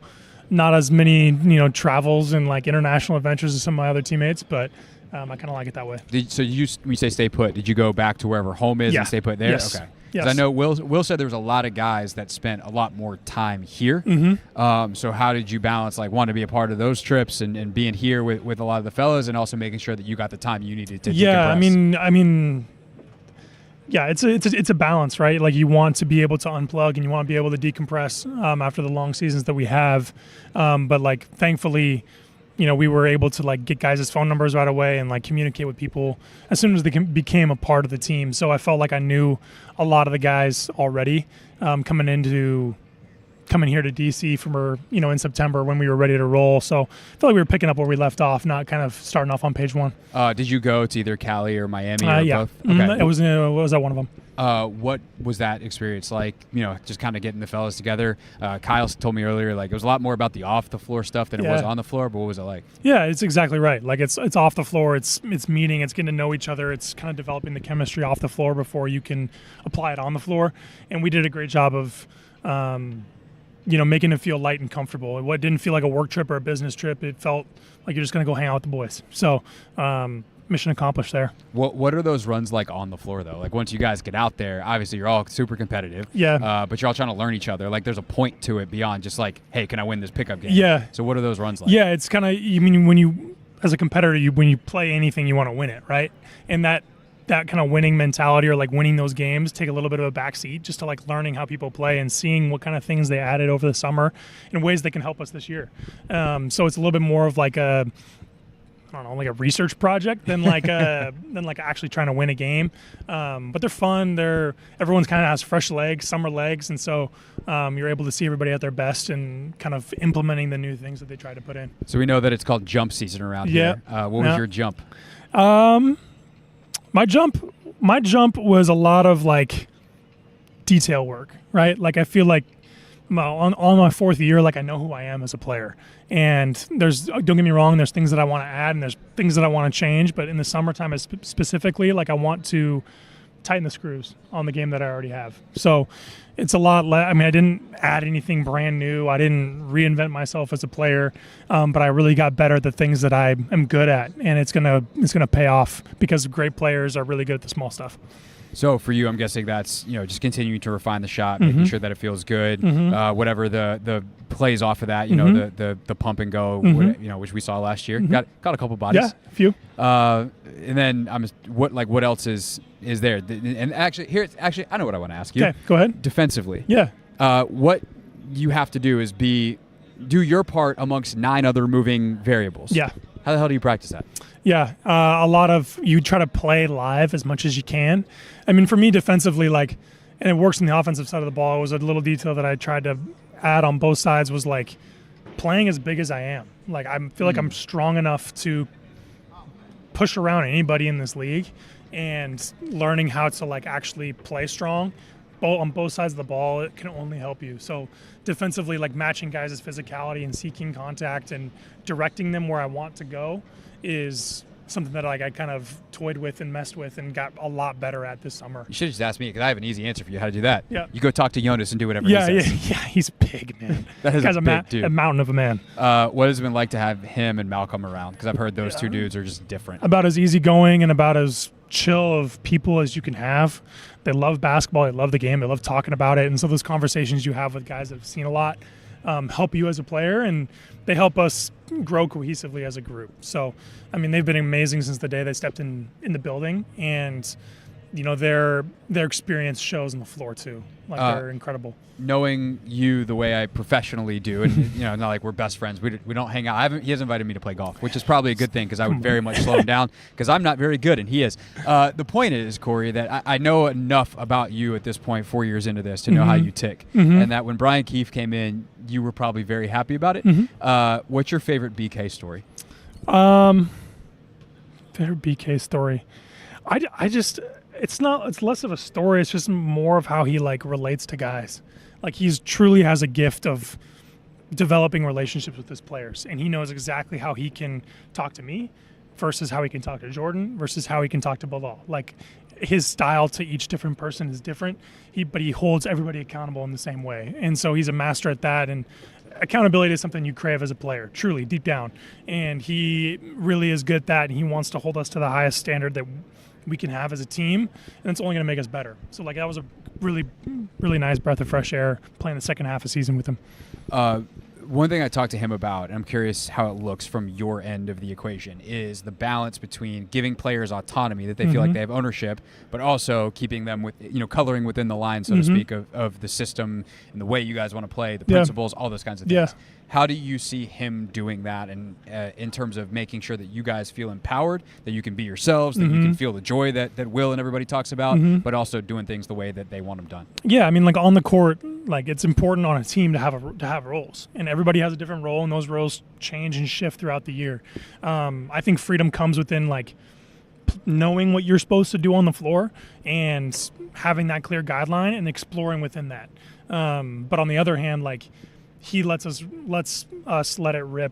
not as many travels and like international adventures as some of my other teammates, but I kind of like it that way. When you say stay put, did you go back to wherever home is and stay put there? Yes. Okay. Yes. I know Will said there was a lot of guys that spent a lot more time here. Mm-hmm. So how did you balance wanting to be a part of those trips and being here with a lot of the fellas, and also making sure that you got the time you needed to decompress? I mean, it's a balance, right? Like you want to be able to unplug and you want to be able to decompress after the long seasons that we have. But thankfully, we were able to get guys' phone numbers right away and communicate with people as soon as they became a part of the team. So I felt like I knew a lot of the guys already coming here to DC from in September when we were ready to roll. So I felt like we were picking up where we left off, not kind of starting off on page one. Did you go to either Cali or Miami or yeah. both? Okay. It was at one of them. What was that experience like? Just kind of getting the fellas together. Kyle told me earlier, it was a lot more about the off the floor stuff than it was on the floor. But what was it like? Yeah, it's exactly right. It's off the floor. It's meeting. It's getting to know each other. It's kind of developing the chemistry off the floor before you can apply it on the floor. And we did a great job of, making it feel light and comfortable. It didn't feel like a work trip or a business trip. It felt like you're just going to go hang out with the boys. So. Mission accomplished there. What are those runs like on the floor, though? Once you guys get out there, obviously you're all super competitive. Yeah. But you're all trying to learn each other. There's a point to it beyond just hey, can I win this pickup game? Yeah. So what are those runs like? Yeah, it's kind of, when you, as a competitor, when you play anything, you want to win it, right? And that kind of winning mentality or winning those games take a little bit of a backseat just to learning how people play and seeing what kind of things they added over the summer in ways that can help us this year. So it's a little bit more of a research project than actually trying to win a game. But they're fun. Everyone's kind of has fresh legs, summer legs, and so you're able to see everybody at their best and kind of implementing the new things that they try to put in. So we know that it's called jump season around here. What was your jump? My jump was a lot of detail work, right? I feel like on my fourth year, I know who I am as a player. And don't get me wrong, there's things that I want to add and there's things that I want to change. But in the summertime specifically, I want to tighten the screws on the game that I already have. So it's a lot less. I mean, I didn't add anything brand new. I didn't reinvent myself as a player, but I really got better at the things that I am good at. And it's gonna pay off because great players are really good at the small stuff. So for you, I'm guessing that's just continuing to refine the shot, making sure that it feels good. Whatever the plays off of that, the pump and go, which we saw last year. Got a couple bodies. Yeah, a few. And then what else is there? And actually, I know what I want to ask you. Okay, go ahead. Defensively. Yeah. What you have to do is do your part amongst 9 other moving variables. Yeah. How the hell do you practice that? Yeah, a lot of you try to play live as much as you can. I mean, for me defensively, and it works on the offensive side of the ball. It was a little detail that I tried to add on both sides was playing as big as I am. I feel like I'm strong enough to push around anybody in this league, and learning how to actually play strong on both sides of the ball, it can only help you. So defensively, matching guys' physicality and seeking contact and directing them where I want to go is something that I kind of toyed with and messed with and got a lot better at this summer. You should have just asked me because I have an easy answer for you how to do that. Yeah. You go talk to Jonas and do whatever he says. Yeah, he's big, man. That is a big dude. A mountain of a man. What has it been like to have him and Malcolm around? Because I've heard those two dudes are just different. About as easygoing and about as chill of people as you can have. They love basketball. They love the game. They love talking about it. And so those conversations you have with guys that have seen a lot, help you as a player, and they help us grow cohesively as a group. So, I mean, they've been amazing since the day they stepped in the building, and their experience shows on the floor too. Like they're incredible. Knowing you the way I professionally do, and not like we're best friends. We don't hang out. He has invited me to play golf, which is probably a good thing because I would very much slow him down because I'm not very good and he is. The point is, Corey, that I know enough about you at this point, 4 years into this, to know how you tick, and that when Brian Keefe came in, you were probably very happy about it. What's your favorite BK story? Favorite BK story? I just. It's less of a story. It's just more of how he relates to guys. Like he's truly has a gift of developing relationships with his players, and he knows exactly how he can talk to me versus how he can talk to Jordan versus how he can talk to Bilal. Like his style to each different person is different. But he holds everybody accountable in the same way, and so he's a master at that. And accountability is something you crave as a player, truly deep down. And he really is good at that. And he wants to hold us to the highest standard that we can have as a team, and it's only going to make us better. So that was a really, really nice breath of fresh air playing the second half of the season with him. One thing I talked to him about, and I'm curious how it looks from your end of the equation, is the balance between giving players autonomy, that they feel like they have ownership, but also keeping them with, coloring within the line, so to speak, of the system and the way you guys want to play, the principles, all those kinds of things. How do you see him doing that, and in terms of making sure that you guys feel empowered, that you can be yourselves, that you can feel the joy that Will and everybody talks about, but also doing things the way that they want them done? Yeah, I mean, on the court, it's important on a team to have roles, and everybody has a different role, and those roles change and shift throughout the year. I think freedom comes within knowing what you're supposed to do on the floor and having that clear guideline and exploring within that. But on the other hand, he lets us let it rip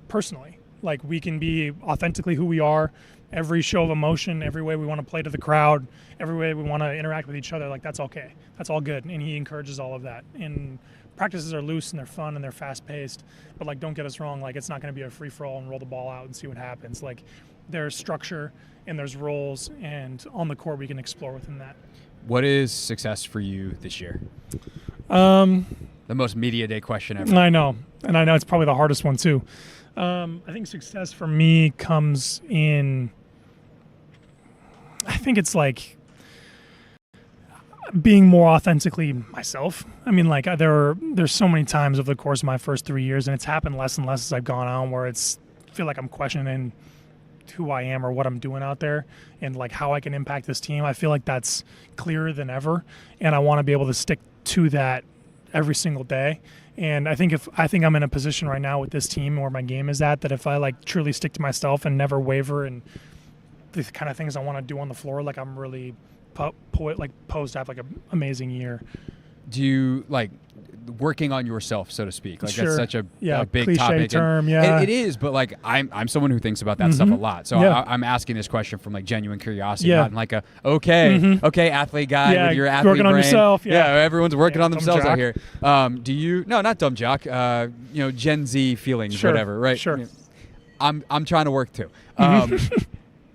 personally. We can be authentically who we are, every show of emotion, every way we want to play to the crowd, every way we want to interact with each other. That's okay. That's all good. And he encourages all of that. And practices are loose and they're fun and they're fast paced, but don't get us wrong. It's not going to be a free for all and roll the ball out and see what happens. There's structure and there's roles, and on the court we can explore within that. What is success for you this year? The most media day question ever. I know, and I know it's probably the hardest one too. I think success for me comes in, I think it's being more authentically myself. I mean, there's so many times over the course of my first 3 years, and it's happened less and less as I've gone on, where I feel like I'm questioning who I am or what I'm doing out there and how I can impact this team. I feel like that's clearer than ever, and I want to be able to stick to that every single day. And I think I'm in a position right now with this team where my game is at, that if I truly stick to myself and never waver and the kind of things I want to do on the floor, I'm really posed to have an amazing year. Do you working on yourself, so to speak? Sure. That's such a big cliche topic. term. It is, but I'm someone who thinks about that stuff a lot. So I'm asking this question from genuine curiosity, not in okay athlete guy with your athlete working brain. On yourself. Yeah, everyone's working on themselves out here. Do you? No, not dumb jock. Gen Z feelings, whatever. Right. Sure. I'm trying to work too.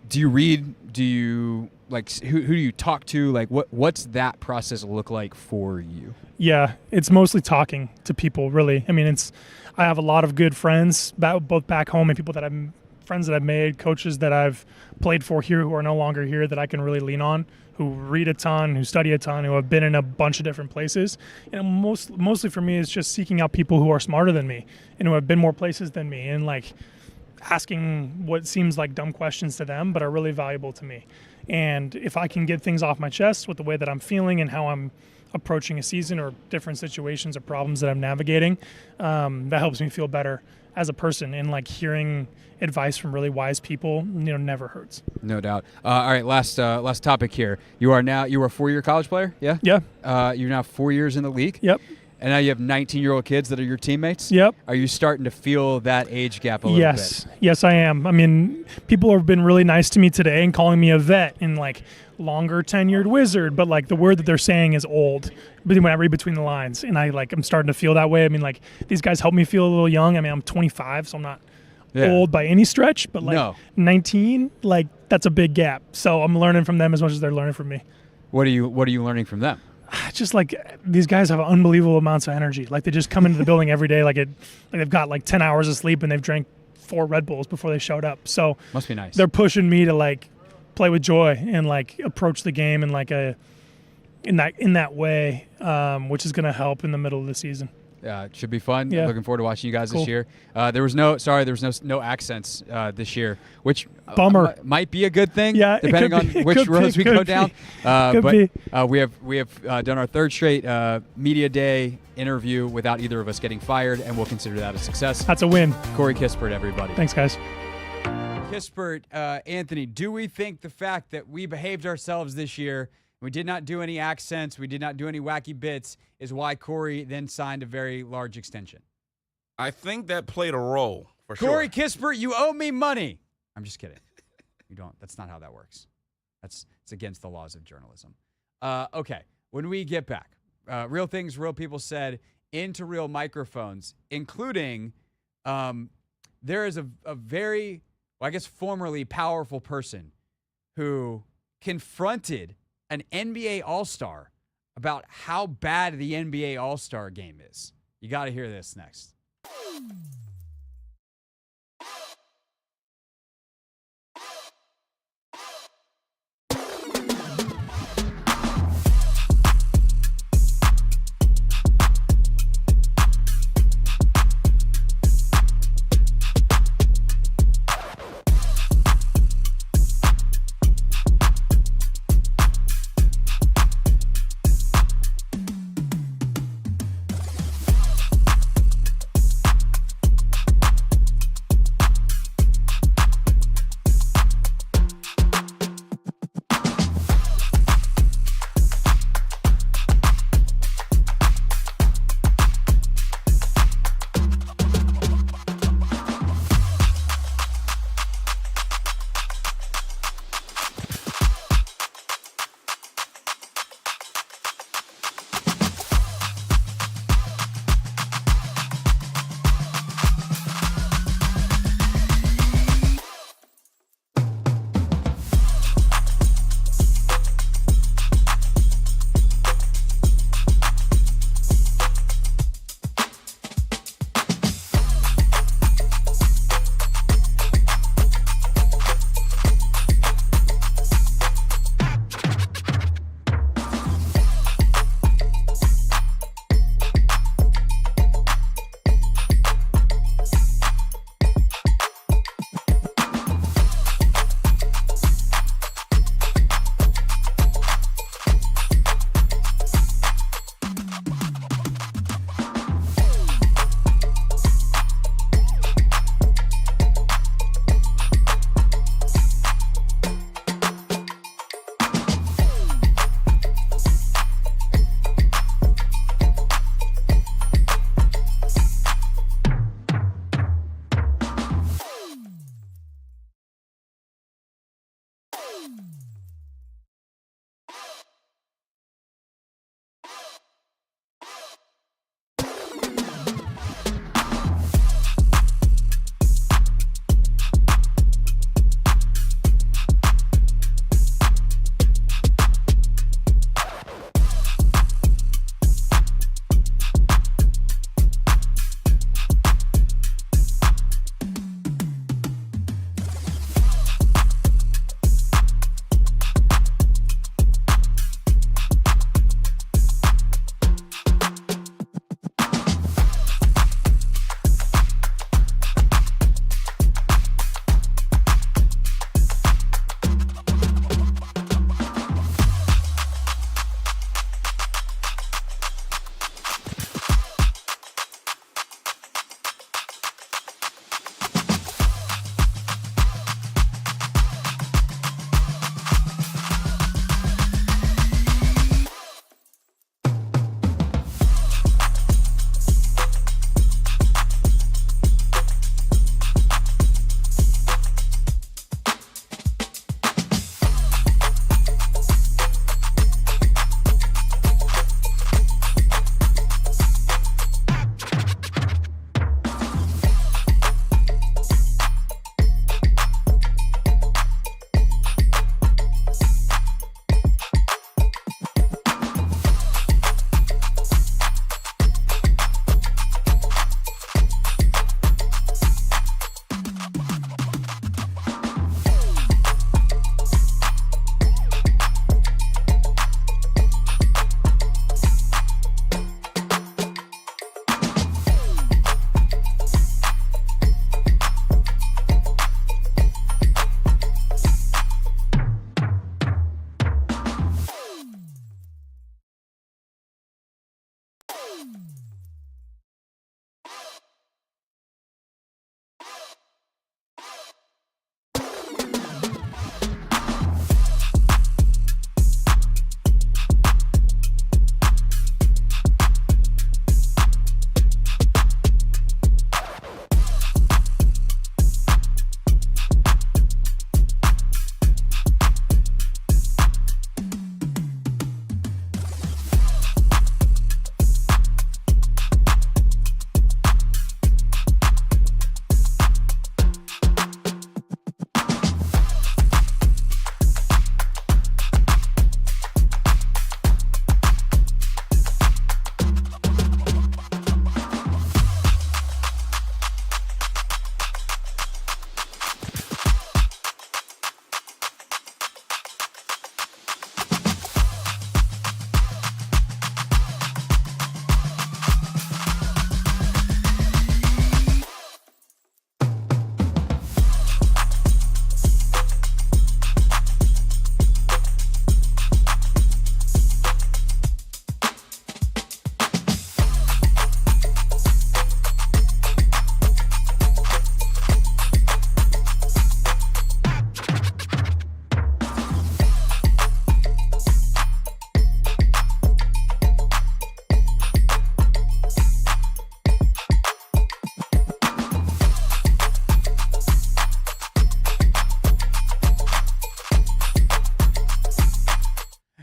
Do you read? Do you who do you talk to? What's that process look like for you? Yeah, it's mostly talking to people, really. I mean, I have a lot of good friends, both back home and friends that I've made, coaches that I've played for here who are no longer here that I can really lean on, who read a ton, who study a ton, who have been in a bunch of different places. And mostly for me, it's just seeking out people who are smarter than me and who have been more places than me, and asking what seems like dumb questions to them, but are really valuable to me. And if I can get things off my chest with the way that I'm feeling and how I'm approaching a season or different situations or problems that I'm navigating, that helps me feel better as a person. And hearing advice from really wise people, never hurts. No doubt. All right, last topic here. You are a 4-year college player, yeah? Yeah. You're now 4 years in the league. Yep. And now you have 19-year-old kids that are your teammates? Yep. Are you starting to feel that age gap a little bit? Yes, I am. I mean, people have been really nice to me today and calling me a vet and longer tenured wizard, but the word that they're saying is old when I read between the lines, and I'm starting to feel that way. I mean, these guys help me feel a little young. I mean, I'm 25, so I'm not old by any stretch, but 19, that's a big gap. So I'm learning from them as much as they're learning from me. What are you learning from them? just like these guys have unbelievable amounts of energy. Like they just come into the building every day like they've got like 10 hours of sleep and they've drank 4 Red Bulls before they showed up. So must be nice. They're pushing me to like play with joy and like approach the game in like in that way, which is going to help in the middle of the season. It should be fun. Yeah. Looking forward to watching you guys Cool. this year. There was no accents this year, which Bummer. Might be a good thing. Yeah, depending on which roads we go down. But we have done our 3rd straight media day interview without either of us getting fired, and we'll consider that a success. That's a win. Corey Kispert, everybody. Thanks, guys. Kispert, Anthony, do we think the fact that we behaved ourselves this year, we did not do any accents, we did not do any wacky bits, is why Corey then signed a very large extension? I think that played a role for Corey sure. Kispert, you owe me money. I'm just kidding. You don't. That's not how that works. It's against the laws of journalism. Okay, when we get back, Real Things Real People said into real microphones, including there is a very, well, I guess formerly powerful person who confronted an NBA All-Star about how bad the NBA All-Star game is. You got to hear this next.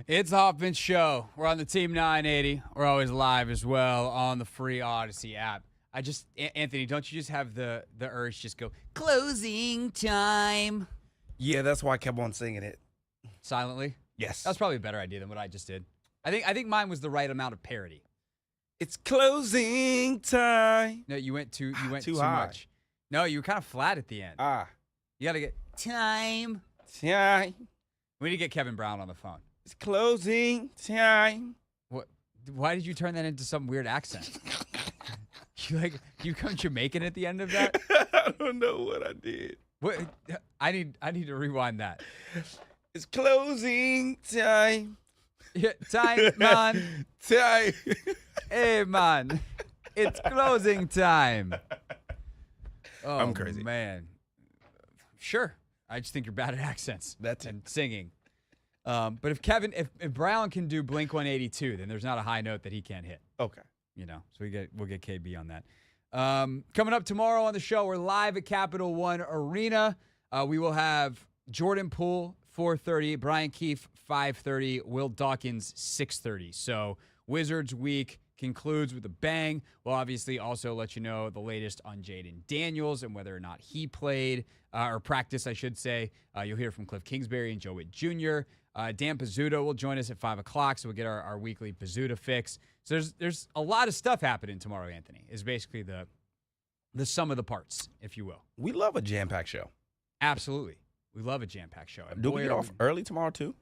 It's the Hoffman Show. We're on the Team 980. We're always live as well on the free Odyssey app. Anthony, don't you just have the urge just go, closing time? Yeah, that's why I kept on singing it. Silently? Yes. That's probably a better idea than what I just did. I think mine was the right amount of parody. It's closing time. No, you went too high. much. No, you were kind of flat at the end. You got to get time. Time. We need to get Kevin Brown on the phone. It's closing time. What? Why did you turn that into some weird accent? You come Jamaican at the end of that? I don't know what I did. What? I need to rewind that. It's closing time. Yeah, time, man. Time. Hey, man. It's closing time. Oh, I'm crazy. Man. Sure. I just think you're bad at accents. That's and singing. But if Brown can do Blink 182, then there's not a high note that he can't hit. Okay. So we'll get KB on that. Coming up tomorrow on the show, we're live at Capital One Arena. We will have Jordan Poole 4:30, Brian Keefe 5:30, Will Dawkins 6:30. So Wizards week concludes with a bang. We'll obviously also let you know the latest on Jayden Daniels and whether or not he played or practiced, I should say. You'll hear from Cliff Kingsbury and Joe Witt Jr. Dan Pizzuto will join us at 5 o'clock, so we'll get our weekly Pizzuto fix. So there's a lot of stuff happening tomorrow, Anthony, is basically the sum of the parts, if you will. We love a jam-packed show. Absolutely. We love a jam-packed show. Do we get off early tomorrow, too?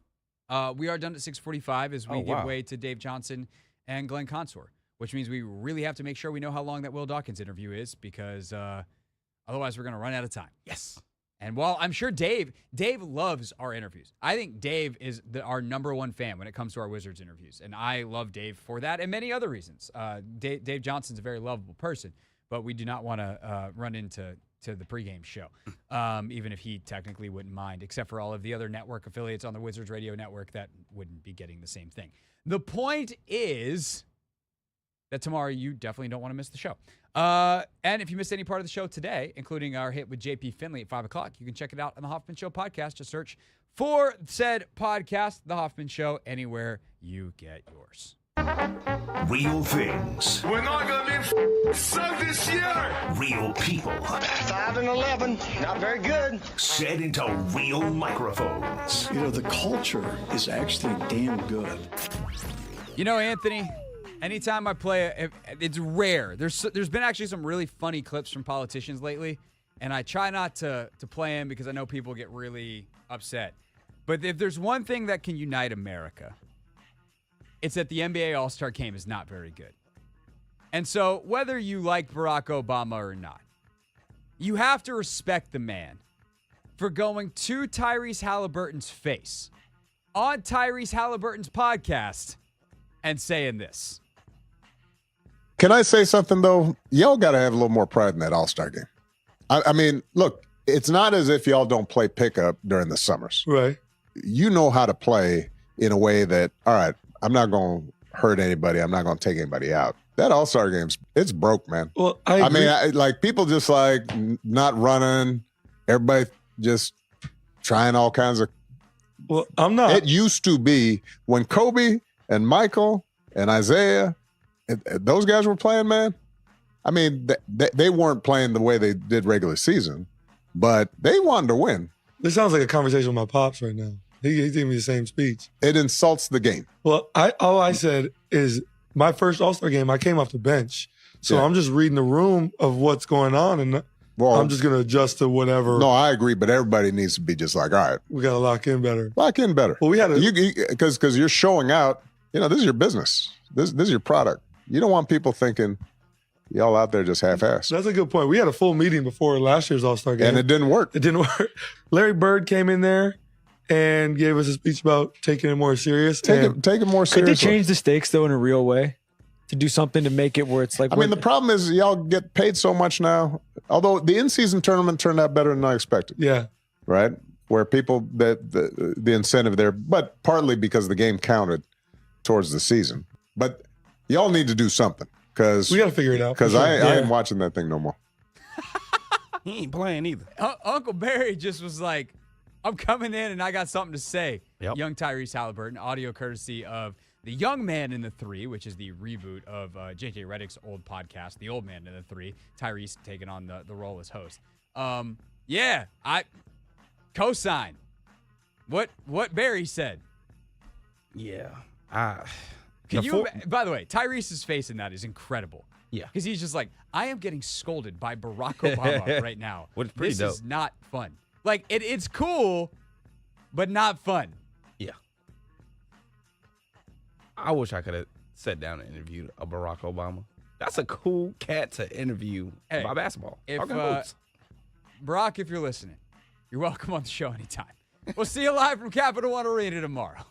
We are done at 6:45 as we give wow. way to Dave Johnson and Glenn Consor, which means we really have to make sure we know how long that Will Dawkins interview is because otherwise we're going to run out of time. Yes. And while I'm sure Dave loves our interviews. I think Dave is our number one fan when it comes to our Wizards interviews. And I love Dave for that and many other reasons. Dave Johnson's a very lovable person, but we do not want to run into the pregame show, even if he technically wouldn't mind, except for all of the other network affiliates on the Wizards Radio Network that wouldn't be getting the same thing. The point is that tomorrow you definitely don't want to miss the show. And if you missed any part of the show today, including our hit with JP Finley at 5 o'clock, you can check it out on the Hoffman Show podcast. Just search for said podcast, The Hoffman Show, anywhere you get yours. Real things. We're not going to be so this year. Real people. 5-11, not very good. Said into real microphones. The culture is actually damn good. Anthony, anytime I play, it's rare. There's been actually some really funny clips from politicians lately, and I try not to play them because I know people get really upset. But if there's one thing that can unite America, it's that the NBA All-Star Game is not very good. And so whether you like Barack Obama or not, you have to respect the man for going to Tyrese Halliburton's face on Tyrese Halliburton's podcast and saying this. Can I say something, though? Y'all got to have a little more pride in that All-Star Game. I mean, look, it's not as if y'all don't play pickup during the summers. Right. You know how to play in a way that, all right, I'm not going to hurt anybody. I'm not going to take anybody out. That All-Star Game's, it's broke, man. Well, I mean, people just not running. Everybody just trying all kinds of. Well, I'm not. It used to be when Kobe and Michael and Isaiah, those guys were playing, man. I mean, they weren't playing the way they did regular season, but they wanted to win. This sounds like a conversation with my pops right now. He gave me the same speech. It insults the game. Well, all I said is my first All-Star game, I came off the bench. So yeah. I'm just reading the room of what's going on, and I'm just going to adjust to whatever. No, I agree, but everybody needs to be just like, all right. We got to lock in better. Lock in better. Well, we had because you're showing out, this is your business. This is your product. You don't want people thinking y'all out there just half-assed. That's a good point. We had a full meeting before last year's All-Star game. And it didn't work. It didn't work. Larry Bird came in there and gave us a speech about taking it more serious. Take it more seriously. Could they change the stakes, though, in a real way? To do something to make it where it's like... I mean, the problem is y'all get paid so much now. Although the in-season tournament turned out better than I expected. Yeah. Right? Where people, the incentive there, but partly because the game counted towards the season. But y'all need to do something. Because we got to figure it out. Because I ain't watching that thing no more. He ain't playing either. Uncle Barry just was like, I'm coming in and I got something to say. Yep. Young Tyrese Halliburton, audio courtesy of The Young Man in the Three, which is the reboot of JJ Redick's old podcast, The Old Man in the Three. Tyrese taking on the role as host. Yeah, I co-sign what Barry said. Yeah. Can you? By the way, Tyrese's face in that is incredible. Yeah. Because he's just like, I am getting scolded by Barack Obama right now. Which is pretty this is not fun. Like, it's cool, but not fun. Yeah. I wish I could have sat down and interviewed a Barack Obama. That's a cool cat to interview about basketball. Barack, if you're listening, you're welcome on the show anytime. We'll see you live from Capital One Arena tomorrow.